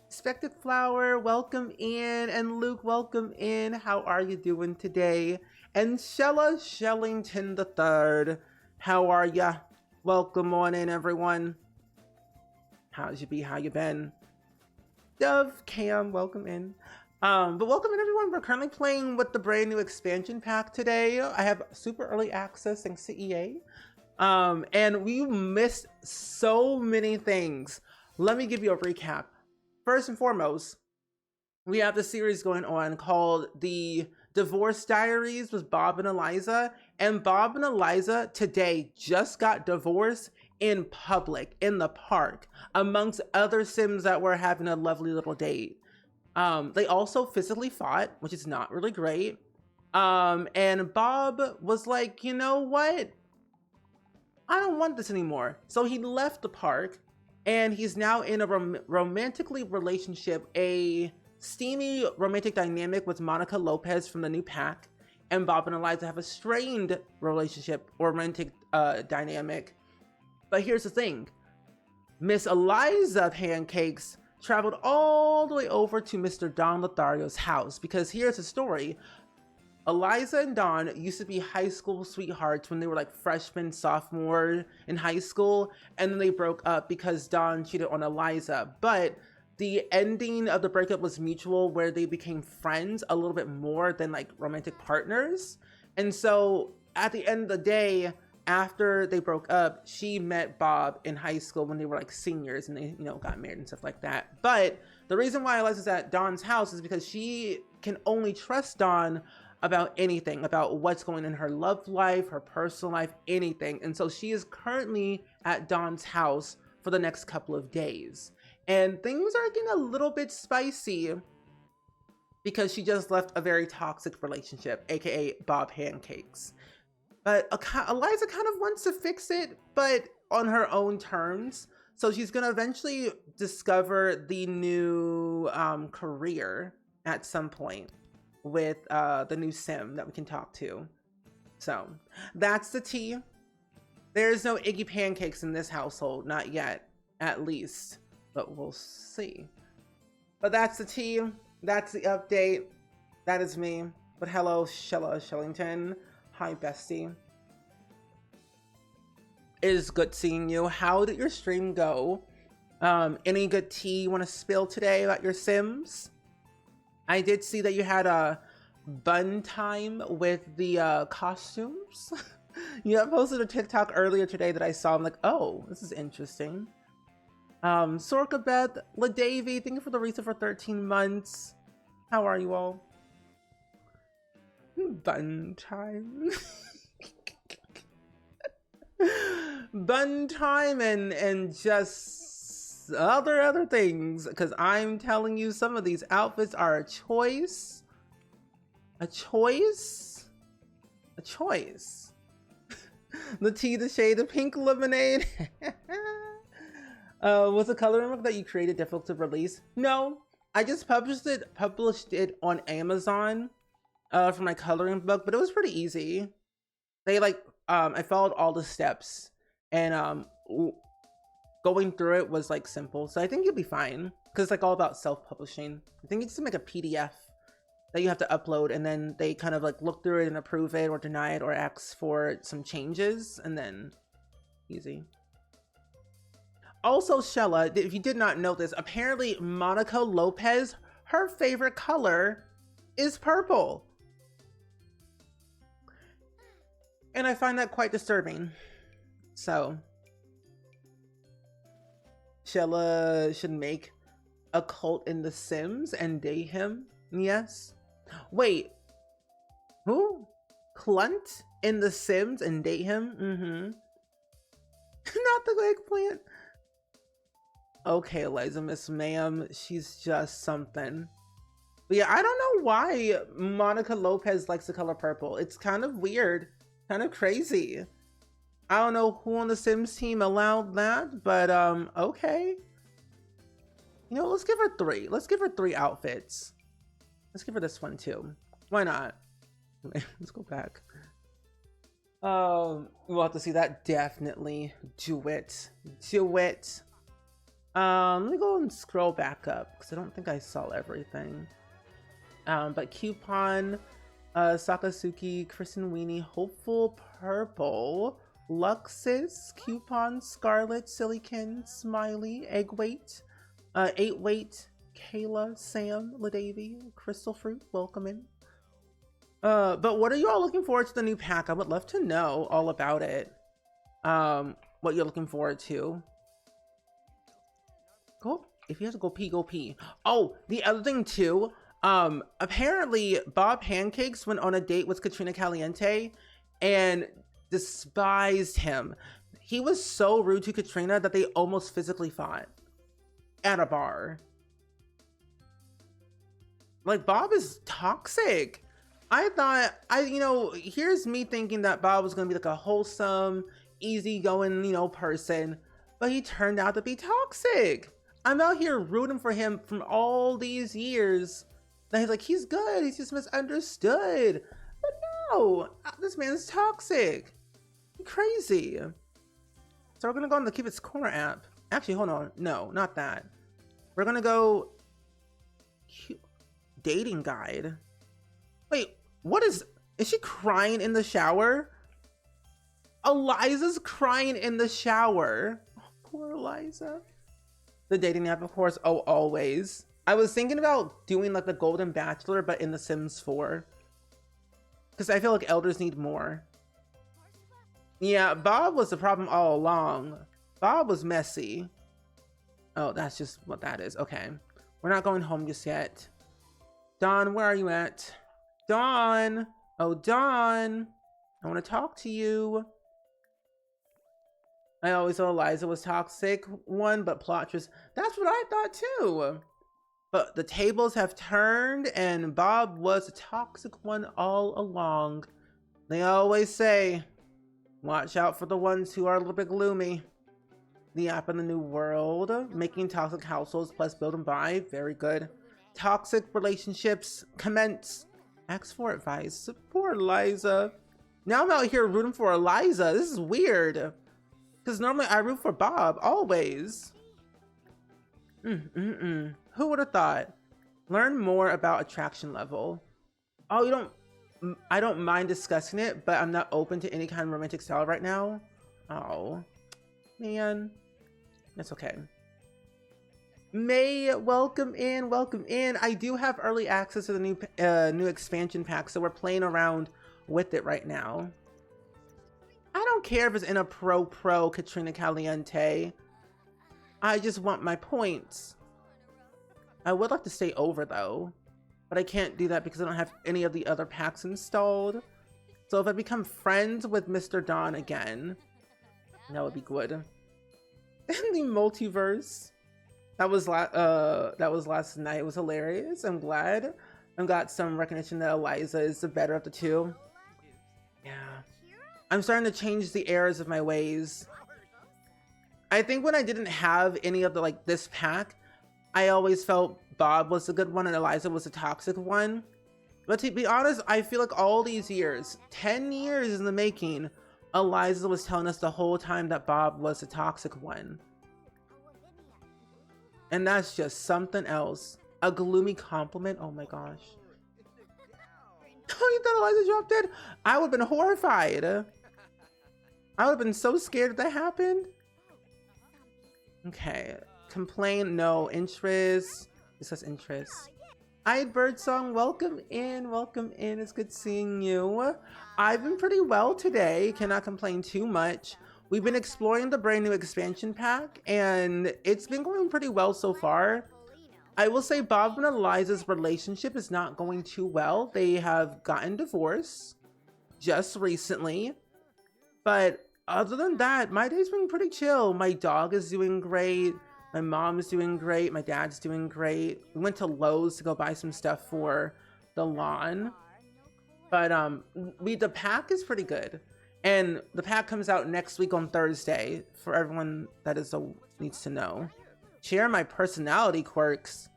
Expected Flower, welcome in. And Luke, welcome in. How are you doing today? And Shella Shellington III, how are ya? Welcome on in, everyone. How's you be? How you been? Dove, Cam, welcome in. But welcome in, everyone. We're currently playing with the brand new expansion pack today. I have super early access thanks to EA. And we missed so many things. Let me give you a recap. First and foremost, we have the series going on called the Diaries with Bob and Eliza. And Bob and Eliza today just got divorced in public, in the park, amongst other Sims that were having a lovely little date. They also physically fought, which is not really great. And Bob was like, you know what? I don't want this anymore. So he left the park, and he's now in a romantically relationship, a steamy romantic dynamic with Monica Lopez from the new pack. And Bob and Eliza have a strained relationship or romantic dynamic. But here's the thing. Miss Eliza Pancakes traveled all the way over to Mr. Don Lothario's house, because here's the story. Eliza and Dawn used to be high school sweethearts when they were like freshmen, sophomore in high school, and then they broke up because Dawn cheated on Eliza. But the ending of the breakup was mutual, where they became friends a little bit more than like romantic partners. And so at the end of the day, after they broke up, she met Bob in high school when they were like seniors, and they, got married and stuff like that. But the reason why Eliza's at Dawn's house is because she can only trust Dawn about anything, about what's going on in her love life, her personal life, anything. And so she is currently at Dawn's house for the next couple of days. And things are getting a little bit spicy because she just left a very toxic relationship, aka Bob Pancakes. But Eliza kind of wants to fix it, but on her own terms. So she's going to eventually discover the new career at some point with the new sim that we can talk to. So that's the tea. There's no Iggy Pancakes in this household, not yet, at least, but we'll see. But that's the tea. That's the update. That is me. But hello, Shellington. Hi, bestie. It is good seeing you. How did your stream go? Any good tea you want to spill today about your Sims? I did see that you had a bun time with the costumes. You have posted a TikTok earlier today that I saw. I'm like, oh, this is interesting. Sorka Beth, LaDavy, thank you for the reason for 13 months. How are you all? Bun time. Bun time and just other things, because I'm telling you, some of these outfits are a choice. The tea, the shade, the pink lemonade. Was the coloring book that you created difficult to release? No, I just published it on Amazon for my coloring book, but it was pretty easy. They I followed all the steps, and going through it was like simple. So I think you'll be fine, because it's like all about self-publishing. I think you just make a PDF that you have to upload, and then they kind of like look through it and approve it or deny it or ask for some changes, and then easy. Also, Shella, if you did not know this, apparently Monica Lopez, her favorite color is purple. And I find that quite disturbing. So, Shella should make a cult in The Sims and date him. Yes. Wait. Who? Clunt in The Sims and date him? Mm-hmm. Not the eggplant. Okay, Eliza, Miss Ma'am. She's just something. But yeah, I don't know why Monica Lopez likes the color purple. It's kind of weird. Kind of crazy. I don't know who on the Sims team allowed that, but okay. You know, let's give her 3. Let's give her 3 outfits. Let's give her this one too. Why not? Let's go back. We'll have to see that. Definitely do it. Do it. Let me go and scroll back up because I don't think I saw everything. But Coupon, Sakasuki, Kristen Weenie, Hopeful Purple, Luxus, Coupon, Scarlet, Silicon, Smiley, Egg Weight, 8 Weight, Kayla, Sam, LaDavy, Crystal Fruit, welcome in. But what are you all looking forward to the new pack? I would love to know all about it. What you're looking forward to. Go, if you have to go pee, go pee. Oh, the other thing too, apparently Bob Pancakes went on a date with Katrina Caliente and despised him. He was so rude to Katrina that they almost physically fought at a bar. Like, Bob is toxic. I thought, here's me thinking that Bob was gonna be like a wholesome, easygoing, person, but he turned out to be toxic. I'm out here rooting for him from all these years. That he's like, he's good, he's just misunderstood. But no, this man's toxic. Crazy. So we're gonna go on the Keep It's Corner app. Actually, hold on. No, not that. We're gonna go dating guide. Wait, what is Is she crying in the shower? Eliza's crying in the shower. Oh, poor Eliza. The dating app, of course. Oh, always. I was thinking about doing like the Golden Bachelor, but in The Sims 4. Because I feel like elders need more. Yeah, Bob was the problem all along. Bob was messy. Oh, that's just what that is. Okay. We're not going home just yet. Dawn, where are you at? Dawn! Oh, Dawn! I want to talk to you. I always thought Eliza was toxic one, but plot twist. That's what I thought too. But the tables have turned and Bob was a toxic one all along. They always say, watch out for the ones who are a little bit gloomy. The app in the new world, making toxic households plus build and buy. Very good. Toxic relationships commence. Ask for advice. Poor Eliza. Now I'm out here rooting for Eliza. This is weird. Because normally I root for Bob, always. Who would have thought? Learn more about attraction level. Oh, I don't mind discussing it, but I'm not open to any kind of romantic style right now. Oh, man. That's okay. May, welcome in, welcome in. I do have early access to the new expansion pack, so we're playing around with it right now. I don't care if it's in a pro Katrina Caliente. I just want my points. I would like to stay over though, but I can't do that because I don't have any of the other packs installed. So if I become friends with Mr. Don again, that would be good. And the multiverse. That was last night. It was hilarious. I'm glad. I got some recognition that Eliza is the better of the two. Yeah. I'm starting to change the errors of my ways. I think when I didn't have any of the this pack, I always felt Bob was the good one and Eliza was the toxic one. But to be honest, I feel like all these years, 10 years in the making, Eliza was telling us the whole time that Bob was the toxic one. And that's just something else. A gloomy compliment. Oh my gosh. Oh, you thought Eliza dropped dead? I would have been horrified. I would have been so scared if that happened. Okay. Complain, no. Interest. This says interest. Hi, Birdsong. Welcome in. Welcome in. It's good seeing you. I've been pretty well today. Cannot complain too much. We've been exploring the brand new expansion pack, and it's been going pretty well so far. I will say Bob and Eliza's relationship is not going too well. They have gotten divorced just recently. But other than that, my day's been pretty chill. My dog is doing great. My mom is doing great. My dad's doing great. We went to Lowe's to go buy some stuff for the lawn. But the pack is pretty good. And the pack comes out next week on Thursday for everyone that needs to know. Share my personality quirks.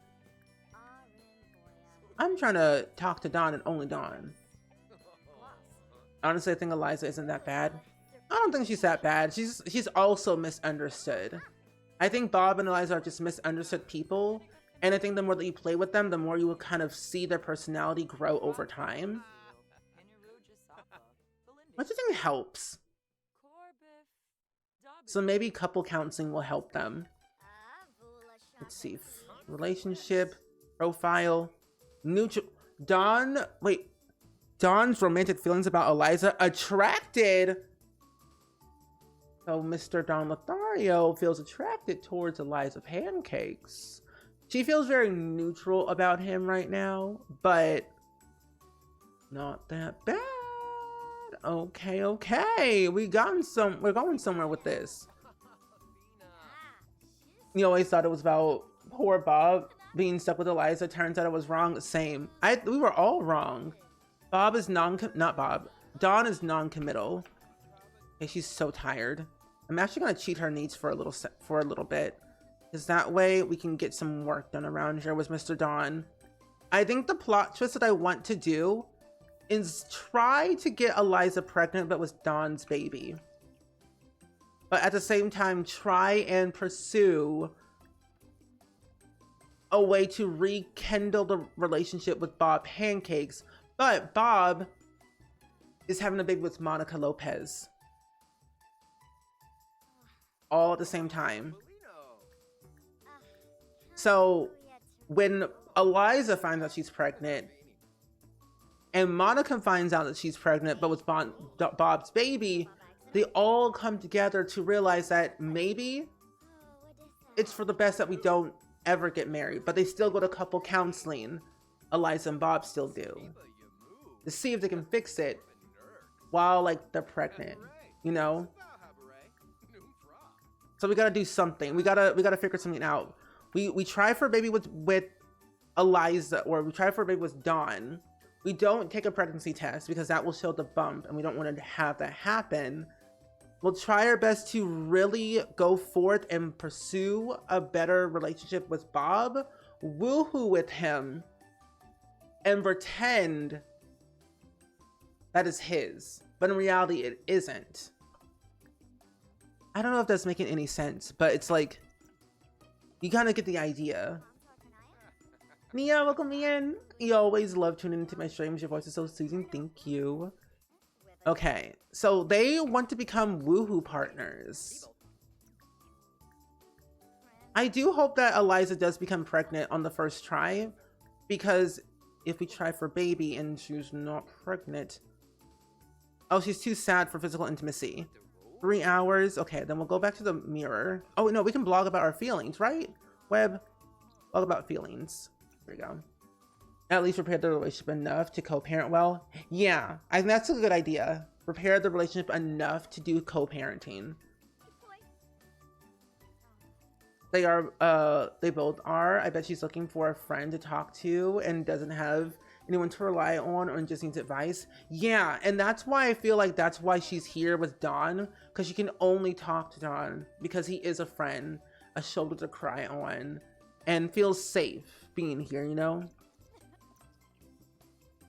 I'm trying to talk to Dawn and only Dawn. Honestly, I think Eliza isn't that bad. I don't think she's that bad. She's also misunderstood. I think Bob and Eliza are just misunderstood people. And I think the more that you play with them, the more you will kind of see their personality grow over time. Which I think helps. So maybe couple counseling will help them. Let's see. Relationship, profile, neutral. Dawn's romantic feelings about Eliza attracted. So Mr. Don Lothario feels attracted towards Eliza Pancakes. She feels very neutral about him right now, but not that bad. Okay. We're going somewhere with this. You always thought it was about poor Bob being stuck with Eliza. Turns out it was wrong. Same. We were all wrong. Dawn is non-committal. Okay, she's so tired. I'm actually gonna cheat her needs for a little bit, because that way we can get some work done around here with Mr. Don. I think the plot twist that I want to do is try to get Eliza pregnant, but with Dawn's baby. But at the same time, try and pursue a way to rekindle the relationship with Bob Pancakes. But Bob is having a baby with Monica Lopez. All at the same time. So when Eliza finds out she's pregnant and Monica finds out that she's pregnant but with Bob's baby, they all come together to realize that maybe it's for the best that we don't ever get married, but they still go to couple counseling. Eliza and Bob still do, to see if they can fix it while like they're pregnant, you know? So we gotta do something. We gotta figure something out. We try for a baby with Eliza, or we try for a baby with Dawn. We don't take a pregnancy test because that will show the bump and we don't want to have that happen. We'll try our best to really go forth and pursue a better relationship with Bob, woohoo with him, and pretend that is his. But in reality, it isn't. I don't know if that's making any sense, but it's like, you kind of get the idea. Nia, welcome in. You always love tuning into my streams. Your voice is so soothing. Thank you. Okay, so they want to become woohoo partners. I do hope that Eliza does become pregnant on the first try, because if we try for baby and she's not pregnant. Oh, she's too sad for physical intimacy. 3 hours. Okay, then we'll go back to the mirror. Oh no, we can blog about our feelings, right? Blog about feelings. There we go. At least repair the relationship enough to co-parent well. Yeah, I think that's a good idea. Repair the relationship enough to do co-parenting. They both are. I bet she's looking for a friend to talk to and doesn't have anyone to rely on or just needs advice. Yeah, and that's why I feel like that's why she's here with Dawn, because she can only talk to Dawn because he is a friend, a shoulder to cry on, and feels safe being here, you know?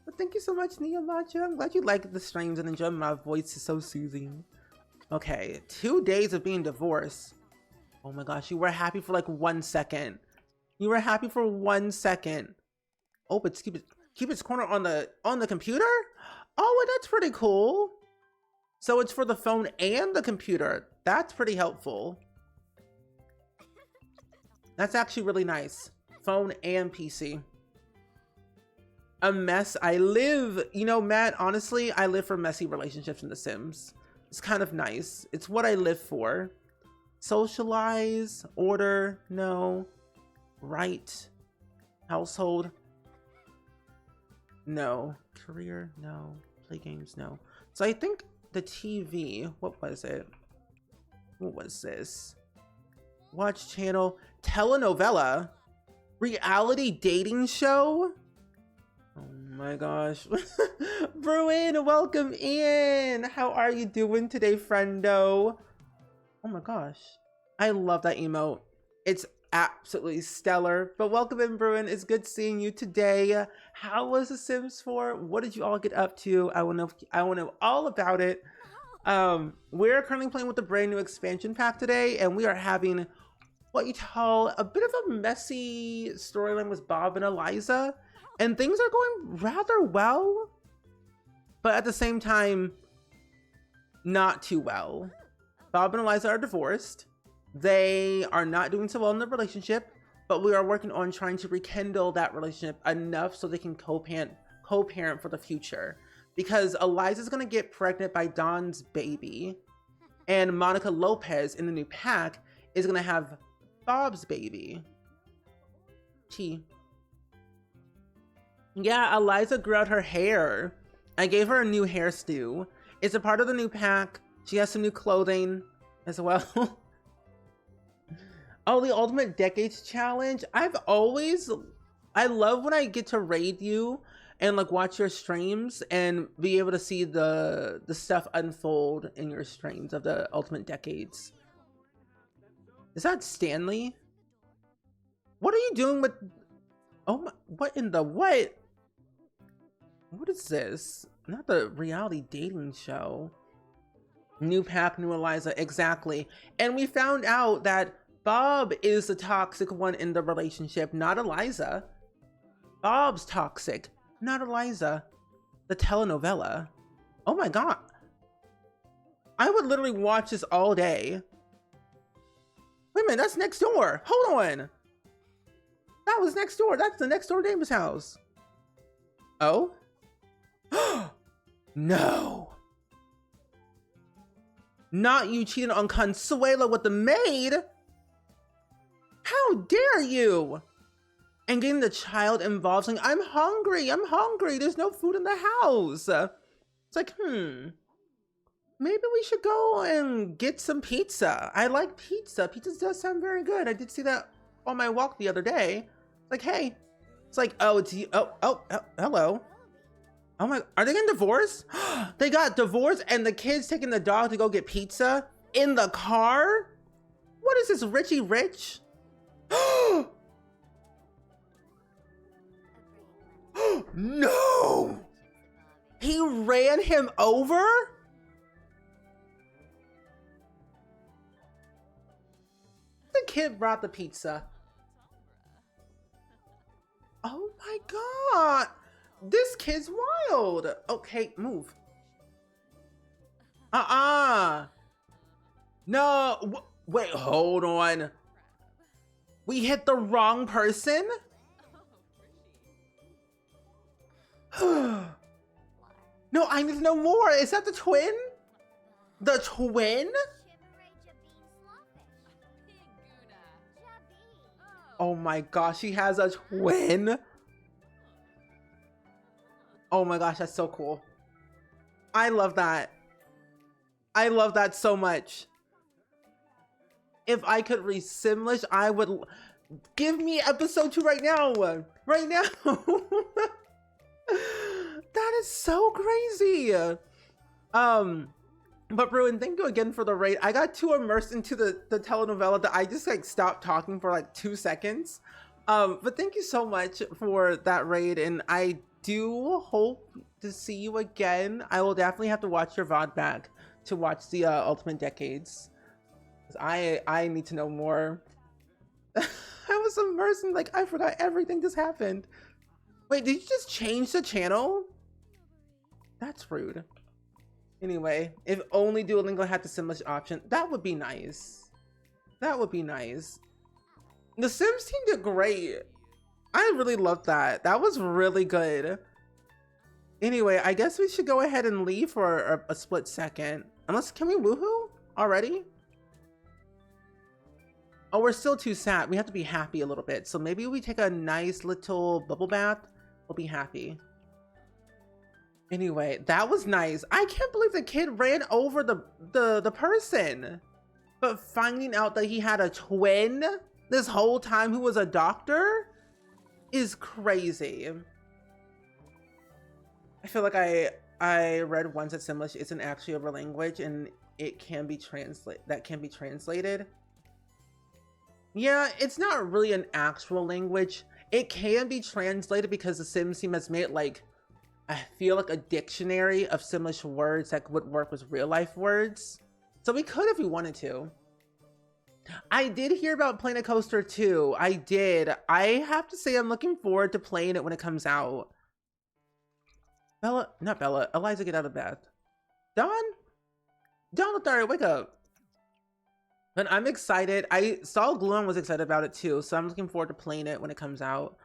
But thank you so much, Nia Macha. I'm glad you like the streams and enjoy my voice. Is so soothing. Okay, 2 days of being divorced. Oh my gosh, you were happy for like 1 second. You were happy for 1 second. Oh, but keep its corner on the computer? Oh, well, that's pretty cool. So it's for the phone and the computer. That's pretty helpful. That's actually really nice. Phone and PC. A mess I live. You know, Matt, honestly, I live for messy relationships in The Sims. It's kind of nice. It's what I live for. Socialize, order, no. Right. Household, no. Career, no. Play games, no. So I think the TV, what was it? What was this? Watch channel, telenovela, reality dating show. Oh my gosh. Bruin, welcome in. How are you doing today, friendo? Oh my gosh. I love that emote. It's absolutely stellar. But welcome in, Bruin. It's good seeing you today. How was The Sims 4? What did you all get up to? I want to know all about it. We're currently playing with the brand new expansion pack today, and we are having what you call a bit of a messy storyline with Bob and Eliza, and things are going rather well, but at the same time, not too well. Bob and Eliza are divorced. They are not doing so well in the relationship, but we are working on trying to rekindle that relationship enough so they can co-parent for the future. Because Eliza's gonna get pregnant by Dawn's baby, and Monica Lopez in the new pack is gonna have Bob's baby. Yeah, Eliza grew out her hair. I gave her a new hair stew. It's a part of the new pack. She has some new clothing as well. Oh, the Ultimate Decades Challenge. I love when I get to raid you and like watch your streams and be able to see the stuff unfold in your streams of the Ultimate Decades. Is that Stanley? What are you doing with... Oh my... What in the what? What is this? Not the reality dating show. New pack, new Eliza. Exactly. And we found out that Bob is the toxic one in the relationship, not Eliza. Bob's toxic, not Eliza. The telenovela. Oh my God. I would literally watch this all day. Wait a minute, that's next door. Hold on. That was next door. That's the next door neighbor's house. Oh? No. Not you cheating on Consuelo with the maid. How dare you? And getting the child involved saying, I'm hungry. There's no food in the house. It's like, maybe we should go and get some pizza. I like pizza. Pizza does sound very good. I did see that on my walk the other day. It's like, hey. It's like, oh, it's you. Oh, hello. Oh my, are they getting divorced? They got divorced and the kid's taking the dog to go get pizza in the car? What is this, Richie Rich? No! He ran him over? The kid brought the pizza. Oh my God. This kid's wild. Okay, move. No, wait, hold on. We hit the wrong person? No, I need to know more. Is that the twin? The twin? Oh my gosh, she has a twin. Oh my gosh, that's so cool. I love that. I love that so much. If I could read Simlish, I would. Give me episode 2 right now. Right now. That is so crazy. But Ruin, thank you again for the raid. I got too immersed into the telenovela that I just like stopped talking for like 2 seconds. But thank you so much for that raid, and I do hope to see you again. I will definitely have to watch your VOD back to watch the Ultimate Decades. I need to know more. I was immersed in, like, I forgot everything just happened. Wait, did you just change the channel? That's rude. Anyway, if only Duolingo had the Simlish option, that would be nice. That would be nice. The Sims team did great. I really loved that. That was really good. Anyway, I guess we should go ahead and leave for a split second. Unless, can we woohoo already? Oh, we're still too sad. We have to be happy a little bit. So maybe we take a nice little bubble bath. We'll be happy. Anyway, that was nice. I can't believe the kid ran over the person. But finding out that he had a twin this whole time who was a doctor is crazy. I feel like I read once that Simlish isn't actually a real language and it can be translated. Yeah, it's not really an actual language. It can be translated because the Sims team has made, like, I feel like a dictionary of Simlish words that would work with real life words. So we could if we wanted to. I did hear about Planet Coaster 2. I did. I have to say I'm looking forward to playing it when it comes out. Bella, not Bella. Eliza, get out of bed. Dawn? Dawn Lothario, wake up. But I'm excited. I saw Gloom was excited about it too, so I'm looking forward to playing it when it comes out.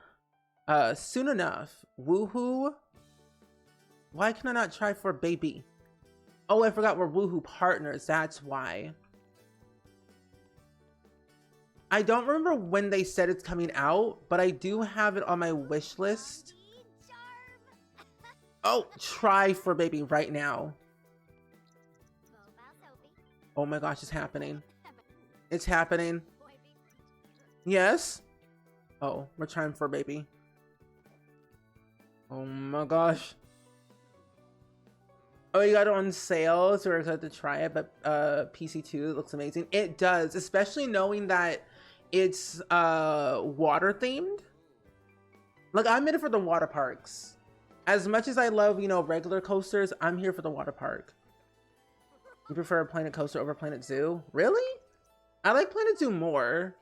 Soon enough. Woohoo. Why can I not try for a baby? Oh, I forgot we're Woohoo partners. That's why. I don't remember when they said it's coming out, but I do have it on my wish list. Oh, try for baby right now. Oh my gosh, it's happening. It's happening. Yes? Oh, we're trying for baby. Oh my gosh. Oh, you got it on sale, so we're excited to try it, but PC2, it looks amazing. It does, especially knowing that it's water themed. Like, I'm in it for the water parks. As much as I love, you know, regular coasters, I'm here for the water park. You prefer Planet Coaster over Planet Zoo? Really? I like Planet Zoo more.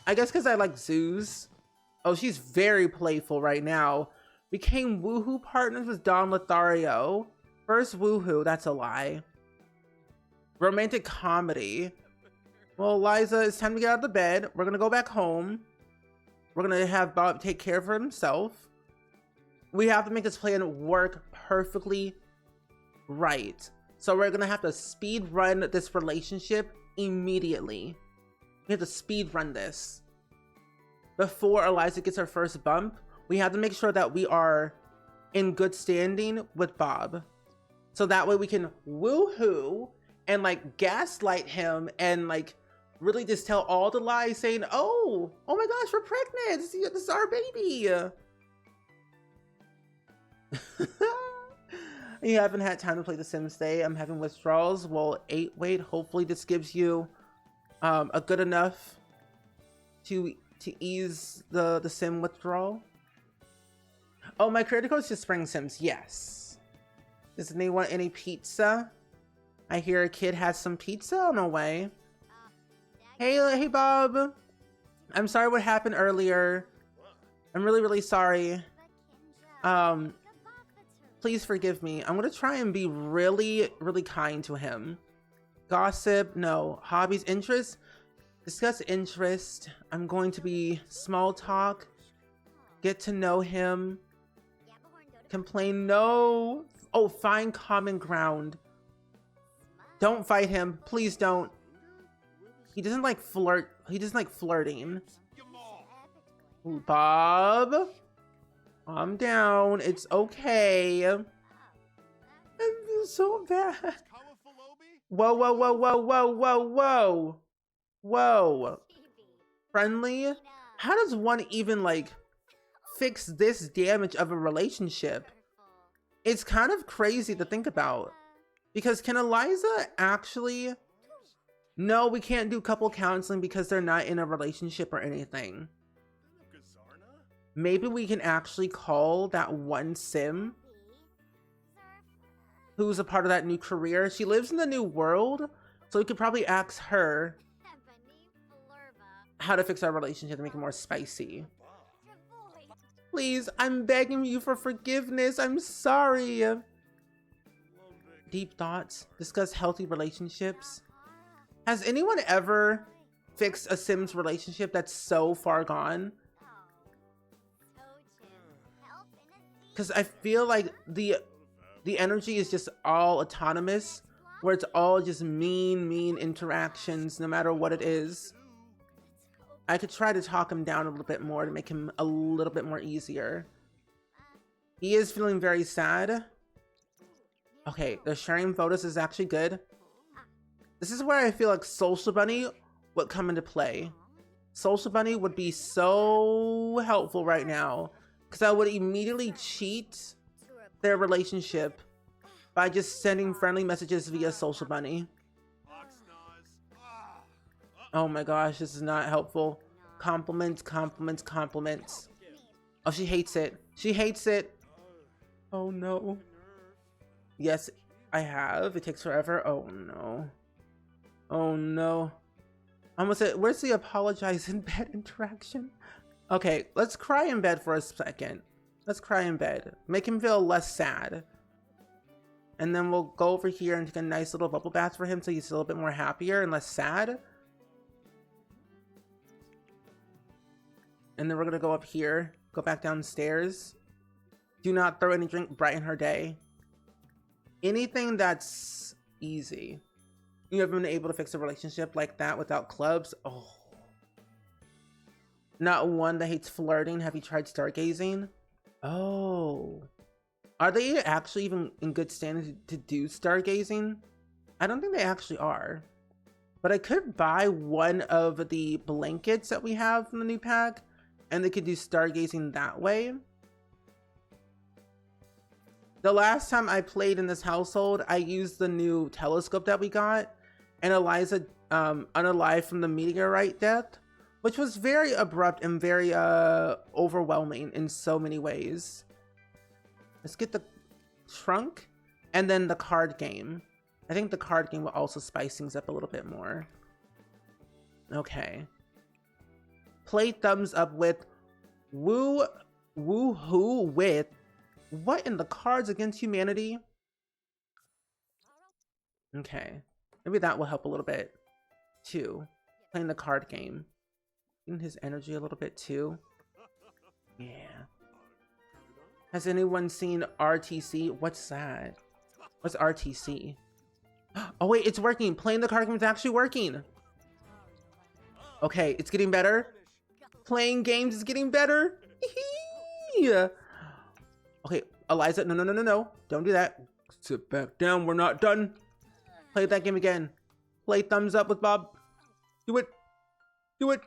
I guess because I like zoos. Oh, she's very playful right now. Became Woohoo partners with Don Lothario. First woohoo, that's a lie. Romantic comedy. Well, Liza, it's time to get out of the bed. We're gonna go back home. We're gonna have Bob take care of himself. We have to make this plan work perfectly right. So we're gonna have to speed run this relationship immediately. We have to speed run this. Before Eliza gets her first bump, we have to make sure that we are in good standing with Bob. So that way we can woohoo and like gaslight him and like really just tell all the lies saying, oh my gosh, we're pregnant. This is our baby. You haven't had time to play The Sims Day. I'm having withdrawals. Well, 8-wait. Hopefully this gives you a good enough to ease the sim withdrawal. Oh, my creator code is just Spring Sims. Yes. Does anyone want any pizza? I hear a kid has some pizza on the way. Hey Bob. I'm sorry what happened earlier. I'm really sorry. Please forgive me. I'm gonna try and be really kind to him. Gossip, no. Hobbies, interests, discuss interest. I'm going to be small talk. Get to know him. Complain, no. Oh, find common ground. Don't fight him. Please don't. He doesn't like flirt. He doesn't like flirting. Bob, calm down. It's okay. I feel so bad. Whoa. Friendly? How does one even like fix this damage of a relationship? It's kind of crazy to think about. Because can Eliza actually... No, we can't do couple counseling because they're not in a relationship or anything. Maybe we can actually call that one sim who's a part of that new career. She lives in the new world, so we could probably ask her how to fix our relationship to make it more spicy. Please, I'm begging you for forgiveness. I'm sorry. Deep thoughts. Discuss healthy relationships. Has anyone ever fixed a Sims relationship that's so far gone? Because I feel like the energy is just all autonomous, where it's all just mean interactions, no matter what it is. I could try to talk him down a little bit more to make him a little bit more easier. He is feeling very sad. Okay, the sharing photos is actually good. This is where I feel like Social Bunny would come into play. Social Bunny would be so helpful right now, because I would immediately cheat their relationship by just sending friendly messages via Social Bunny. Oh my gosh, this is not helpful. Compliments. Oh, she hates it. She hates it. Oh no. Yes, I have. It takes forever. Oh no. Oh no. I almost said, where's the apologize in bed interaction? Okay, let's cry in bed for a second. Let's cry in bed. Make him feel less sad. And then we'll go over here and take a nice little bubble bath for him so he's a little bit more happier and less sad. And then we're gonna go up here, go back downstairs. Do not throw any drink, brighten her day. Anything that's easy. You ever been able to fix a relationship like that without clubs? Oh. Not one that hates flirting. Have you tried stargazing? Oh. Are they actually even in good standing to do stargazing? I don't think they actually are. But I could buy one of the blankets that we have from the new pack, and they could do stargazing that way. The last time I played in this household, I used the new telescope that we got, and Eliza unalived from the meteorite death, which was very abrupt and very overwhelming in so many ways. Let's get the trunk and then the card game. I think the card game will also spice things up a little bit more. Okay. Play thumbs up with woohoo with what in the Cards Against Humanity? Okay. Maybe that will help a little bit too. Playing the card game. In his energy a little bit too. Yeah. Has anyone seen RTC? What's that? What's RTC? Oh wait, it's working. Playing the card game is actually working. Okay, it's getting better. Playing games is getting better. Yeah. Okay, Eliza, no. Don't do that. Sit back down, we're not done. Play that game again. Play thumbs up with Bob. Do it. Do it.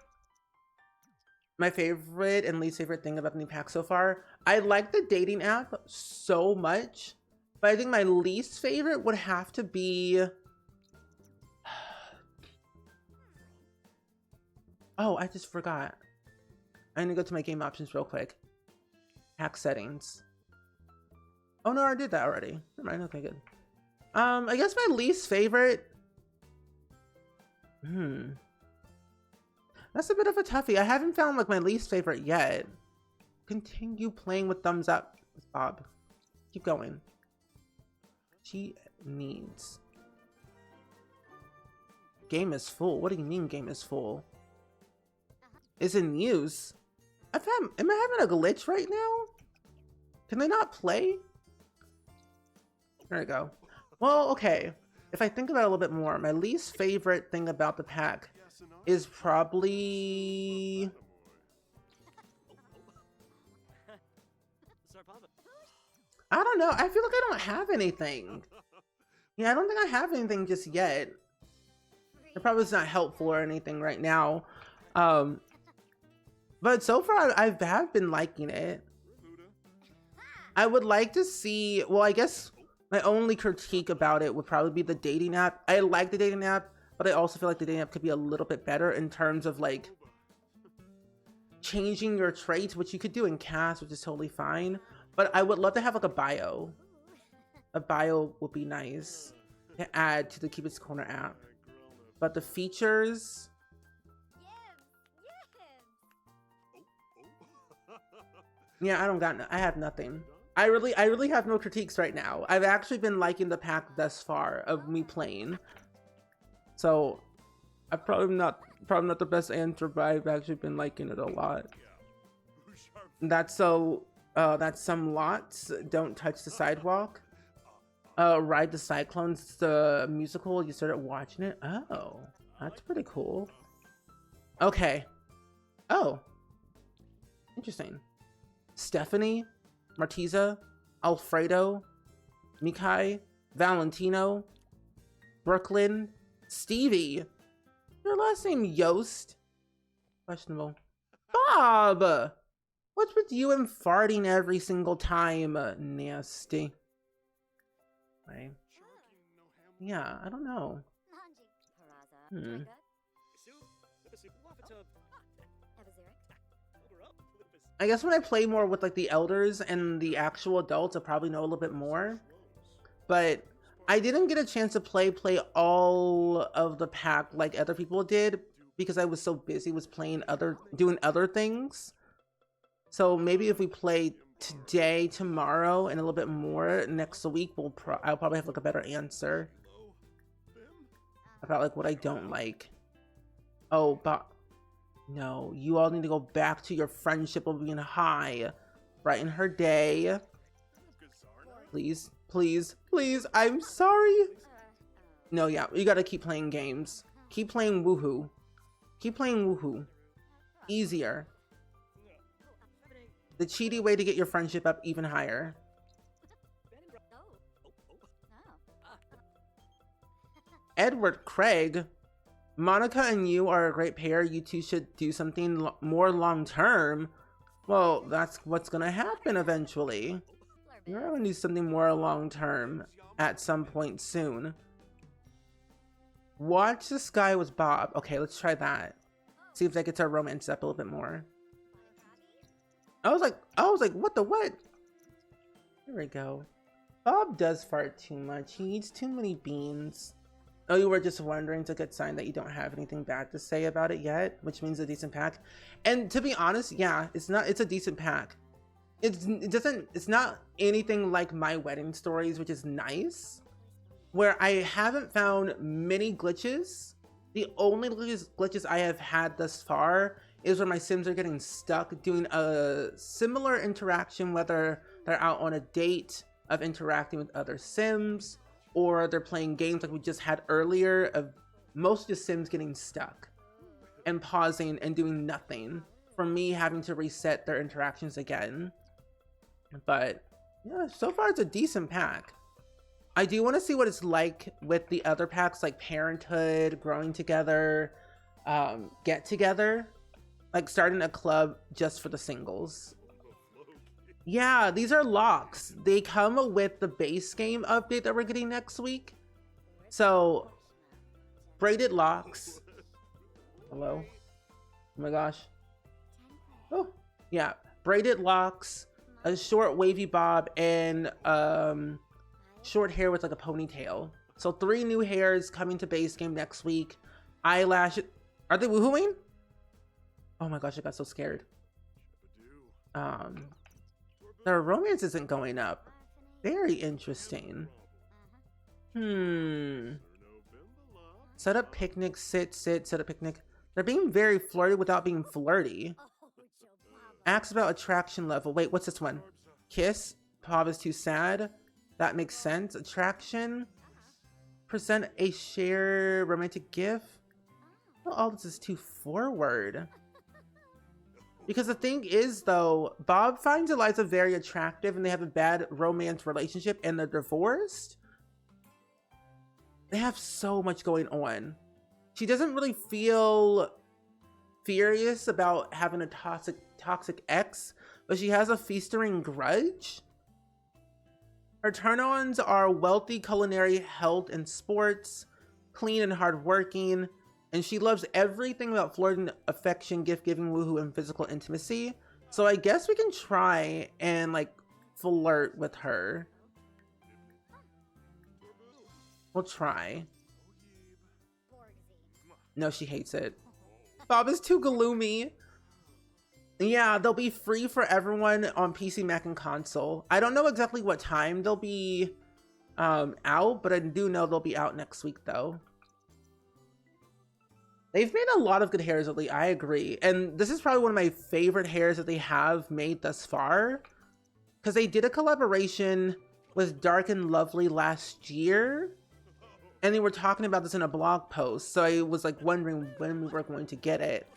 My favorite and least favorite thing about the new pack so far. I like the dating app so much, but I think my least favorite would have to be... Oh, I just forgot. I need to go to my game options real quick. Pack settings. Oh no, I did that already. Never mind, okay, good. I guess my least favorite... That's a bit of a toughie. I haven't found like my least favorite yet. Continue playing with thumbs up, Bob. Keep going. She needs. Game is full. What do you mean game is full? Is in use. Am I having a glitch right now? Can they not play? There we go. Well, okay. If I think about it a little bit more, my least favorite thing about the pack is probably... I don't know. I feel like I don't have anything. Yeah, I don't think I have anything just yet. It probably is not helpful or anything right now. But so far, I have been liking it. I would like to see... Well, I guess my only critique about it would probably be the dating app. I like the dating app, but I also feel like the dating app could be a little bit better in terms of like changing your traits, which you could do in cast, which is totally fine. But I would love to have like a bio. A bio would be nice to add to the Cupid's Corner app. But the features... Yeah, I have nothing. I really have no critiques right now. I've actually been liking the pack thus far of me playing. So I'm probably not the best answer, but I've actually been liking it a lot. That's some lots. Don't touch the sidewalk. Ride the Cyclones, the musical. You started watching it. Oh, that's pretty cool. Okay. Oh, interesting. Stephanie, Martiza, Alfredo, Mikai, Valentino, Brooklyn, Stevie. Your last name Yost? Questionable. Bob! What's with you and farting every single time? Nasty. Right. Yeah, I don't know. I guess when I play more with like the elders and the actual adults, I probably know a little bit more. But I didn't get a chance to play all of the pack like other people did because I was so busy with doing other things. So maybe if we play today, tomorrow, and a little bit more next week, I'll probably have like a better answer about like what I don't like. Oh, but no, you all need to go back to your friendship of being high. Brighten her day. Please, please, please. I'm sorry. No, yeah, you gotta keep playing games. Keep playing Woohoo. Keep playing Woohoo. Easier. The cheaty way to get your friendship up even higher. Edward Craig. Monica and you are a great pair. You two should do something more long term. Well, that's what's gonna happen eventually. You're gonna do something more long term at some point soon. Watch the Sky with Bob. Okay, let's try that. See if that gets our romance up a little bit more. I was like, what the what? Here we go. Bob does fart too much. He eats too many beans. Oh, you were just wondering, it's a good sign that you don't have anything bad to say about it yet, which means a decent pack. And to be honest, yeah, it's a decent pack. It's not anything like My Wedding Stories, which is nice, where I haven't found many glitches. The only glitches I have had thus far is when my Sims are getting stuck doing a similar interaction, whether they're out on a date of interacting with other Sims, or they're playing games like we just had earlier of most of the Sims getting stuck and pausing and doing nothing, for me having to reset their interactions again. But yeah, so far it's a decent pack. I do want to see what it's like with the other packs, like Parenthood, Growing Together, Get Together, like starting a club just for the singles. Yeah, these are locks. They come with the base game update that we're getting next week. So, braided locks. Hello? Oh my gosh. Oh, yeah. Braided locks, a short wavy bob, and short hair with like a ponytail. So 3 new hairs coming to base game next week. Eyelash. Are they woohooing? Oh my gosh, I got so scared. Their romance isn't going up. Very interesting. Set up picnic, set up picnic. They're being very flirty without being flirty. Acts about attraction level. Wait, what's this one? Kiss. Pop is too sad. That makes sense. Attraction. Present a shared romantic gift. Well, all this is too forward. Because the thing is, though, Bob finds Eliza very attractive and they have a bad romance relationship and they're divorced. They have so much going on. She doesn't really feel furious about having a toxic ex, but she has a feastering grudge. Her turn-ons are wealthy, culinary, health, and sports, clean and hardworking, and she loves everything about flirting, affection, gift-giving, woohoo, and physical intimacy. So I guess we can try and like flirt with her. We'll try. No, she hates it. Bob is too gloomy. Yeah, they'll be free for everyone on PC, Mac, and console. I don't know exactly what time they'll be out, but I do know they'll be out next week, though. They've made a lot of good hairs lately, I agree. And this is probably one of my favorite hairs that they have made thus far. Because they did a collaboration with Dark and Lovely last year. And they were talking about this in a blog post. So I was like wondering when we were going to get it.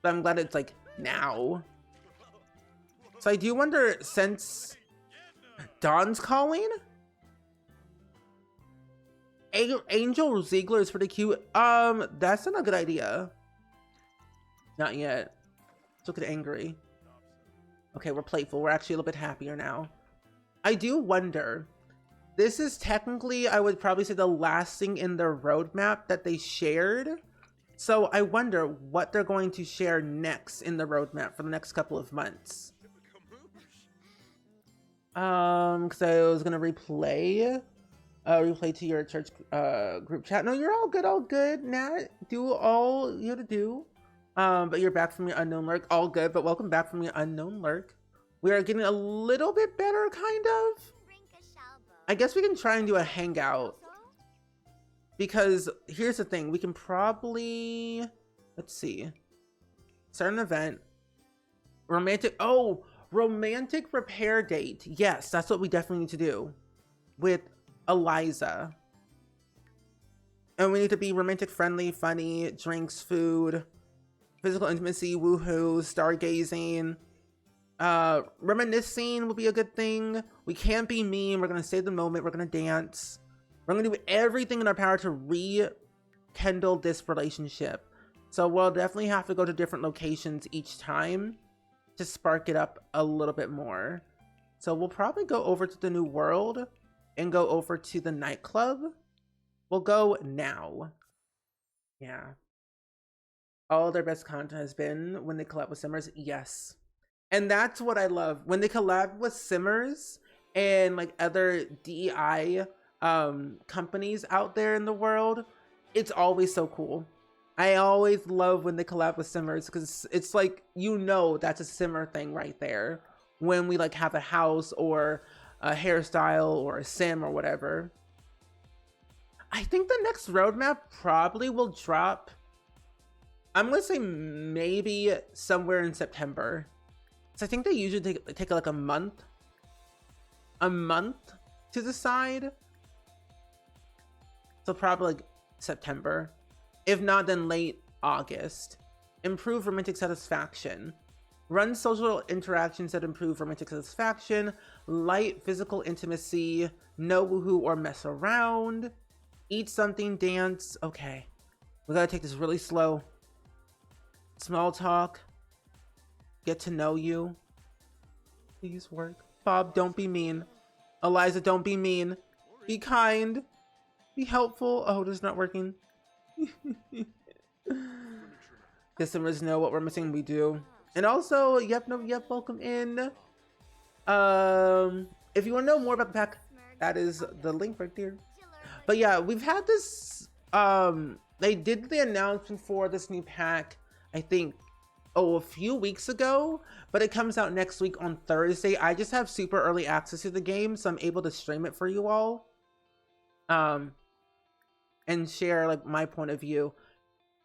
But I'm glad it's like now. So I do wonder, since Dawn's calling, Angel Ziegler is pretty cute. That's not a good idea. Not yet. Let's look at angry. Okay, we're playful. We're actually a little bit happier now. I do wonder, this is technically, I would probably say, the last thing in their roadmap that they shared. So I wonder what they're going to share next in the roadmap for the next couple of months. Because I was gonna replay to your church group chat. No, you're all good, Nat. Do all you have to do. But you're back from your unknown lurk. All good, but welcome back from your unknown lurk. We are getting a little bit better, kind of. I guess we can try and do a hangout. Because here's the thing, we can probably, let's see, start an event. Romantic repair date. Yes, that's what we definitely need to do with Eliza. And we need to be romantic, friendly, funny, drinks, food, physical intimacy, woohoo, stargazing. Reminiscing will be a good thing. We can't be mean. We're gonna save the moment. We're gonna dance. We're gonna do everything in our power to rekindle this relationship. So we'll definitely have to go to different locations each time to spark it up a little bit more. So we'll probably go over to the new world and go over to the nightclub. We'll go now. Yeah. All their best content has been when they collab with Simmers. Yes. And that's what I love. When they collab with Simmers and like other DEI companies out there in the world, it's always so cool. I always love when they collab with Simmers because it's like, you know, that's a Simmer thing right there. When we like have a house or a hairstyle or a sim or whatever. I think the next roadmap probably will drop. I'm gonna say maybe somewhere in September. So I think they usually take like a month to decide. So probably like September. If not, then late August. Improve romantic satisfaction. Run social interactions that improve romantic satisfaction. Light physical intimacy. No woohoo or mess around. Eat something, dance. Okay. We gotta take this really slow. Small talk. Get to know you. Please work. Bob, don't be mean. Eliza, don't be mean. Be kind. Be helpful. Oh, this is not working. Customers know what we're missing. We do. And also, yep, welcome in. If you want to know more about the pack, that is the link right there. But yeah, we've had this, they did the announcement for this new pack, I think, a few weeks ago, but it comes out next week on Thursday. I just have super early access to the game, so I'm able to stream it for you all. And share like my point of view.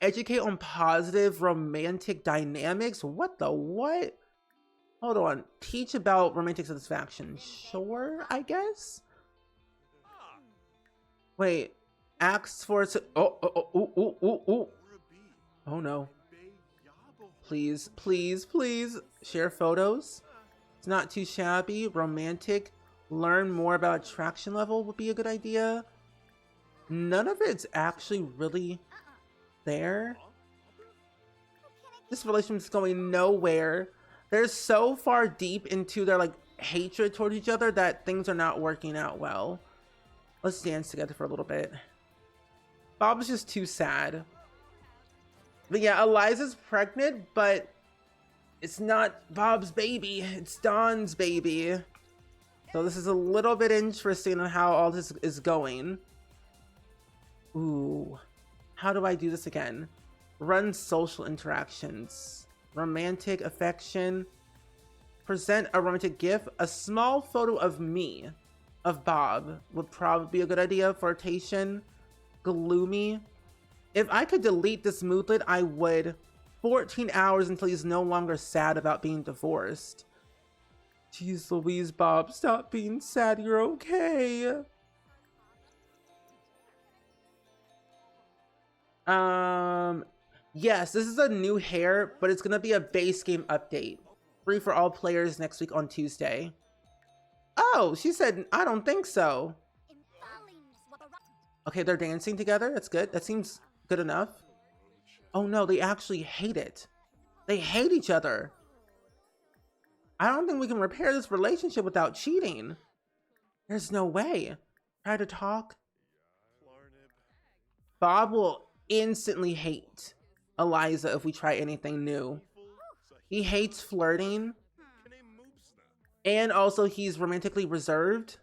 Educate on positive romantic dynamics. What the what? Hold on. Teach about romantic satisfaction. Sure, I guess. Wait. Asks for oh no. Please, please, please share photos. It's not too shabby. Romantic. Learn more about attraction level would be a good idea. None of it's actually really there. This relationship is going nowhere. They're so far deep into their like hatred towards each other that things are not working out well. Let's dance together for a little bit. Bob's just too sad. But yeah, Eliza's pregnant, but it's not Bob's baby. It's Dawn's baby. So this is a little bit interesting on how all this is going. Ooh, how do I do this again? Run social interactions. Romantic affection. Present a romantic gift. A small photo of me, of Bob, would probably be a good idea. Flirtation. Gloomy. If I could delete this moodlet, I would. 14 hours until he's no longer sad about being divorced. Jeez Louise, Bob, stop being sad. You're okay. Yes, this is a new hair, but it's gonna be a base game update. Free for all players next week on Tuesday. Oh, she said, I don't think so. Okay, they're dancing together. That's good. That seems good enough. Oh no, they actually hate it. They hate each other. I don't think we can repair this relationship without cheating. There's no way. Try to talk. Bob will instantly hate Eliza if we try anything new. He hates flirting. And also he's romantically reserved.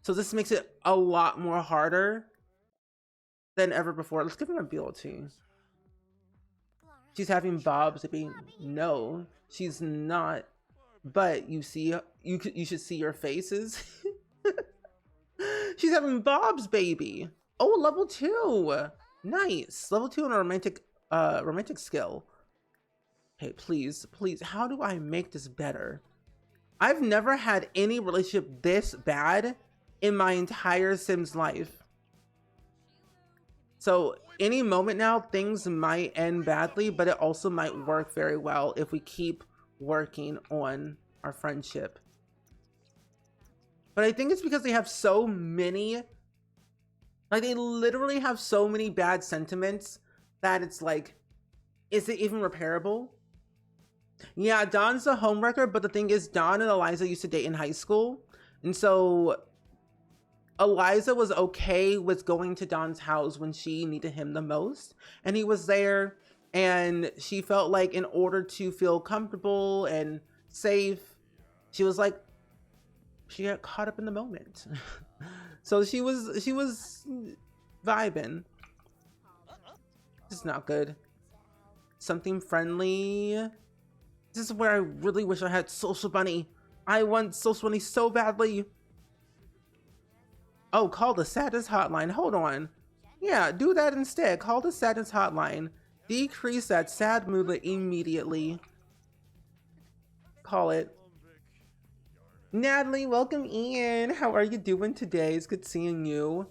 So this makes it a lot more harder than ever before. Let's give him ability. She's having Bob's baby. No, she's not. But you see, you should see your faces. She's having Bob's baby. Oh, level 2. Nice. Level 2 on a romantic skill. Okay, please, please. How do I make this better? I've never had any relationship this bad in my entire Sims life. So any moment now, things might end badly, but it also might work very well if we keep working on our friendship. But I think it's because they have so many, like they literally have so many bad sentiments that it's like, is it even repairable? Yeah, Dawn's a homewrecker, but the thing is, Dawn and Eliza used to date in high school. And so Eliza was okay with going to Dawn's house when she needed him the most. And he was there, and she felt like in order to feel comfortable and safe, she was like, she got caught up in the moment. So she was vibing. This is not good. Something friendly. This is where I really wish I had Social Bunny. I want Social Bunny so badly. Oh, call the status hotline. Hold on. Yeah, do that instead. Call the sadness hotline. Decrease that sad mood immediately. Call it. Natalie, welcome in. How are you doing today? It's good seeing you.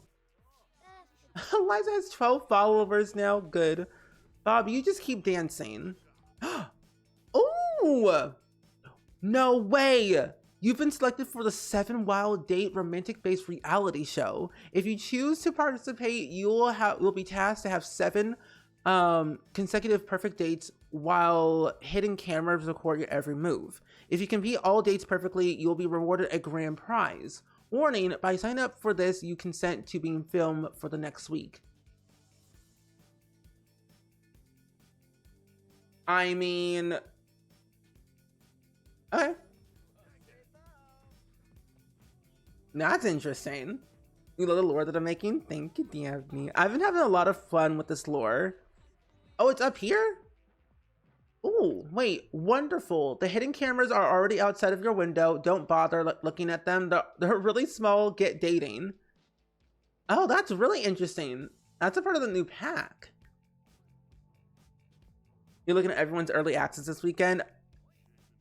Eliza has 12 followers now. Good. Bob, you just keep dancing. Ooh! No way! You've been selected for the 7 Wild Date romantic-based reality show. If you choose to participate, you'll be tasked to have 7 consecutive perfect dates while hidden cameras record your every move. If you complete all dates perfectly, you'll be rewarded a grand prize. Warning, by signing up for this, you consent to being filmed for the next week. I mean, okay. That's interesting. You love the lore that I'm making? Thank you, Dabney. I've been having a lot of fun with this lore. Oh, it's up here? Oh, wait, wonderful. The hidden cameras are already outside of your window. Don't bother looking at them. They're really small. Get dating. Oh, that's really interesting. That's a part of the new pack. You're looking at everyone's early access this weekend.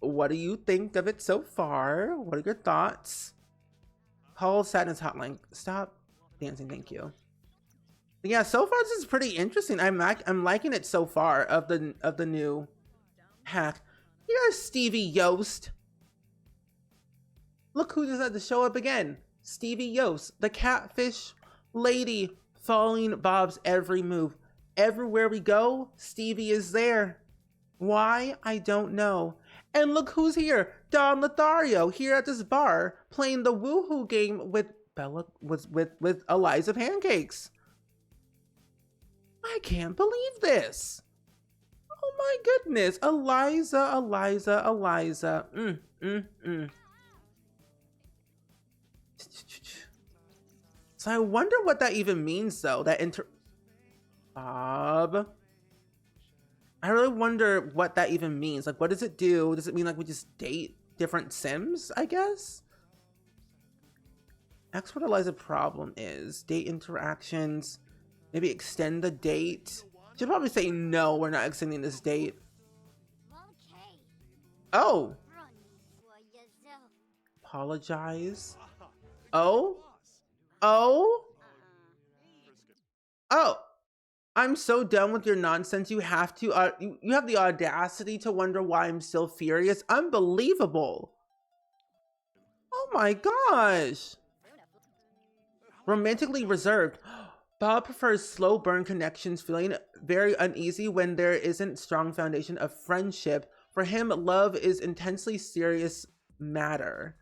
What do you think of it so far? What are your thoughts? Call sadness hotline. Stop dancing. Thank you. Yeah, so far this is pretty interesting. I'm liking it so far of the new hack. Here's Stevie Yost. Look who decided to show up again. Stevie Yost, the catfish lady, following Bob's every move. Everywhere we go, Stevie is there. Why? I don't know. And look who's here. Don Lothario here at this bar playing the woohoo game with with Eliza Pancakes. I can't believe this. Oh my goodness. Eliza. So I wonder what that even means though. Bob. I really wonder what that even means. Like, what does it do? Does it mean like we just date different Sims, I guess? Ask what Eliza's problem is. Date interactions. Maybe extend the date. She'll probably say, no, we're not extending this date. Oh. Apologize. Oh. Oh. Oh. I'm so done with your nonsense. You have to, you have the audacity to wonder why I'm still furious. Unbelievable. Oh my gosh. Romantically reserved. Bob prefers slow burn connections, feeling very uneasy when there isn't strong foundation of friendship. For him, love is intensely serious matter.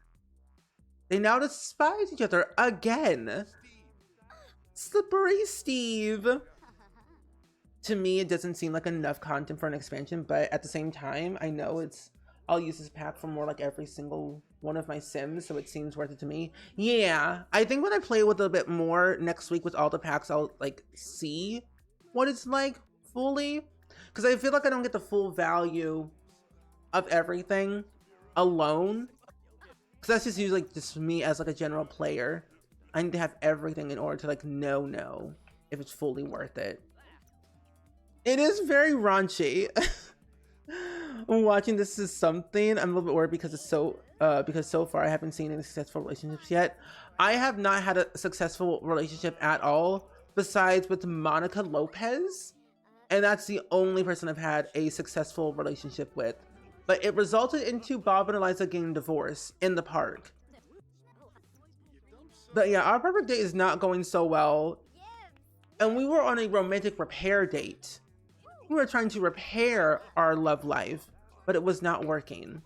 They now despise each other again. Slippery Steve. To me, it doesn't seem like enough content for an expansion, but at the same time, I know I'll use this pack for more like every single one of my Sims, so it seems worth it to me. Yeah, I think when I play with a bit more next week with all the packs, I'll like see what it's like fully, because I feel like I don't get the full value of everything alone, because that's just usually just me as like a general player. I need to have everything in order to like know if it's fully worth it. It is very raunchy. Watching this is something. I'm a little bit worried because it's because so far I haven't seen any successful relationships yet. I have not had a successful relationship at all, besides with Monica Lopez, and that's the only person I've had a successful relationship with. But it resulted into Bob and Eliza getting divorced in the park. But yeah, our perfect date is not going so well, and we were on a romantic repair date. We were trying to repair our love life, but it was not working.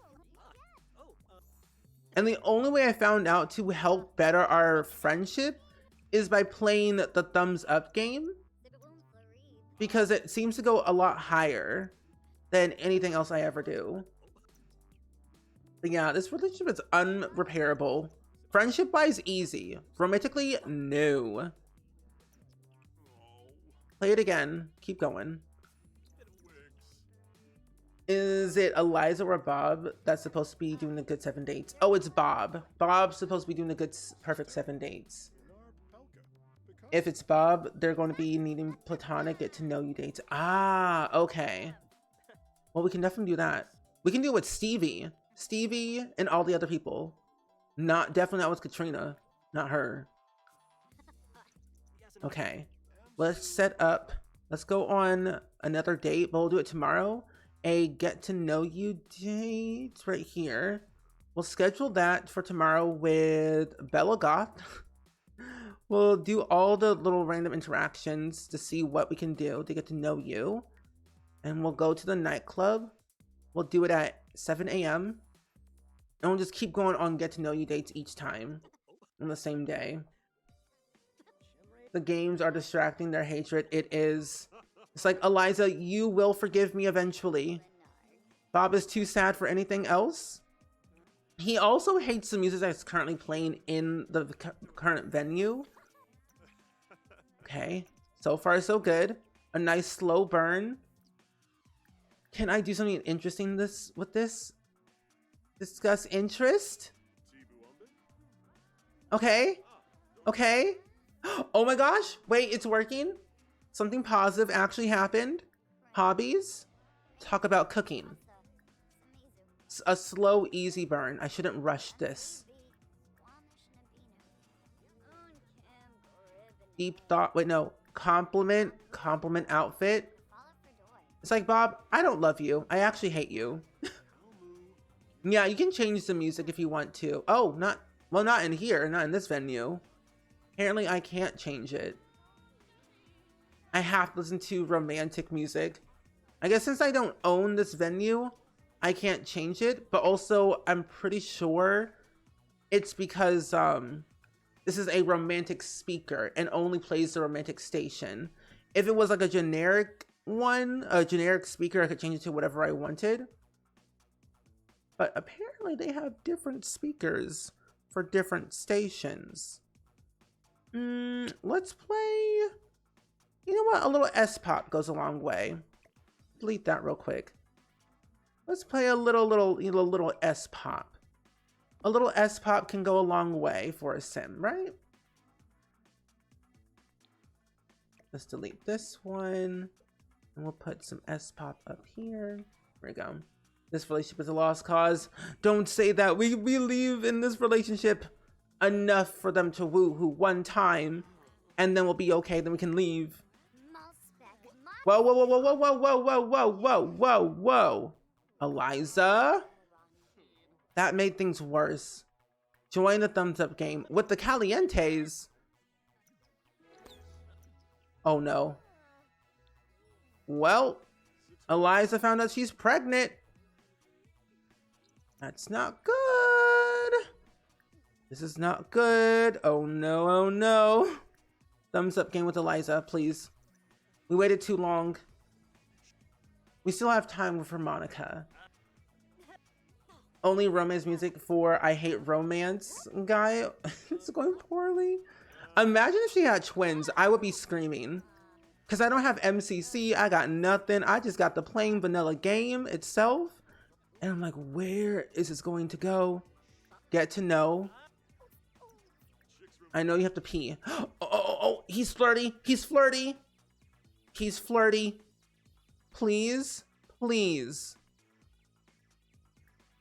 And the only way I found out to help better our friendship is by playing the thumbs up game, because it seems to go a lot higher than anything else I ever do. But yeah, this relationship is unrepairable. Friendship wise, easy. Romantically, no. Play it again. Keep going. Is it Eliza or Bob that's supposed to be doing the good 7 dates? Oh, it's Bob. Bob's supposed to be doing the good perfect 7 dates. If it's Bob, they're going to be needing platonic get to know you dates. Ah, okay. Well, we can definitely do that. We can do it with Stevie and all the other people. Definitely not with Katrina. Not her. Okay. Let's set up. Let's go on another date, but we'll do it tomorrow. A get to know you date right here. We'll schedule that for tomorrow with Bella Goth. We'll do all the little random interactions to see what we can do to get to know you. And we'll go to the nightclub. We'll do it at 7 a.m. And we'll just keep going on get to know you dates each time on the same day. The games are distracting their hatred. It's like, Eliza, you will forgive me eventually. Bob is too sad for anything else. He also hates the music that's currently playing in the current venue. Okay, so far so good. A nice slow burn. Can I do something interesting with this? Discuss interest? Okay. Okay. Oh my gosh. Wait, it's working. Something positive actually happened. Hobbies. Talk about cooking. A slow, easy burn. I shouldn't rush this. Deep thought. Wait, no. Compliment outfit. It's like, Bob, I don't love you. I actually hate you. Yeah, you can change the music if you want to. Oh, not in here, not in this venue. Apparently I can't change it. I have to listen to romantic music. I guess since I don't own this venue, I can't change it, but also I'm pretty sure it's because this is a romantic speaker and only plays the romantic station. If it was like a generic speaker, I could change it to whatever I wanted. But apparently they have different speakers for different stations. Let's play, you know what? A little S-pop goes a long way. Delete that real quick. Let's play a little S-pop. A little S-pop can go a long way for a sim, right? Let's delete this one. And we'll put some S-pop up here. There we go. This relationship is a lost cause. Don't say that. We believe in this relationship enough for them to woo-hoo one time. And then we'll be okay. Then we can leave. Whoa, whoa, whoa, whoa, whoa, whoa, whoa, whoa, whoa, whoa, whoa, whoa. Eliza? That made things worse. Join the thumbs up game with the Calientes. Oh no. Well, Eliza found out she's pregnant. That's not good. This is not good. Oh no, oh no. Thumbs up game with Eliza, please. We waited too long. We still have time with Monica. Only romance music for I hate romance guy. It's going poorly. Imagine if she had twins. I would be screaming. Because I don't have MCC. I got nothing. I just got the plain vanilla game itself. And I'm like, where is this going to go? Get to know. I know you have to pee. Oh, he's flirty. He's flirty. He's flirty. Please, please.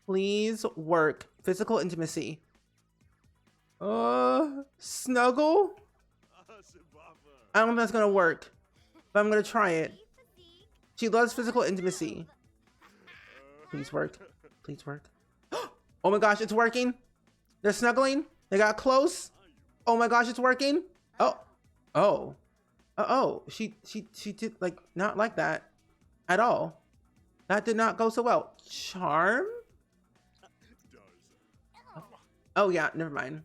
Please work. Physical intimacy. Snuggle? I don't think that's gonna work, but I'm gonna try it. She loves physical intimacy. Please work. Please work. Oh my gosh, it's working. They're snuggling. They got close. Oh my gosh, it's working. Oh. She did like not like that at all. That did not go so well. Charm? Oh yeah, never mind.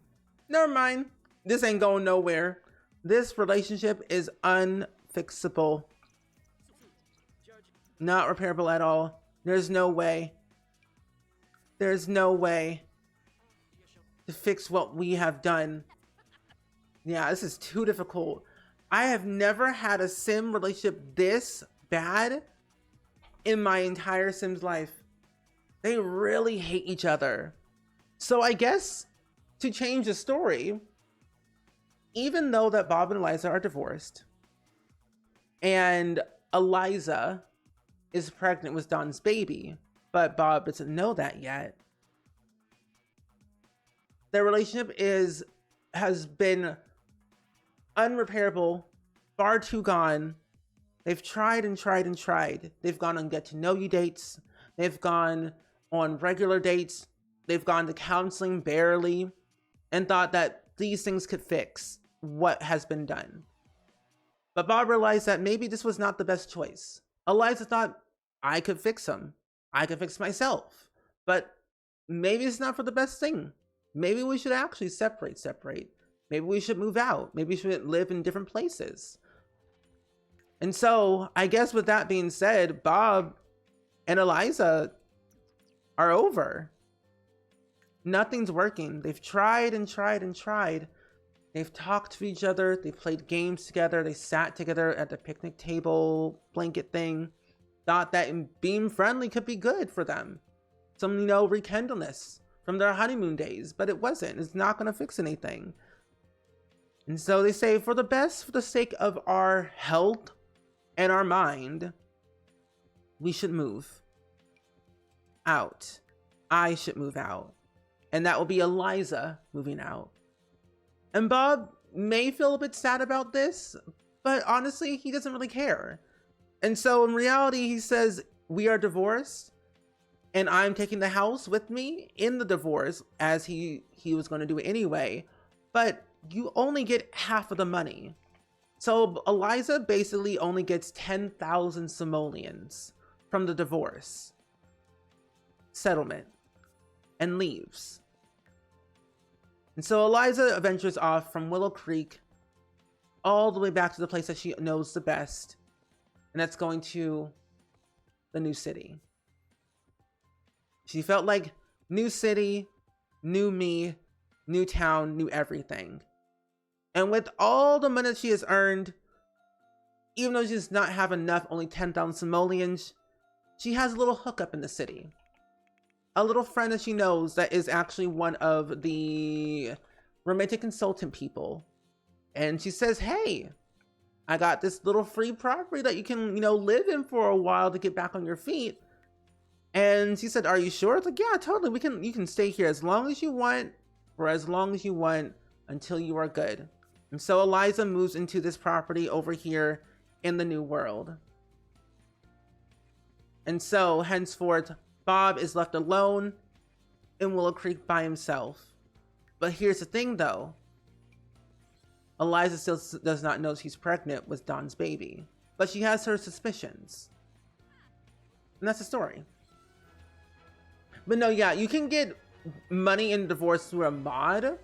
Never mind. This ain't going nowhere. This relationship is unfixable. Not repairable at all. There's no way. There's no way to fix what we have done. Yeah, this is too difficult. I have never had a sim relationship this bad in my entire Sims life. They really hate each other. So I guess to change the story, even though that Bob and Eliza are divorced, and Eliza is pregnant with Don's baby, but Bob doesn't know that yet. Their relationship has been unrepairable, far too gone. They've tried and tried and tried. They've gone on get to know you dates. They've gone on regular dates. They've gone to counseling barely and thought that these things could fix what has been done. But Bob realized that maybe this was not the best choice. Eliza thought, I could fix him. I could fix myself. But maybe it's not for the best thing. Maybe we should actually separate. Maybe we should move out. Maybe we should live in different places. And so, I guess with that being said, Bob and Eliza are over. Nothing's working. They've tried and tried and tried. They've talked to each other. They played games together. They sat together at the picnic table blanket thing. Thought that being friendly could be good for them. Some, rekindleness from their honeymoon days. But it wasn't. It's not going to fix anything. And so they say, for the best, for the sake of our health and our mind, we should move out. I should move out. And that will be Eliza moving out. And Bob may feel a bit sad about this, but honestly, he doesn't really care. And so in reality, he says, we are divorced, and I'm taking the house with me in the divorce, as he was going to do it anyway. But you only get half of the money. So Eliza basically only gets 10,000 simoleons from the divorce settlement and leaves. And so Eliza ventures off from Willow Creek all the way back to the place that she knows the best. And that's going to the new city. She felt like new city, new me, new town, new everything. And with all the money that she has earned, even though she does not have enough, only 10,000 simoleons, she has a little hookup in the city. A little friend that she knows that is actually one of the romantic consultant people. And she says, hey, I got this little free property that you can, live in for a while to get back on your feet. And she said, are you sure? It's like, yeah, totally. You can stay here as long as you want, for as long as you want, until you are good. And so Eliza moves into this property over here in the new world. And so henceforth, Bob is left alone in Willow Creek by himself. But here's the thing though. Eliza still does not know she's pregnant with Don's baby, but she has her suspicions. And that's the story. But no, yeah, you can get money in divorce through a mod,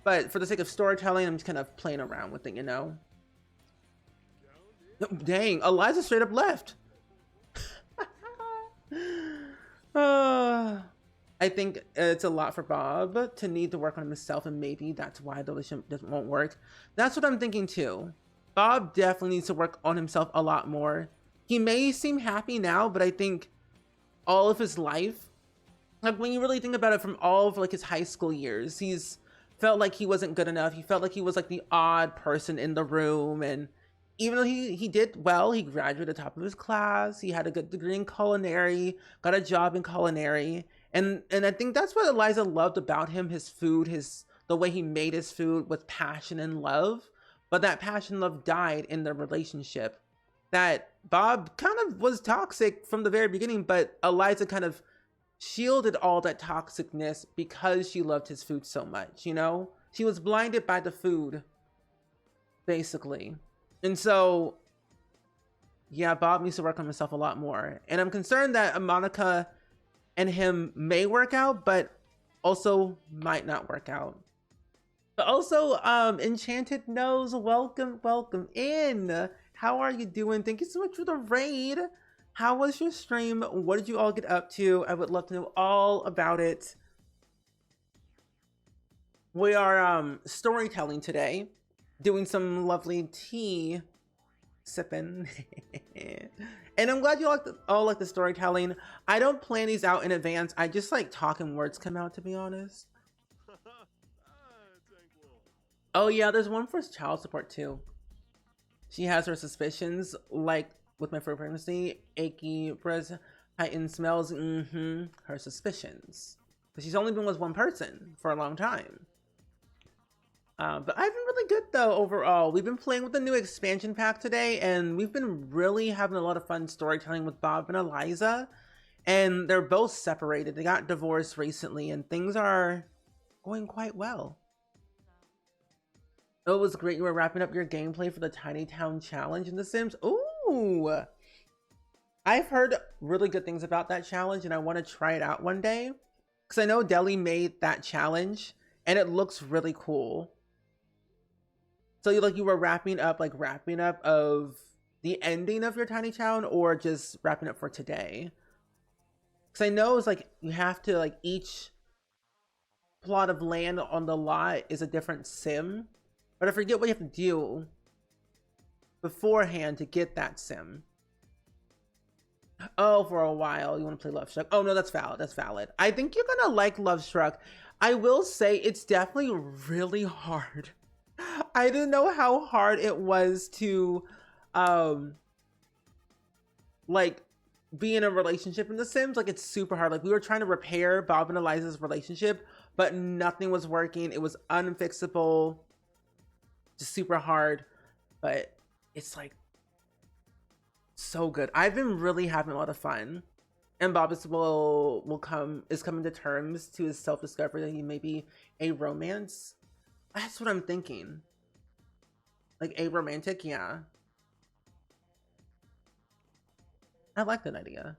but for the sake of storytelling, I'm just kind of playing around with it, Dang, Eliza straight up left. I think it's a lot for Bob to need to work on himself, and maybe that's why the relationship won't work. That's what I'm thinking too. Bob definitely needs to work on himself a lot more. He may seem happy now, but I think all of his life, like when you really think about it, from all of like his high school years, he's felt like he wasn't good enough. He felt like he was like the odd person in the room, and even though he did well, he graduated at the top of his class, he had a good degree in culinary, got a job in culinary, and I think that's what Eliza loved about him, his food, the way he made his food with passion and love. But that passion and love died in the relationship. That Bob kind of was toxic from the very beginning, but Eliza kind of shielded all that toxicness because she loved his food so much, She was blinded by the food, basically. And so, yeah, Bob needs to work on himself a lot more. And I'm concerned that Monica and him may work out, but also might not work out. But also, Enchanted Nose, welcome in. How are you doing? Thank you so much for the raid. How was your stream? What did you all get up to? I would love to know all about it. We are storytelling today, doing some lovely tea sipping. And I'm glad you all like the storytelling. I don't plan these out in advance. I just like talk and words come out, to be honest. Oh yeah, there's one for child support too. She has her suspicions, like with my first pregnancy, achy breath, heightened smells. Her suspicions. But she's only been with one person for a long time. But I've been really good though overall. We've been playing with the new expansion pack today, and we've been really having a lot of fun storytelling with Bob and Eliza. And they're both separated. They got divorced recently, and things are going quite well. Oh, it was great. You were wrapping up your gameplay for the Tiny Town Challenge in The Sims. Ooh, I've heard really good things about that challenge, and I want to try it out one day. Because I know Deli made that challenge, and it looks really cool. So you were wrapping up of the ending of your tiny town, or just wrapping up for today? Because I know it's like you have to like each plot of land on the lot is a different sim, but I forget what you have to do beforehand to get that sim. Oh, for a while you want to play Love Struck. Oh no, that's valid. That's valid. I think you're gonna like Love Struck. I will say it's definitely really hard. I didn't know how hard it was to like be in a relationship in The Sims. Like it's super hard. Like we were trying to repair Bob and Eliza's relationship, but nothing was working. It was unfixable, just super hard. But it's like so good. I've been really having a lot of fun. And Bob is coming to terms to his self-discovery that he may be a romance. That's what I'm thinking. Like a romantic, yeah. I like that idea.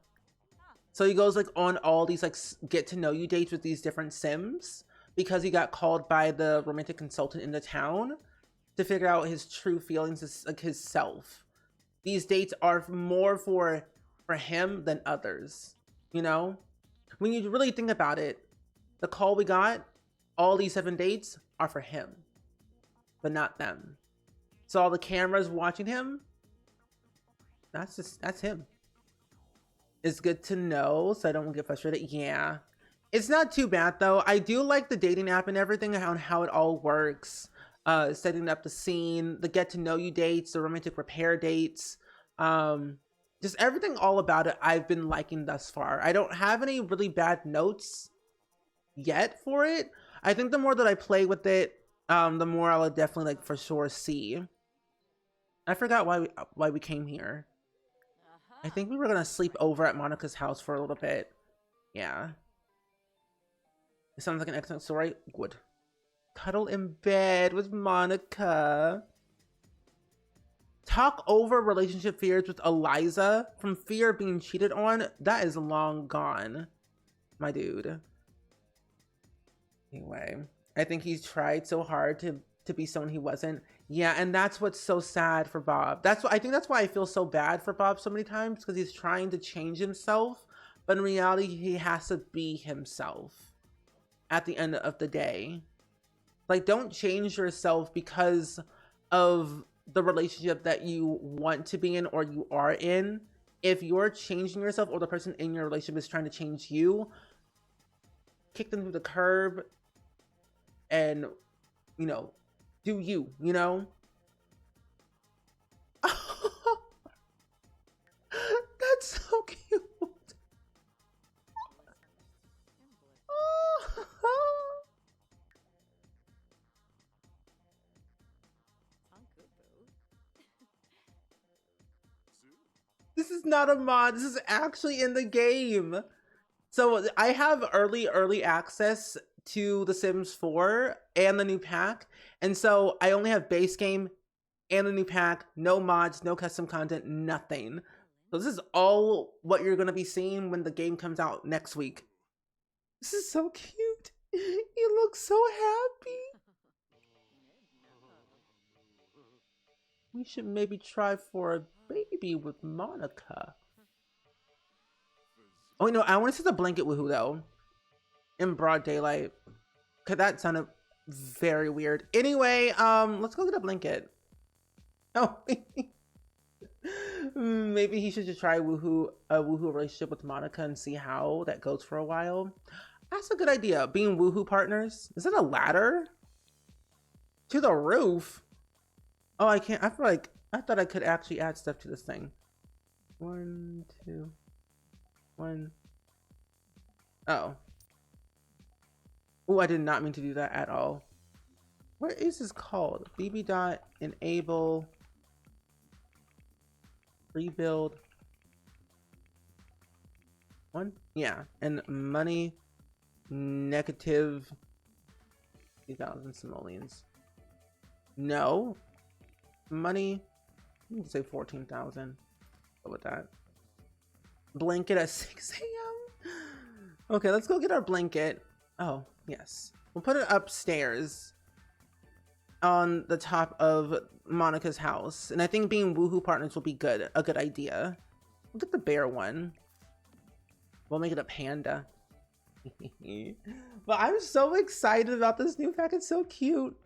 So he goes like on all these like get to know you dates with these different Sims because he got called by the romantic consultant in the town to figure out his true feelings, like his self. These dates are more for him than others, you know? When you really think about it, the call we got, all these 7 dates are for him, but not them. So all the cameras watching him, that's him. It's good to know so I don't get frustrated. Yeah. It's not too bad though. I do like the dating app and everything on how it all works. Setting up the scene, the get to know you dates, the romantic repair dates. Just everything all about it I've been liking thus far. I don't have any really bad notes yet for it. I think the more that I play with it, the more I'll definitely like for sure see. I forgot why we came here. I think we were gonna sleep over at Monica's house for a little bit. Yeah. It sounds like an excellent story. Good. Cuddle in bed with Monica. Talk over relationship fears with Eliza. From fear of being cheated on. That is long gone, my dude. Anyway, I think he's tried so hard to be someone he wasn't. Yeah, and that's what's so sad for Bob. I think that's why I feel so bad for Bob so many times, because he's trying to change himself, but in reality he has to be himself at the end of the day. Like, don't change yourself because of the relationship that you want to be in or you are in. If you're changing yourself or the person in your relationship is trying to change you, kick them through the curb and, you know, do you know? That's so cute. This is not a mod. This is actually in the game. So I have early access to The Sims 4 and the new pack. And so I only have base game and the new pack, no mods, no custom content, nothing. So this is all what you're going to be seeing when the game comes out next week. This is so cute. You look so happy. We should maybe try for a baby with Monica. Oh, you know, I want to see the blanket woohoo though. In broad daylight. Cause that sounded very weird. Anyway, let's go get a blanket. Oh, maybe he should just try a woohoo relationship with Monica and see how that goes for a while. That's a good idea. Being woohoo partners. Is it a ladder? To the roof? Oh, I can't. I feel like I thought I could actually add stuff to this thing. 1, 2, 1. Oh. Oh, I did not mean to do that at all. What is this called? BB dot enable rebuild 1? Yeah. And money negative 2,000 simoleons. No. Money, you can say 14,000. Go with that. Blanket at 6 a.m. Okay, let's go get our blanket. Oh, yes. We'll put it upstairs on the top of Monica's house. And I think being woohoo partners will be good. A good idea. We'll get the bear one. We'll make it a panda. But I'm so excited about this new pack. It's so cute.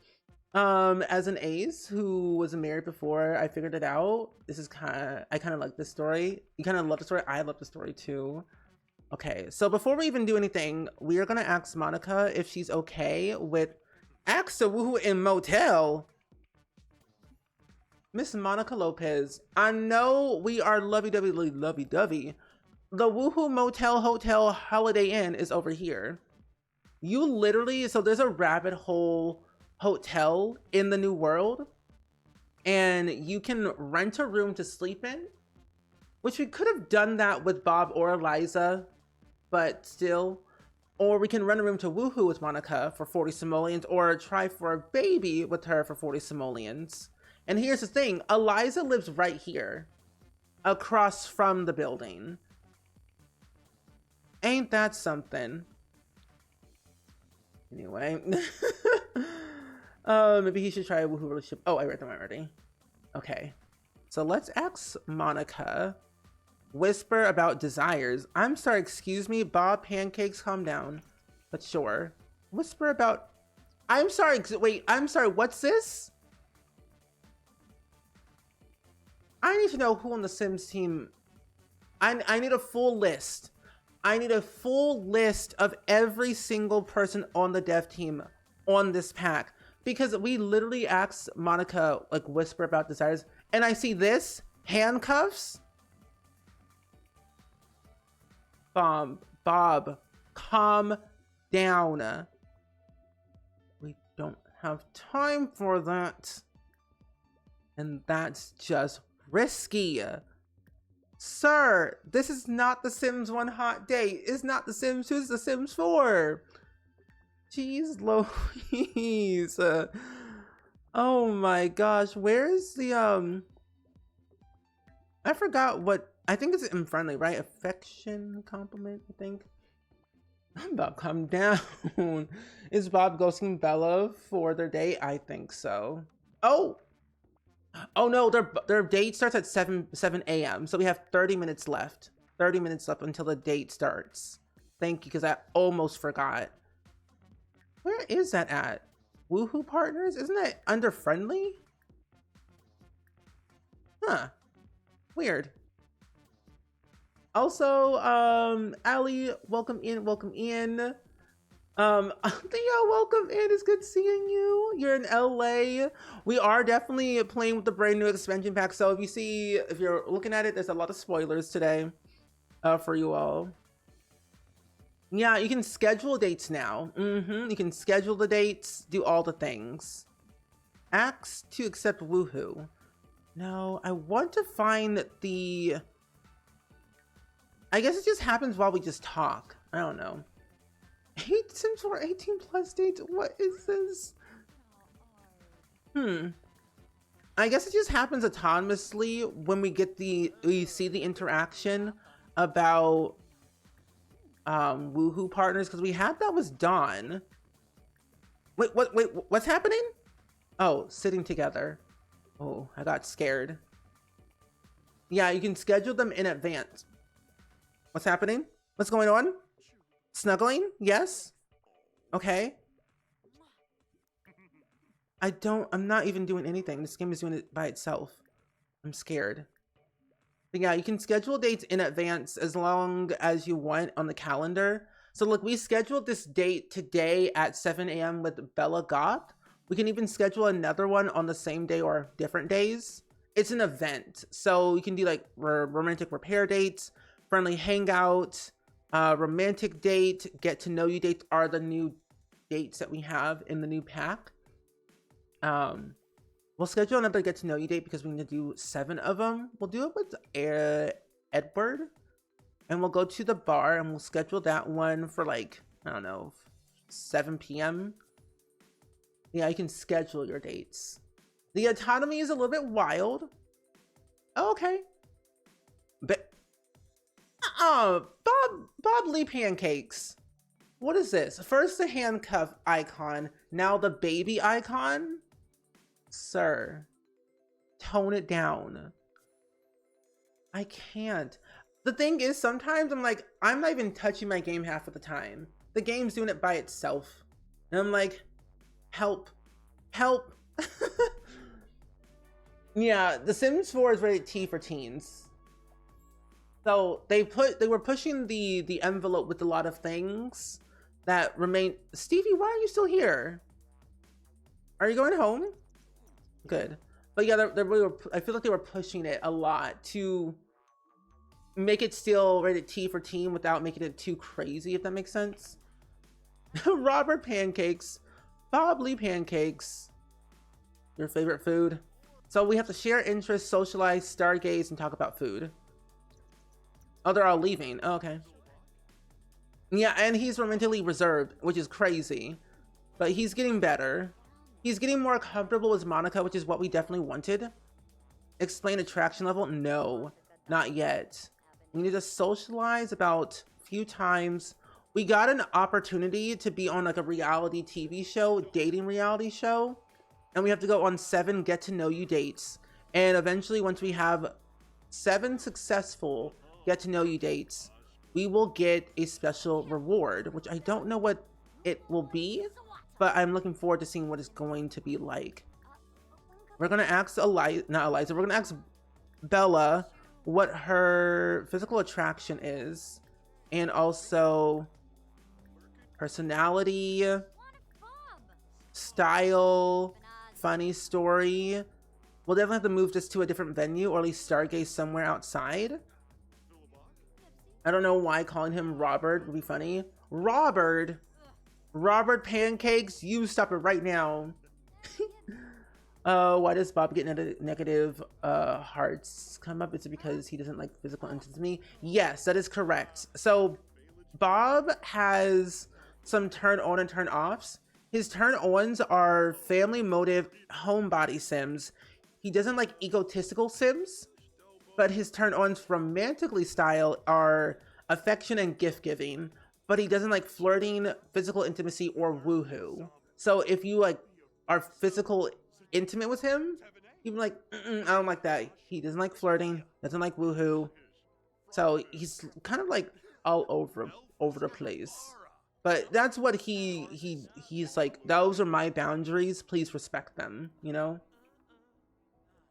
As an ace who was married before I figured it out, this is I kind of like this story. You kind of love the story. I love the story too. Okay, so before we even do anything, we are gonna ask Monica if she's okay with ask a woohoo in motel. Miss Monica Lopez, I know we are lovey-dovey. The woohoo motel hotel Holiday Inn is over here. You literally, so there's a rabbit hole hotel in the new world, and you can rent a room to sleep in, which we could have done that with Bob or Eliza, but still. Or we can rent a room to woohoo with Monica for 40 simoleons, or try for a baby with her for 40 simoleons. And here's the thing, Eliza lives right here across from the building. Ain't that something? Anyway. Maybe he should try a woohoo relationship. Oh, I read them already. Okay. So let's ask Monica. Whisper about desires. I'm sorry, excuse me, Bob Pancakes, calm down. But sure. Whisper about... I'm sorry, wait, I'm sorry, what's this? I need to know who on the Sims team... I need a full list. I need a full list of every single person on the dev team on this pack. Because we literally asked Monica, like, whisper about desires. And I see this. Handcuffs. Bob, calm down. We don't have time for that. And that's just risky. Sir, this is not The Sims 1 hot date. It's not The Sims 2, it's The Sims 4. Jeez Louise. Oh my gosh, where's the I forgot what, I think it's unfriendly, right? Affection, compliment, I think. Bob, calm down. Is Bob ghosting Bella for their date? I think so. Oh no, their date starts at 7 a.m. So we have 30 minutes left. 30 minutes left until the date starts. Thank you, because I almost forgot. Where is that at? Woohoo partners? Isn't that under friendly? Huh. Weird. Also, Ali, welcome in, welcome in. Theo, welcome in. It's good seeing you. You're in LA. We are definitely playing with the brand new expansion pack. So if you're looking at it, there's a lot of spoilers today for you all. Yeah, you can schedule dates now. You can schedule the dates, do all the things. Acts to accept woohoo. No, I want to find the... I guess it just happens while we just talk. I don't know. 8 Sims 4 18 plus dates? What is this? I guess it just happens autonomously when we see the interaction about woohoo partners, because we had that was Dawn. Wait, what's happening? Oh, sitting together. Oh, I got scared. Yeah, you can schedule them in advance. What's happening? What's going on? Snuggling? Yes? Okay. I'm not even doing anything. This game is doing it by itself. I'm scared. But yeah, you can schedule dates in advance as long as you want on the calendar. So look, we scheduled this date today at 7 a.m. with Bella Goth. We can even schedule another one on the same day or different days. It's an event, so you can do like romantic repair dates, friendly hangout, romantic date, get to know you dates are the new dates that we have in the new pack. We'll schedule another get to know you date because we need to do 7 of them. We'll do it with Edward, and we'll go to the bar and we'll schedule that one for like, I don't know, 7 p.m. Yeah, you can schedule your dates. The autonomy is a little bit wild. Oh, okay. But Bob Lee pancakes. What is this? First the handcuff icon, now the baby icon? Sir, tone it down. I can't. The thing is, sometimes I'm like, I'm not even touching my game half of the time. The game's doing it by itself. And I'm like, help. Help. Yeah, The Sims 4 is rated T for teens. So they were pushing the envelope with a lot of things that remain. Stevie, why are you still here? Are you going home? Good. But yeah, they really I feel like they were pushing it a lot to make it still rated T for teen without making it too crazy, if that makes sense. Robert pancakes. Bob Lee pancakes. Your favorite food? So we have to share interests, socialize, stargaze, and talk about food. Oh, they're all leaving. Oh, okay. Yeah, and he's romantically reserved, which is crazy. But he's getting better. He's getting more comfortable with Monica, which is what we definitely wanted. Explain attraction level? No, not yet. We need to socialize about a few times. We got an opportunity to be on like a reality TV show, dating reality show. And we have to go on 7 get to know you dates. And eventually, once we have 7 successful get to know you dates, we will get a special reward, which I don't know what it will be, but I'm looking forward to seeing what it's going to be like. We're gonna ask we're gonna ask Bella what her physical attraction is, and also personality, style, funny story. We'll definitely have to move this to a different venue, or at least stargaze somewhere outside. I don't know why calling him Robert would be funny. Robert pancakes, you stop it right now. Why does Bob get negative hearts come up? Is it because he doesn't like physical intimacy? Yes, that is correct. So Bob has some turn on and turn offs. His turn ons are family motive homebody sims. He doesn't like egotistical sims, but his turn ons romantically style are affection and gift giving, but he doesn't like flirting, physical intimacy, or woohoo. So if you like are physical intimate with him, you'd be like, I don't like that. He doesn't like flirting, doesn't like woohoo. So he's kind of like all over the place. But that's what he's like, those are my boundaries, please respect them, you know?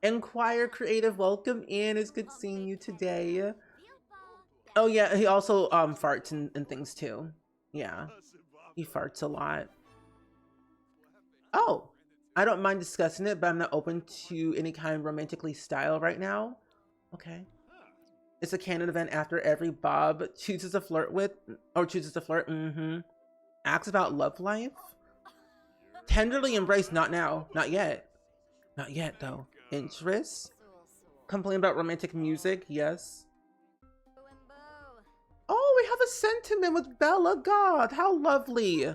Enquire Creative, welcome in. It's good seeing you today. Oh yeah, he also farts and things too. Yeah, he farts a lot. Oh, I don't mind discussing it, but I'm not open to any kind of romantically style right now. Okay. It's a canon event after every Bob chooses to flirt with, or chooses to flirt. Asks about love life. Tenderly embrace, not now, not yet. Not yet though. Interests. Complain about romantic music, yes. Oh, we have a sentiment with Bella. God, how lovely.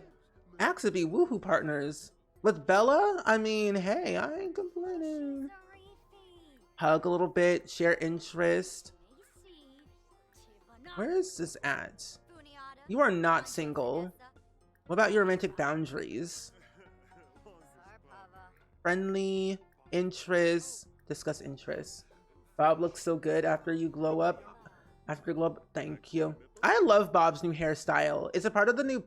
Acts to be woohoo partners. With Bella, I mean, hey, I ain't complaining. Hug a little bit, share interest. Where is this at? You are not single. What about your romantic boundaries? Friendly, interest, discuss interests. Bob looks so good after you glow up. After glow up, thank you. I love Bob's new hairstyle. It's a part of the new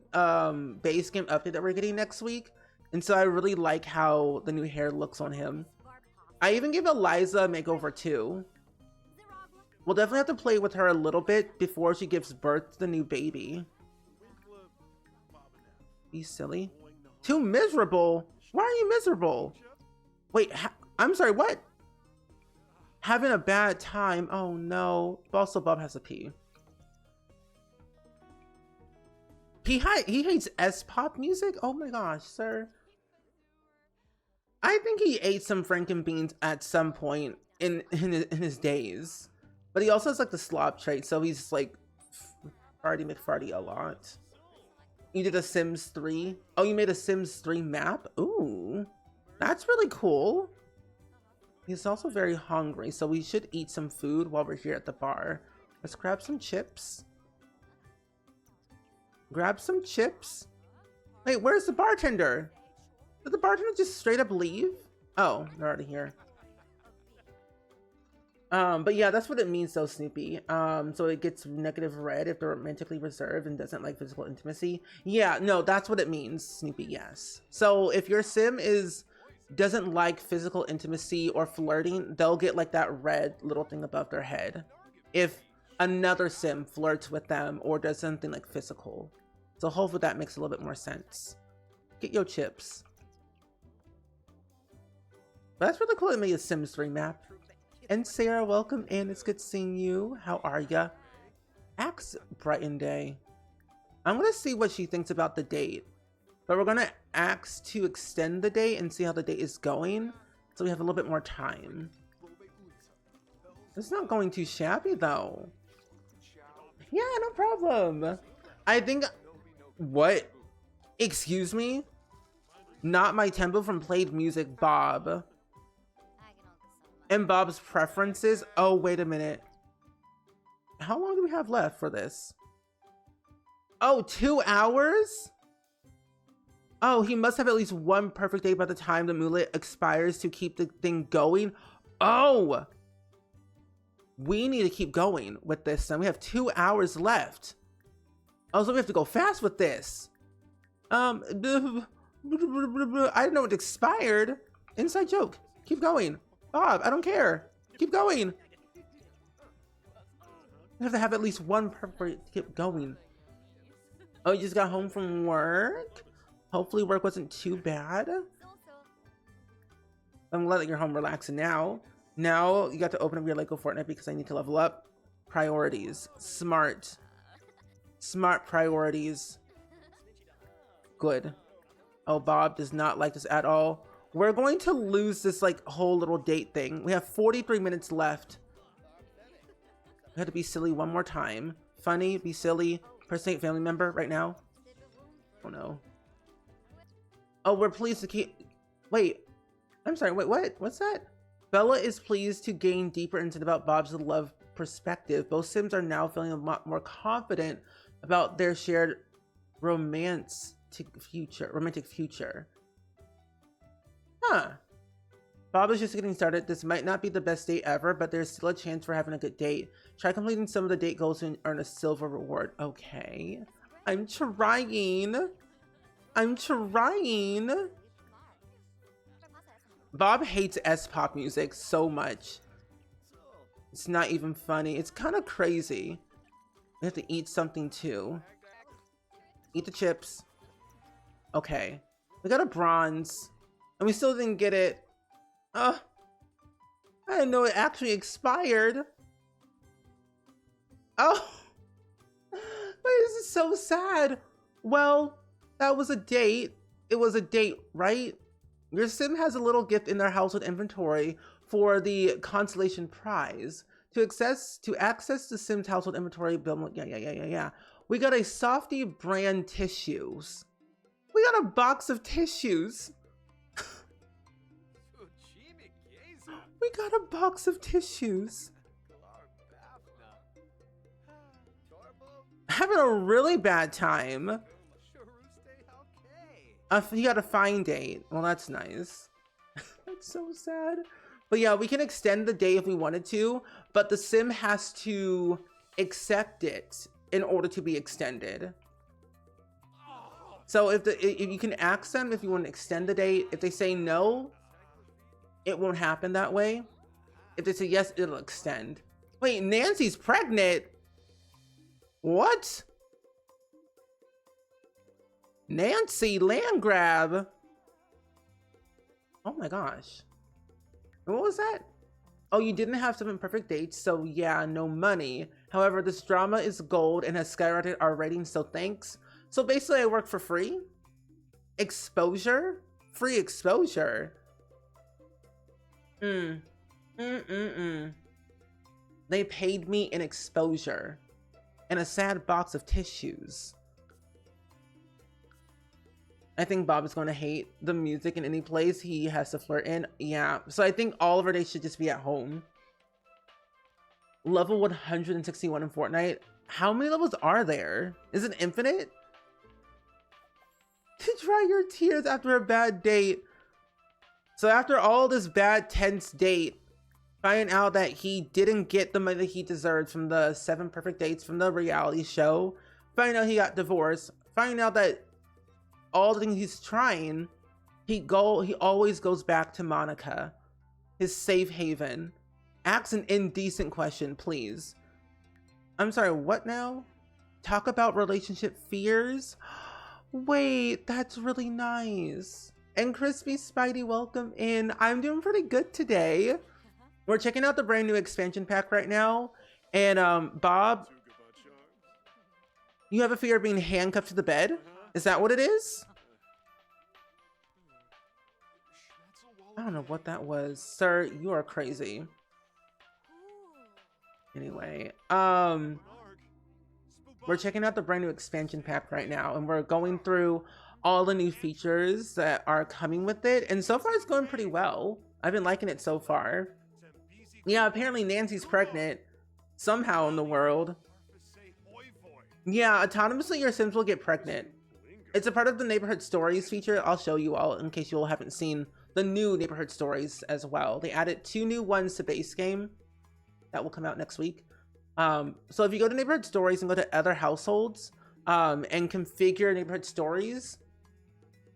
base game update that we're getting next week. And so I really like how the new hair looks on him. I even give Eliza a makeover too. We'll definitely have to play with her a little bit before she gives birth to the new baby. Be silly. Too miserable? Why are you miserable? Wait, I'm sorry, what? Having a bad time? Oh no. Also, Bob has a pee. He hates S-pop music? Oh my gosh, sir. I think he ate some frankenbeans at some point in his days. But he also has like the slob trait, so he's like farty McFarty a lot. You did a Sims 3? Oh, you made a Sims 3 map? Ooh, that's really cool. He's also very hungry, so we should eat some food while we're here at the bar. Let's grab some chips. Grab some chips. Wait, where's the bartender? Did the bartender just straight up leave? Oh, they're already here. But yeah, that's what it means though, Snoopy. So it gets negative red if they're romantically reserved and doesn't like physical intimacy. Yeah, no, that's what it means, Snoopy, yes. So if your sim doesn't like physical intimacy or flirting, they'll get like that red little thing above their head if another sim flirts with them or does something like physical. So hopefully that makes a little bit more sense. Get your chips. But that's really cool. It made a Sims 3 map. And Sarah, welcome in. It's good seeing you. How are ya? Axe Brighton Day. I'm gonna see what she thinks about the date. But we're gonna ask to extend the date and see how the date is going. So we have a little bit more time. It's not going too shabby though. Yeah, no problem. I think, what? Excuse me? Not my tempo from played music, Bob. And Bob's preferences. Oh, wait a minute. How long do we have left for this? Oh, 2 hours? Oh, he must have at least one perfect day by the time the mullet expires to keep the thing going. Oh, we need to keep going with this. And we have 2 hours left. Oh, so we have to go fast with this. I didn't know it expired. Inside joke. Keep going. Bob, I don't care. Keep going. We have to have at least one perfect. Keep going. Oh, you just got home from work? Hopefully work wasn't too bad. I'm glad that you're home relaxing now. Now you got to open up your Lego Fortnite because I need to level up. Priorities. Smart. Smart priorities. Good. Oh, Bob does not like this at all. We're going to lose this like whole little date thing. We have 43 minutes left. We have to be silly one more time. Funny, be silly, impersonate family member right now. Oh no. Oh, we're pleased to keep... Wait. I'm sorry, wait, what? What's that? Bella is pleased to gain deeper insight about Bob's love perspective. Both Sims are now feeling a lot more confident about their shared romantic future. Huh. Bob is just getting started. This might not be the best date ever, but there's still a chance for having a good date. Try completing some of the date goals and earn a silver reward. Okay. I'm trying. I'm trying. Bob hates S-pop music so much. It's not even funny. It's kind of crazy. We have to eat something too. Eat the chips. Okay. We got a bronze. And we still didn't get it. I didn't know it actually expired. Oh. Wait, this is so sad. Well, that was a date. It was a date, right? Your sim has a little gift in their household inventory for the consolation prize. To access the sim's household inventory, yeah. We got a Softy brand tissues. We got a box of tissues. We got a box of tissues. Having a really bad time. You got a fine date. Well, that's nice. That's so sad. But yeah, we can extend the day if we wanted to, but the sim has to accept it in order to be extended. So if you can ask them if you want to extend the date. If they say no, it won't happen that way. If they say yes, it'll extend. Wait, Nancy's pregnant? What? Nancy, land grab. Oh my gosh. What was that? Oh, you didn't have 7 perfect dates, so yeah, no money. However, this drama is gold and has skyrocketed our ratings, so thanks. So basically, I work for free? Exposure? Free exposure? They paid me in exposure and a sad box of tissues. I think Bob is going to hate the music in any place he has to flirt in. Yeah, so I think all of our days should just be at home. Level 161 in Fortnite. How many levels are there? Is it infinite? To dry your tears after a bad date. So after all this bad tense date, finding out that he didn't get the money that he deserved from the 7 perfect dates from the reality show, finding out he got divorced, finding out that all the things he's trying, he always goes back to Monica, his safe haven. Ask an indecent question, please. I'm sorry, what now? Talk about relationship fears? Wait, that's really nice. And Crispy Spidey, welcome in. I'm doing pretty good today. We're checking out the brand new expansion pack right now. And Bob, you have a fear of being handcuffed to the bed? Is that what it is? I don't know what that was. Sir, you are crazy. Anyway, we're checking out the brand new expansion pack right now, and we're going through all the new features that are coming with it. And so far, it's going pretty well. I've been liking it so far. Yeah, apparently Nancy's pregnant somehow in the world. Yeah, autonomously your Sims will get pregnant. It's a part of the Neighborhood Stories feature. I'll show you all in case you all haven't seen the new Neighborhood Stories as well. They added 2 new ones to base game that will come out next week. So if you go to Neighborhood Stories and go to other households and configure Neighborhood Stories,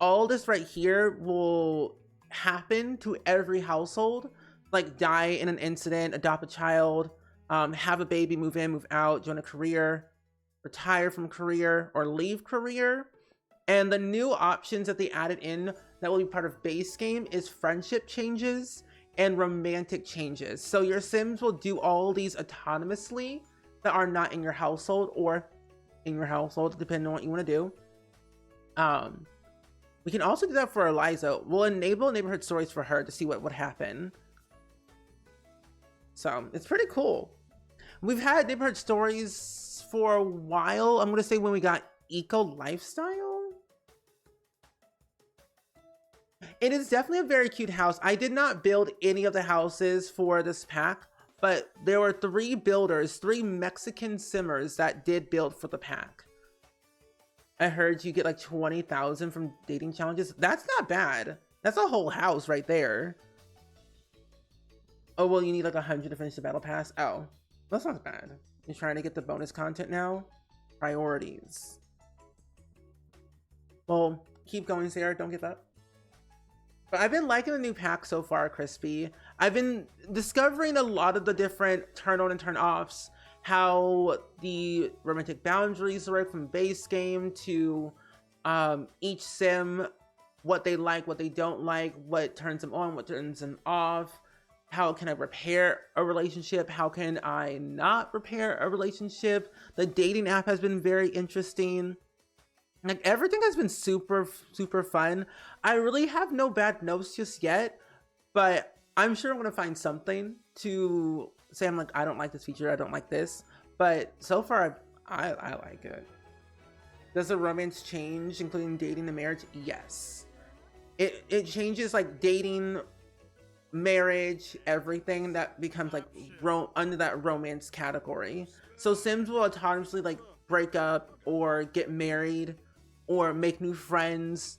all this right here will happen to every household. Like die in an incident, adopt a child, have a baby, move in, move out, join a career, retire from career, or leave career. And the new options that they added in that will be part of base game is friendship changes and romantic changes. So your Sims will do all these autonomously that are not in your household or in your household, depending on what you want to do. We can also do that for Eliza. We'll enable Neighborhood Stories for her to see what would happen. So it's pretty cool. We've had Neighborhood Stories for a while. I'm going to say when we got Eco Lifestyle. It is definitely a very cute house. I did not build any of the houses for this pack, but there were 3 builders, 3 Mexican simmers that did build for the pack. I heard you get like 20,000 from dating challenges. That's not bad. That's a whole house right there. Oh, well, you need like 100 to finish the battle pass. Oh, that's not bad. You're trying to get the bonus content now? Priorities. Well, keep going, Sarah. Don't give up. But I've been liking the new pack so far, Crispy. I've been discovering a lot of the different turn on and turn offs, how the romantic boundaries work from base game to each sim, what they like, what they don't like, what turns them on, what turns them off. How can I repair a relationship? How can I not repair a relationship? The dating app has been very interesting. Like everything has been super, super fun. I really have no bad notes just yet, but I'm sure I'm gonna find something to say I'm like, I don't like this feature, I don't like this. But so far, I like it. Does the romance change, including dating and marriage? Yes. It changes like dating, marriage, everything that becomes like under that romance category. So Sims will autonomously like break up or get married or make new friends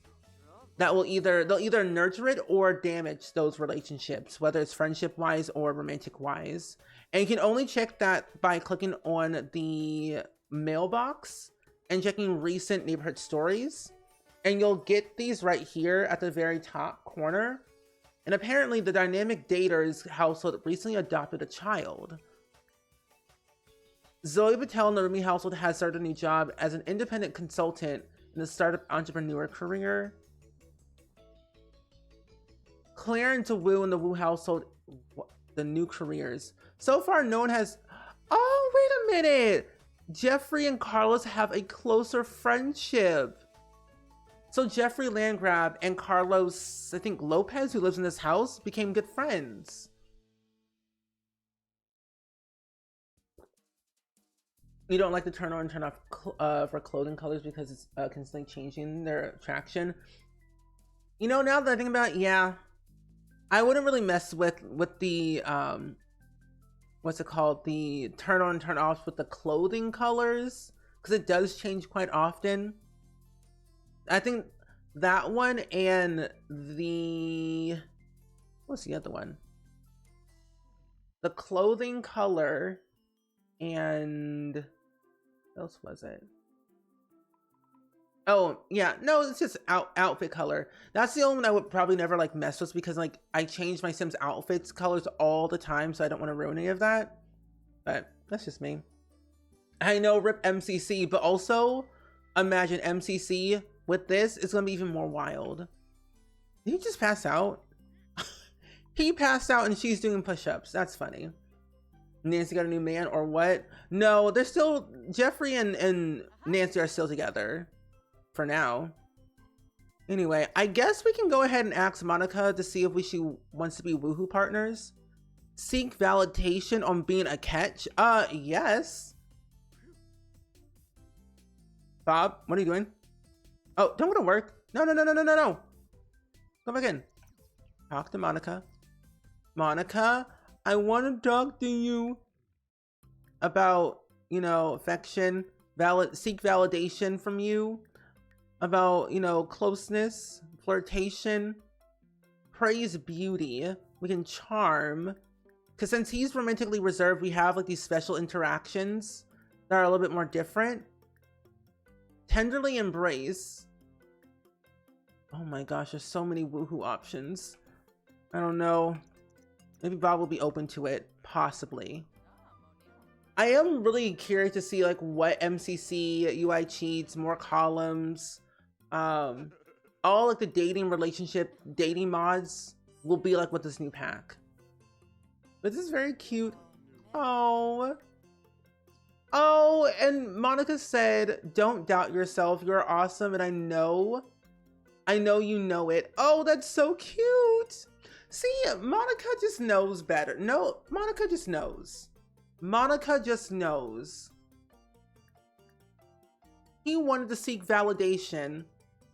that will they'll either nurture it or damage those relationships, whether it's friendship wise or romantic wise. And you can only check that by clicking on the mailbox and checking recent Neighborhood Stories, and you'll get these right here at the very top corner. And apparently the dynamic dater's household recently adopted a child. Zoe Patel in the Rumi household has started a new job as an independent consultant in in the startup entrepreneur career. Claire to Wu in the Wu household, the new careers. So far, no one has. Oh, wait a minute. Jeffrey and Carlos have a closer friendship. So Jeffrey Landgrab and Carlos, I think Lopez, who lives in this house, became good friends. You don't like to turn on and turn off for clothing colors because it's constantly changing their attraction. You know, now that I think about it, yeah. I wouldn't really mess with the what's it called, the turn on and turn off with the clothing colors, because it does change quite often. I think that one and the, what's the other one, the clothing color and what else was it? Oh yeah, no, it's just outfit color. That's the only one I would probably never like mess with, because like I change my Sims outfits colors all the time, so I don't want to ruin any of that. But that's just me. I know, rip MCC, but also imagine MCC with this, it's gonna be even more wild. Did he just pass out? He passed out and she's doing push-ups. That's funny. Nancy got a new man or what? No, they're still, Jeffrey and Nancy are still together. For now. Anyway, I guess we can go ahead and ask Monica to see if she wants to be woohoo partners. Seek validation on being a catch. Yes. Bob, what are you doing? Oh, don't go to work. No. Come back in. Talk to Monica. Monica, I want to talk to you about, you know, affection, seek validation from you. About, you know, closeness, flirtation, praise beauty. We can charm, because since he's romantically reserved, we have like these special interactions that are a little bit more different. Tenderly embrace. Oh my gosh, there's so many woohoo options. I don't know. Maybe Bob will be open to it, possibly. I am really curious to see like what MCC, UI cheats, more columns, all like the dating relationship dating mods will be like with this new pack. But this is very cute. Oh, and Monica said, don't doubt yourself, you're awesome, and I know you know it. Oh, that's so cute. See, Monica just knows better. No, Monica just knows. Monica just knows. He wanted to seek validation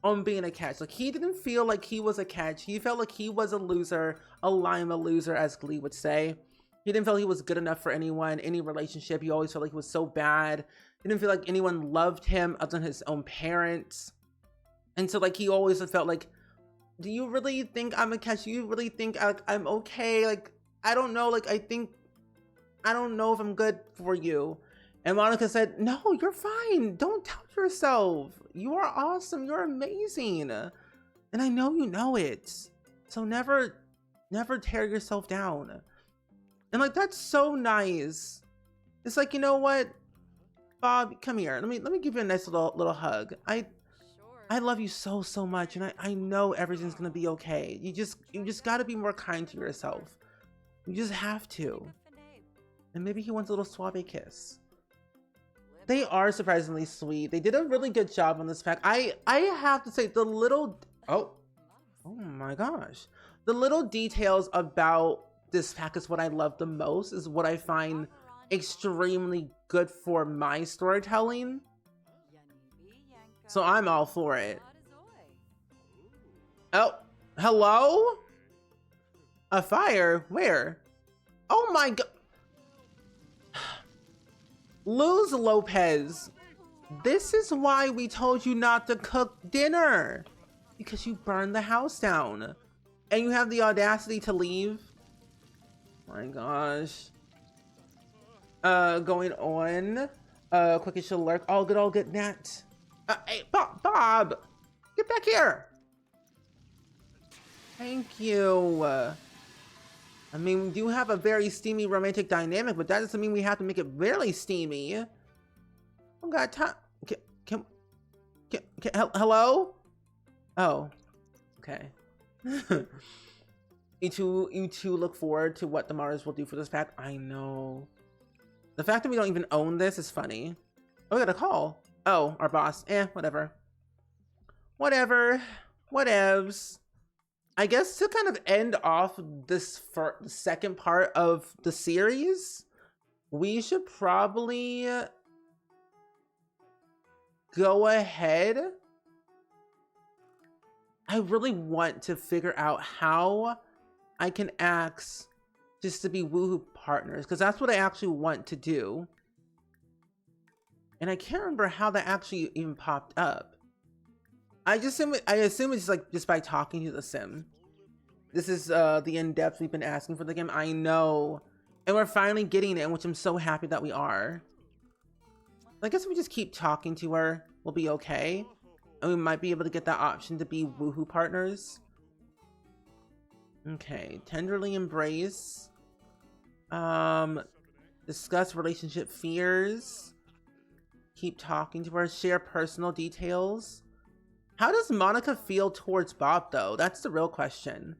on being a catch. Like, he didn't feel like he was a catch. He felt like he was a loser, a Lima loser, as Glee would say. He didn't feel he was good enough for anyone, any relationship. He always felt like he was so bad. He didn't feel like anyone loved him other than his own parents. And so, like, he always felt like, do you really think I'm a catch? Do you really think I'm okay? Like, I don't know. Like, I don't know if I'm good for you. And Monica said, no, you're fine. Don't doubt yourself. You are awesome. You're amazing. And I know you know it. So never tear yourself down. And like, that's so nice. It's like, you know what, Bob, come here. Let me give you a nice little hug. I love you so much, and I know everything's gonna be okay. You just gotta be more kind to yourself. You just have to. And maybe he wants a little suave kiss. They are surprisingly sweet. They did a really good job on this pack. I have to say, the little, oh my gosh, the little details about this pack is what I love the most, is what I find extremely good for my storytelling. So I'm all for it. Oh, hello? A fire? Where? Oh my god. Luz Lopez, this is why we told you not to cook dinner. Because you burned the house down. And you have the audacity to leave. My gosh. Going on. Quick as she'll lurk. All good, Nat. Hey, Bob! Get back here! Thank you. I mean, we do have a very steamy romantic dynamic, but that doesn't mean we have to make it really steamy. Oh god, can Hello? Oh, okay. You two look forward to what the Mars will do for this pack. I know. The fact that we don't even own this is funny. Oh, we got a call. Oh, our boss. Whatever. Whatever. Whatevs. I guess to kind of end off this for the second part of the series, we should probably go ahead. I really want to figure out how I can ask just to be woohoo partners, because that's what I actually want to do. And I can't remember how that actually even popped up. I assume it's like just by talking to the sim. This is the in-depth we've been asking for the game. I know. And we're finally getting it, which I'm so happy that we are. I guess if we just keep talking to her, we'll be okay. And we might be able to get that option to be woohoo partners. Okay, tenderly embrace. Discuss relationship fears. Keep talking to her. Share personal details. How does Monica feel towards Bob, though? That's the real question.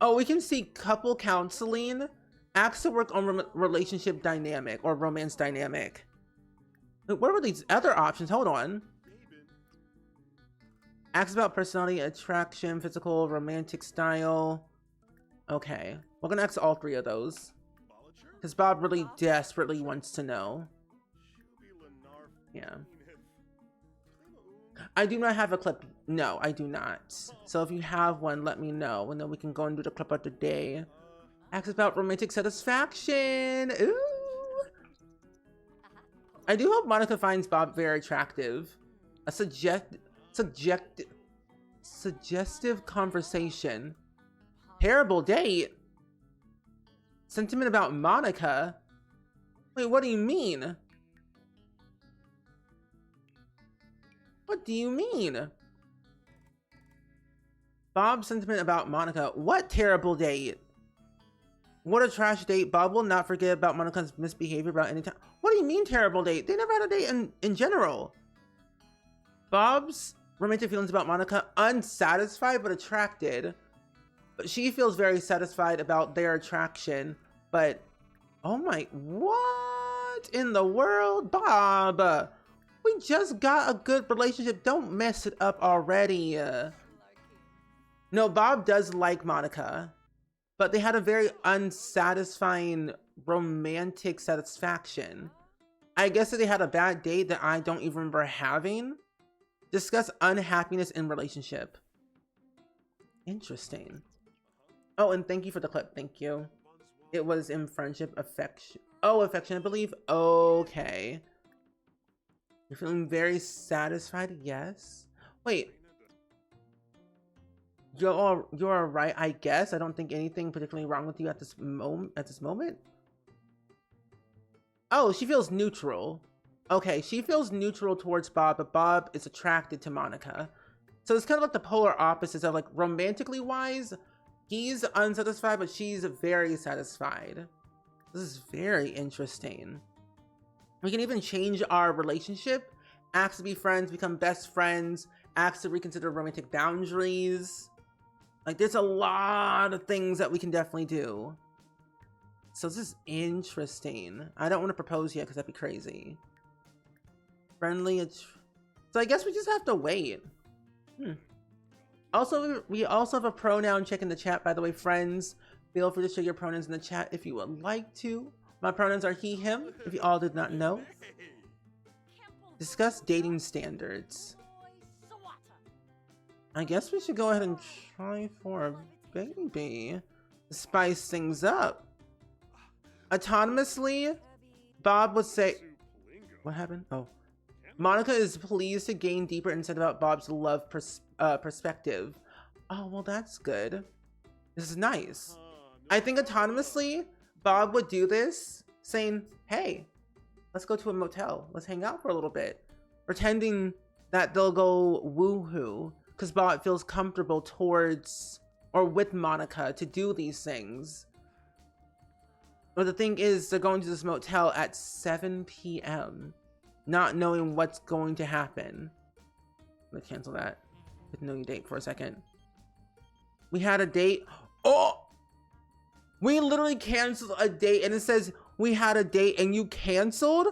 Oh, we can see couple counseling. Ask to work on relationship dynamic or romance dynamic. What were these other options? Hold on. Ask about personality, attraction, physical, romantic style. Okay. We're gonna ask all three of those. Because Bob really desperately wants to know. Yeah. I do not have a clip. No, I do not. So if you have one, let me know. And then we can go and do the clip of the day. Ask about romantic satisfaction. Ooh. I do hope Monica finds Bob very attractive. A suggestive conversation. Terrible date. Sentiment about Monica. Wait, what do you mean? What do you mean? Bob's sentiment about Monica. What terrible date? What a trash date. Bob will not forget about Monica's misbehavior about any time. What do you mean terrible date? They never had a date in general. Bob's romantic feelings about Monica. Unsatisfied but attracted. But she feels very satisfied about their attraction. But, oh my, what in the world? Bob, we just got a good relationship. Don't mess it up already. No, Bob does like Monica. But they had a very unsatisfying romantic satisfaction. I guess that they had a bad date that I don't even remember having. Discuss unhappiness in relationship. Interesting. Oh, and thank you for the clip. Thank you. It was in friendship, affection. Oh, affection, I believe. Okay. You're feeling very satisfied? Yes. Wait. You're all right, I guess. I don't think anything particularly wrong with you at this moment. Oh, she feels neutral. Okay, she feels neutral towards Bob, but Bob is attracted to Monica. So it's kind of like the polar opposites of, like, romantically wise, he's unsatisfied, but she's very satisfied. This is very interesting. We can even change our relationship. Ask to be friends, become best friends. Ask to reconsider romantic boundaries. Like, there's a lot of things that we can definitely do. So this is interesting. I don't want to propose yet because that'd be crazy. Friendly. So I guess we just have to wait. Also, we also have a pronoun check in the chat, by the way, friends. Feel free to share your pronouns in the chat if you would like to. My pronouns are he, him, if you all did not know. Discuss dating standards. I guess we should go ahead and try for a baby. Spice things up. Autonomously, Bob would say... What happened? Oh. Monica is pleased to gain deeper insight about Bob's love perspective. Oh, well, that's good. This is nice. I think autonomously, Bob would do this, saying, hey, let's go to a motel. Let's hang out for a little bit. Pretending that they'll go woohoo. Because Bob feels comfortable towards or with Monica to do these things. But the thing is, they're going to this motel at 7 p.m. not knowing what's going to happen. I'm gonna cancel that. With no date for a second. We had a date. Oh! We literally canceled a date and it says we had a date and you canceled?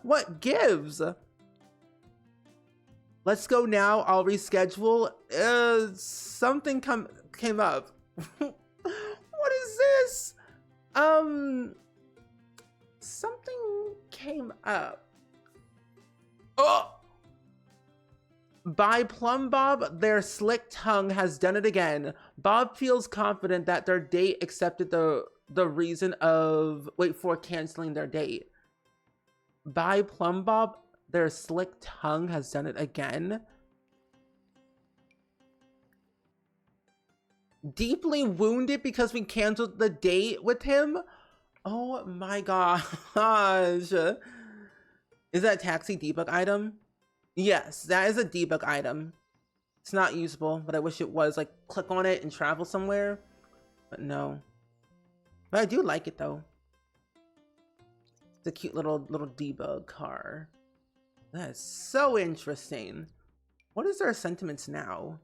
What gives? Let's go now. I'll reschedule. Something came up. What is this? Something came up. Oh! By Plum Bob, their slick tongue has done it again. Bob feels confident that their date accepted the reason of for canceling their date. By Plum Bob, their slick tongue has done it again. Deeply wounded because we canceled the date with him. Oh my gosh. Is that a taxi debug item? Yes, that is a debug item. It's not usable, but I wish it was. Like, click on it and travel somewhere. But no. But I do like it though. It's a cute little debug car. That is so interesting. What is their sentiments now?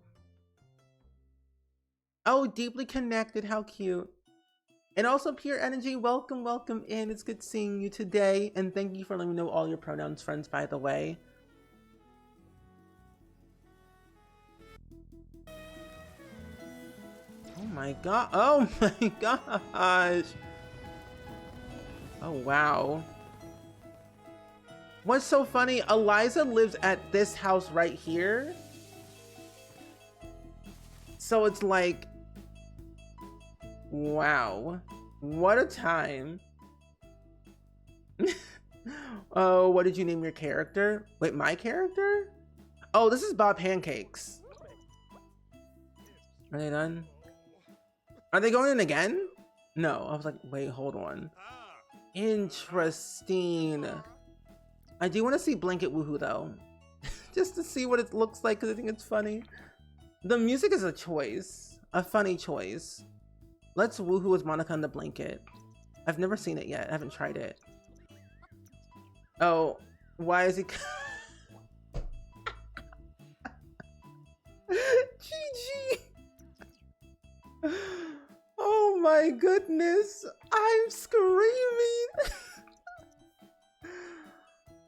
Oh, deeply connected. How cute. And also Pure Energy, welcome in. It's good seeing you today. And thank you for letting me know all your pronouns, friends, by the way. Oh my god. Oh my gosh. Oh wow. What's so funny? Eliza lives at this house right here. So it's like, wow. What a time. Oh, what did you name your character? Wait, my character? Oh, this is Bob Pancakes. Are they done? Are they going in again? No, I was like, wait, hold on. Interesting. I do want to see Blanket Woohoo though. Just to see what it looks like because I think it's funny. The music is a choice. A funny choice. Let's Woohoo with Monica and the Blanket. I've never seen it yet. I haven't tried it. Oh, why is he... GG! Oh my goodness! I'm screaming!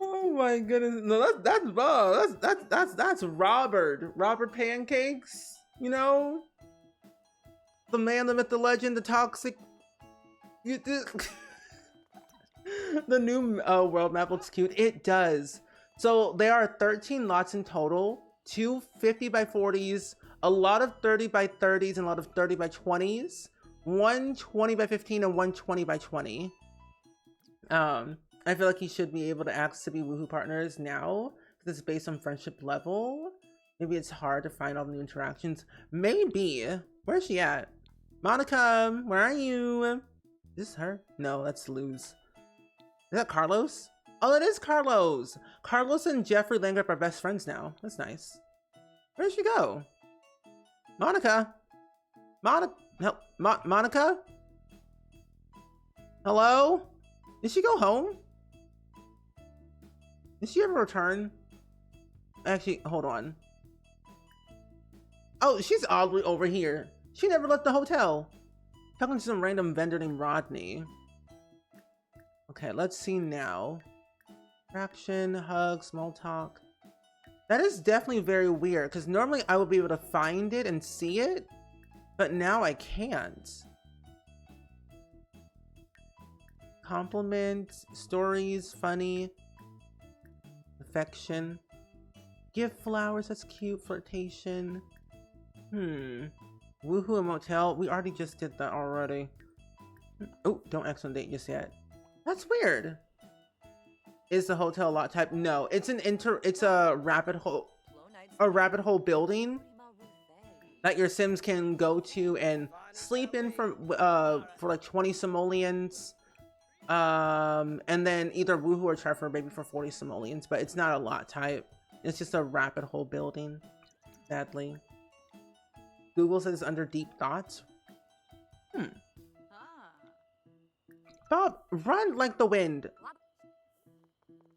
Oh my goodness! No, that's Robert. Robert Pancakes. You know, the man, the myth, the legend, the toxic. The new world map looks cute. It does. So there are 13 lots in total. 2 50 by 40s, a lot of 30 by 30s, and a lot of 30 by 20s. 1 20 by 15 and 1 20 by 20. I feel like he should be able to ask to be Woohoo partners now because it's based on friendship level. Maybe it's hard to find all the new interactions. Maybe. Where's she at? Monica, where are you? Is this her? No, that's Luz. Is that Carlos? Oh, it is Carlos. Carlos and Jeffrey Landgraf are best friends now. That's nice. Where'd she go? Monica? Monica? Hello? Did she go home? Did she ever return? Actually, hold on. Oh, she's oddly over here. She never left the hotel. Talking to some random vendor named Rodney. Okay, let's see now. Interaction, hug, small talk. That is definitely very weird because normally I would be able to find it and see it, but now I can't. Compliment, stories, funny, affection, give flowers, that's cute, flirtation. Woohoo and motel, we already just did that already. Oh, don't X on date just yet. That's weird. Is the hotel lot type? No, it's a rabbit hole building that your Sims can go to and sleep in for like 20 simoleons. And then either Woohoo or Trevor maybe for 40 simoleons, but it's not a lot type. It's just a rabbit hole building, sadly. Google says under deep thoughts. Bob, run like the wind.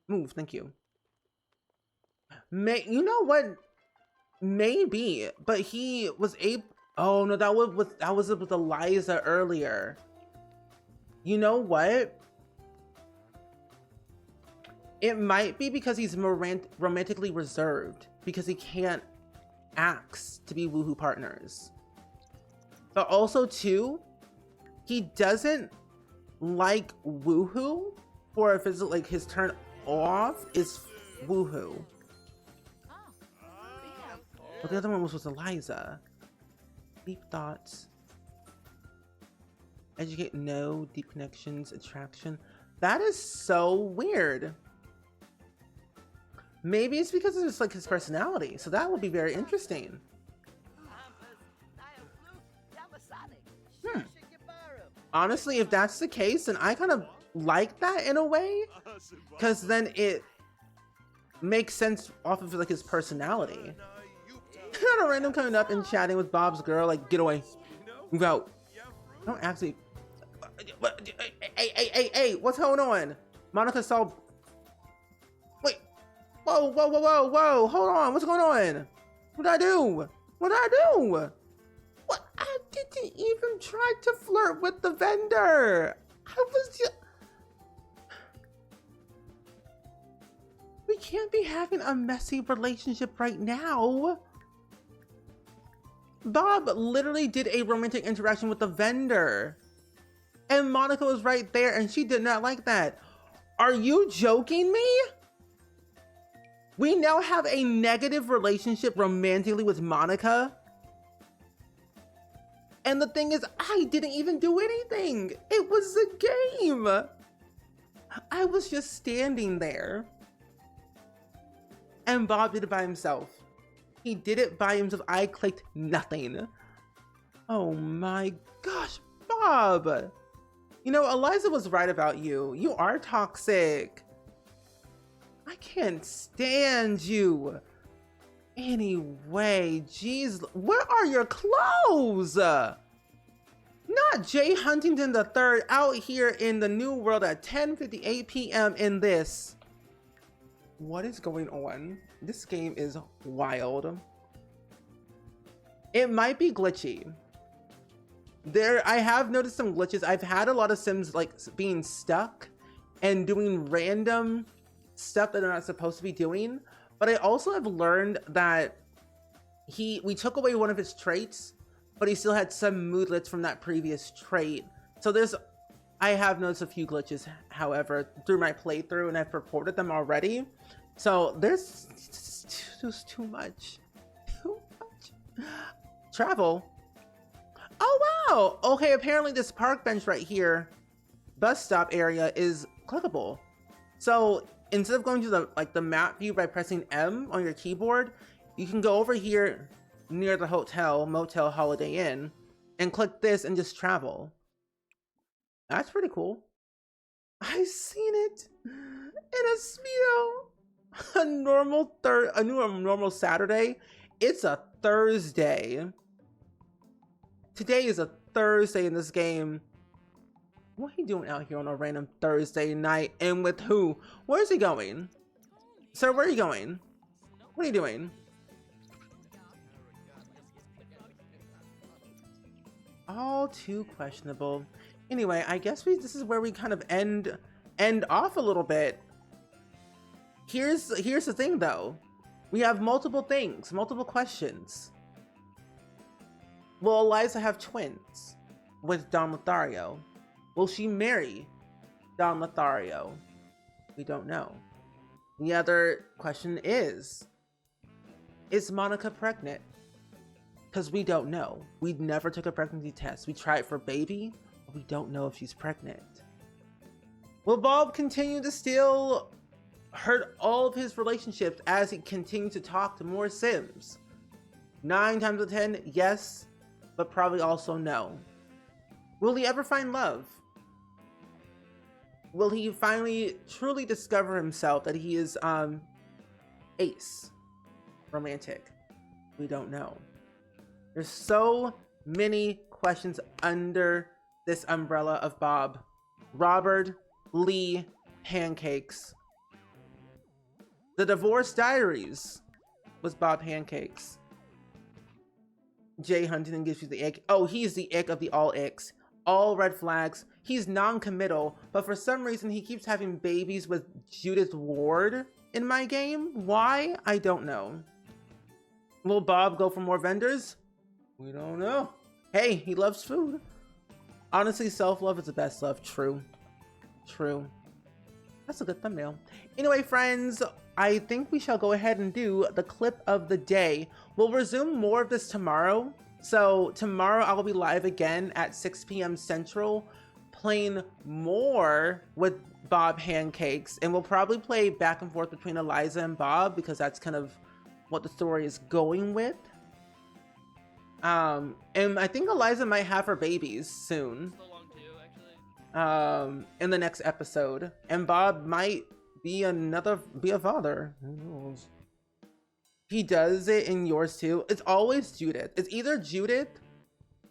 Move, thank you. You know what? Maybe, but he was able. Oh no, that was with Eliza earlier. You know what? It might be because he's romantically reserved because he can't ask to be woohoo partners. But also too, he doesn't like woohoo, or if it's like his turn off is woohoo. But the other one was Eliza. Deep thoughts. Educate, no. Deep connections, attraction. That is so weird. Maybe it's because it's like his personality. So that would be very interesting. Honestly, if that's the case, then I kind of like that in a way. Because then it makes sense off of like his personality. Not a random coming up and chatting with Bob's girl, like, get away, move out. Don't actually. Hey, what's going on? Monica saw. Wait, whoa, hold on, what's going on? What did I do? What I didn't even try to flirt with the vendor. I was just. We can't be having a messy relationship right now. Bob literally did a romantic interaction with the vendor. And Monica was right there and she did not like that. Are you joking me? We now have a negative relationship romantically with Monica. And the thing is, I didn't even do anything. It was a game. I was just standing there. And Bob did it by himself. He did it by himself. I clicked nothing. Oh my gosh, Bob. You know, Eliza was right about you. You are toxic. I can't stand you. Anyway, geez, where are your clothes? Not Jay Huntington III out here in the new world at 10:58 p.m. in this. What is going on? This game is wild. It might be glitchy. I have noticed some glitches. I've had a lot of Sims like being stuck and doing random stuff that they're not supposed to be doing. But I also have learned that we took away one of his traits, but he still had some moodlets from that previous trait. So I have noticed a few glitches, however, through my playthrough, and I've reported them already. So there's just too much. Travel. Oh wow. Okay, apparently this park bench right here, bus stop area, is clickable. So instead of going to the map view by pressing M on your keyboard, you can go over here near the motel, Holiday Inn, and click this and just travel. That's pretty cool. I've seen it in a Speedo. A normal Saturday. It's a Thursday. Today is a Thursday in this game. What are you doing out here on a random Thursday night, and with who? Where is he going? Sir, where are you going? What are you doing? All too questionable. Anyway, I guess this is where we kind of end off a little bit. Here's the thing though. We have multiple things, multiple questions. Will Eliza have twins with Don Lothario? Will she marry Don Lothario? We don't know. The other question is Monica pregnant? Because we don't know. We never took a pregnancy test. We tried for baby, but we don't know if she's pregnant. Will Bob continue to still hurt all of his relationships as he continues to talk to more Sims? 9 times out of 10, yes, but probably also no. Will he ever find love? Will he finally truly discover himself that he is ace romantic? We don't know. There's so many questions under this umbrella of Bob. Robert Lee pancakes. The Divorce Diaries was Bob Pancakes. Jay Huntington gives you the ick. Oh, he's the ick of the all icks. All red flags. He's non-committal, but for some reason he keeps having babies with Judith Ward in my game. Why? I don't know. Will Bob go for more vendors? We don't know. Hey, he loves food. Honestly, self-love is the best love. True. True. That's a good thumbnail. Anyway, friends, I think we shall go ahead and do the clip of the day. We'll resume more of this tomorrow. So tomorrow I will be live again at 6 p.m. Central, playing more with Bob Pancakes. And we'll probably play back and forth between Eliza and Bob because that's kind of what the story is going with. And I think Eliza might have her babies soon. In the next episode. And Bob might be a father. Who knows? He does it in yours too. It's always Judith. It's either Judith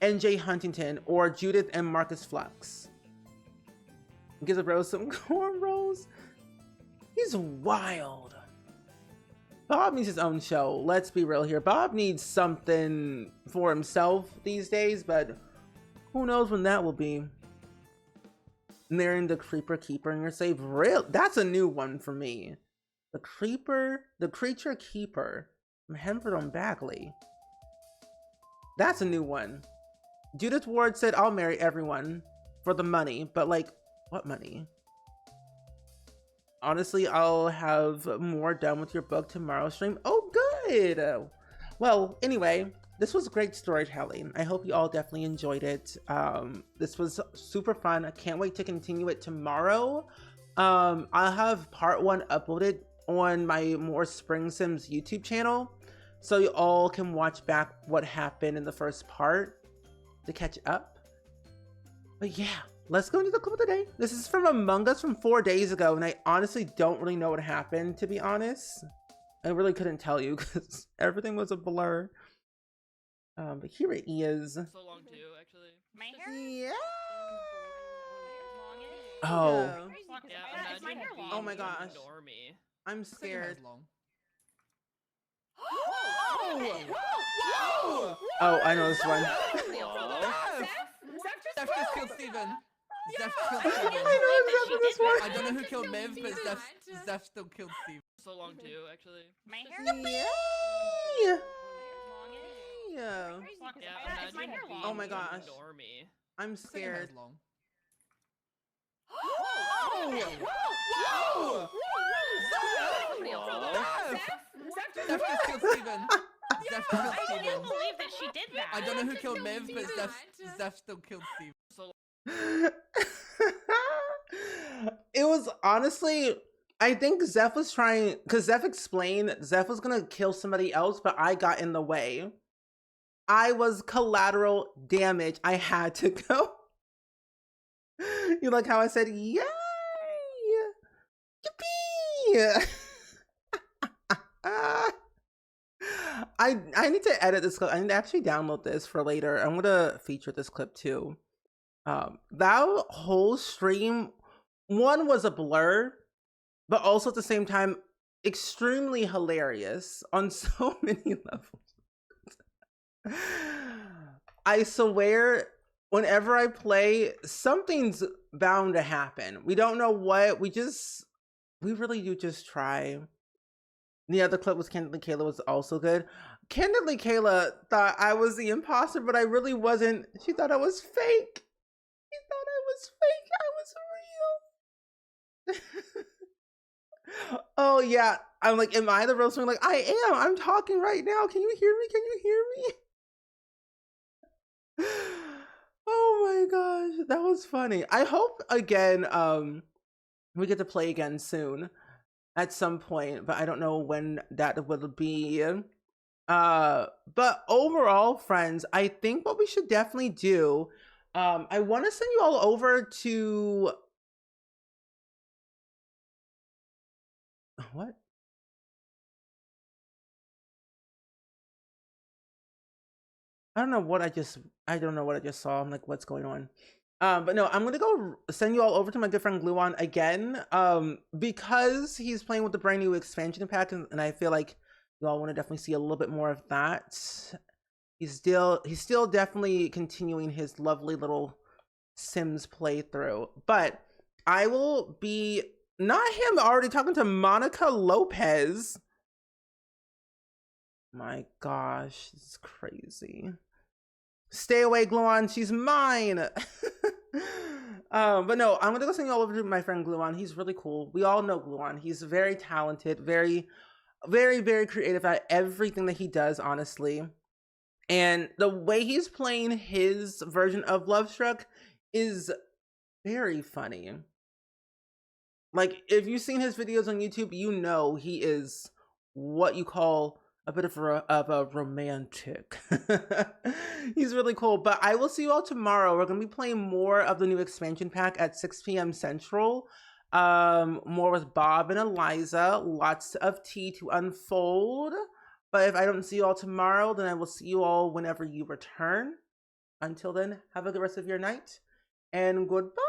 and Jay Huntington or Judith and Marcus Flux. Gives a Rose some cornrows. He's wild. Bob needs his own show. Let's be real here. Bob needs something for himself these days, but who knows when that will be. Marrying the Creeper Keeper in your save. Real? That's a new one for me. The Creature Keeper from Hemford on Bagley. That's a new one. Judith Ward said, I'll marry everyone for the money, but like, what money? Honestly, I'll have more done with your book tomorrow stream. Oh, good. Well, anyway, this was great storytelling. I hope you all definitely enjoyed it. This was super fun. I can't wait to continue it tomorrow. I'll have part 1 uploaded on my More Spring Sims YouTube channel, so you all can watch back what happened in the first part to catch up. But yeah, let's go into the clip of the day. This is from Among Us from 4 days ago, and I honestly don't really know what happened, to be honest. I really couldn't tell you because everything was a blur. But here it is. So long too, actually. My hair? Yeah. Oh. Yeah, is my hair long? Oh my gosh. I'm scared. Oh, I know this one. Zeph just killed Steven. Zeph killed Steven. I know this one. I don't know who killed Miv, but Zeph still killed Steven. So long too, actually. My hair? Yeah. Yeah, my hair long? Oh my gosh. I'm scared. Zeph just killed Steven. Zeph killed Steven. I can't believe that she did that. I don't know who killed Miv, but Zeph still killed Steven. It was honestly, I think Zeph was trying, because Zeph explained Zeph was gonna kill somebody else, but I got in the way. I was collateral damage. I had to go. You like how I said, yay! Yippee! I need to edit this clip. I need to actually download this for later. I'm gonna feature this clip too. That whole stream, one was a blur, but also at the same time, extremely hilarious on so many levels. I swear, whenever I play, something's bound to happen. We don't know what, we really do just try. The other clip was Candidly Kayla was also good. Candidly Kayla thought I was the imposter, but I really wasn't. She thought I was fake. She thought I was fake. I was real. Oh yeah. I'm like, am I the real swing? Like, I am. I'm talking right now. Can you hear me? Can you hear me? Oh my gosh. That was funny. I hope again, we get to play again soon at some point, but I don't know when that will be. But overall, friends, I think what we should definitely do, I want to send you all over to what? I don't know what I just saw. I'm like, what's going on? But no, I'm gonna go send you all over to my good friend Gluon again. Because he's playing with the brand new expansion pack, and I feel like you all want to definitely see a little bit more of that. He's still definitely continuing his lovely little Sims playthrough. But I will be not him already talking to Monica Lopez. My gosh, this is crazy. Stay away, Gluon. She's mine. But no, I'm gonna go send you all over to my friend Gluon. He's really cool. We all know Gluon. He's very talented, very, very, very creative at everything that he does, honestly. And the way he's playing his version of Love Struck is very funny. Like, if you've seen his videos on YouTube, you know he is what you call a bit of a romantic. He's really cool. But I will see you all tomorrow. We're going to be playing more of the new expansion pack at 6 p.m. Central. More with Bob and Eliza. Lots of tea to unfold. But if I don't see you all tomorrow, then I will see you all whenever you return. Until then, have a good rest of your night. And goodbye.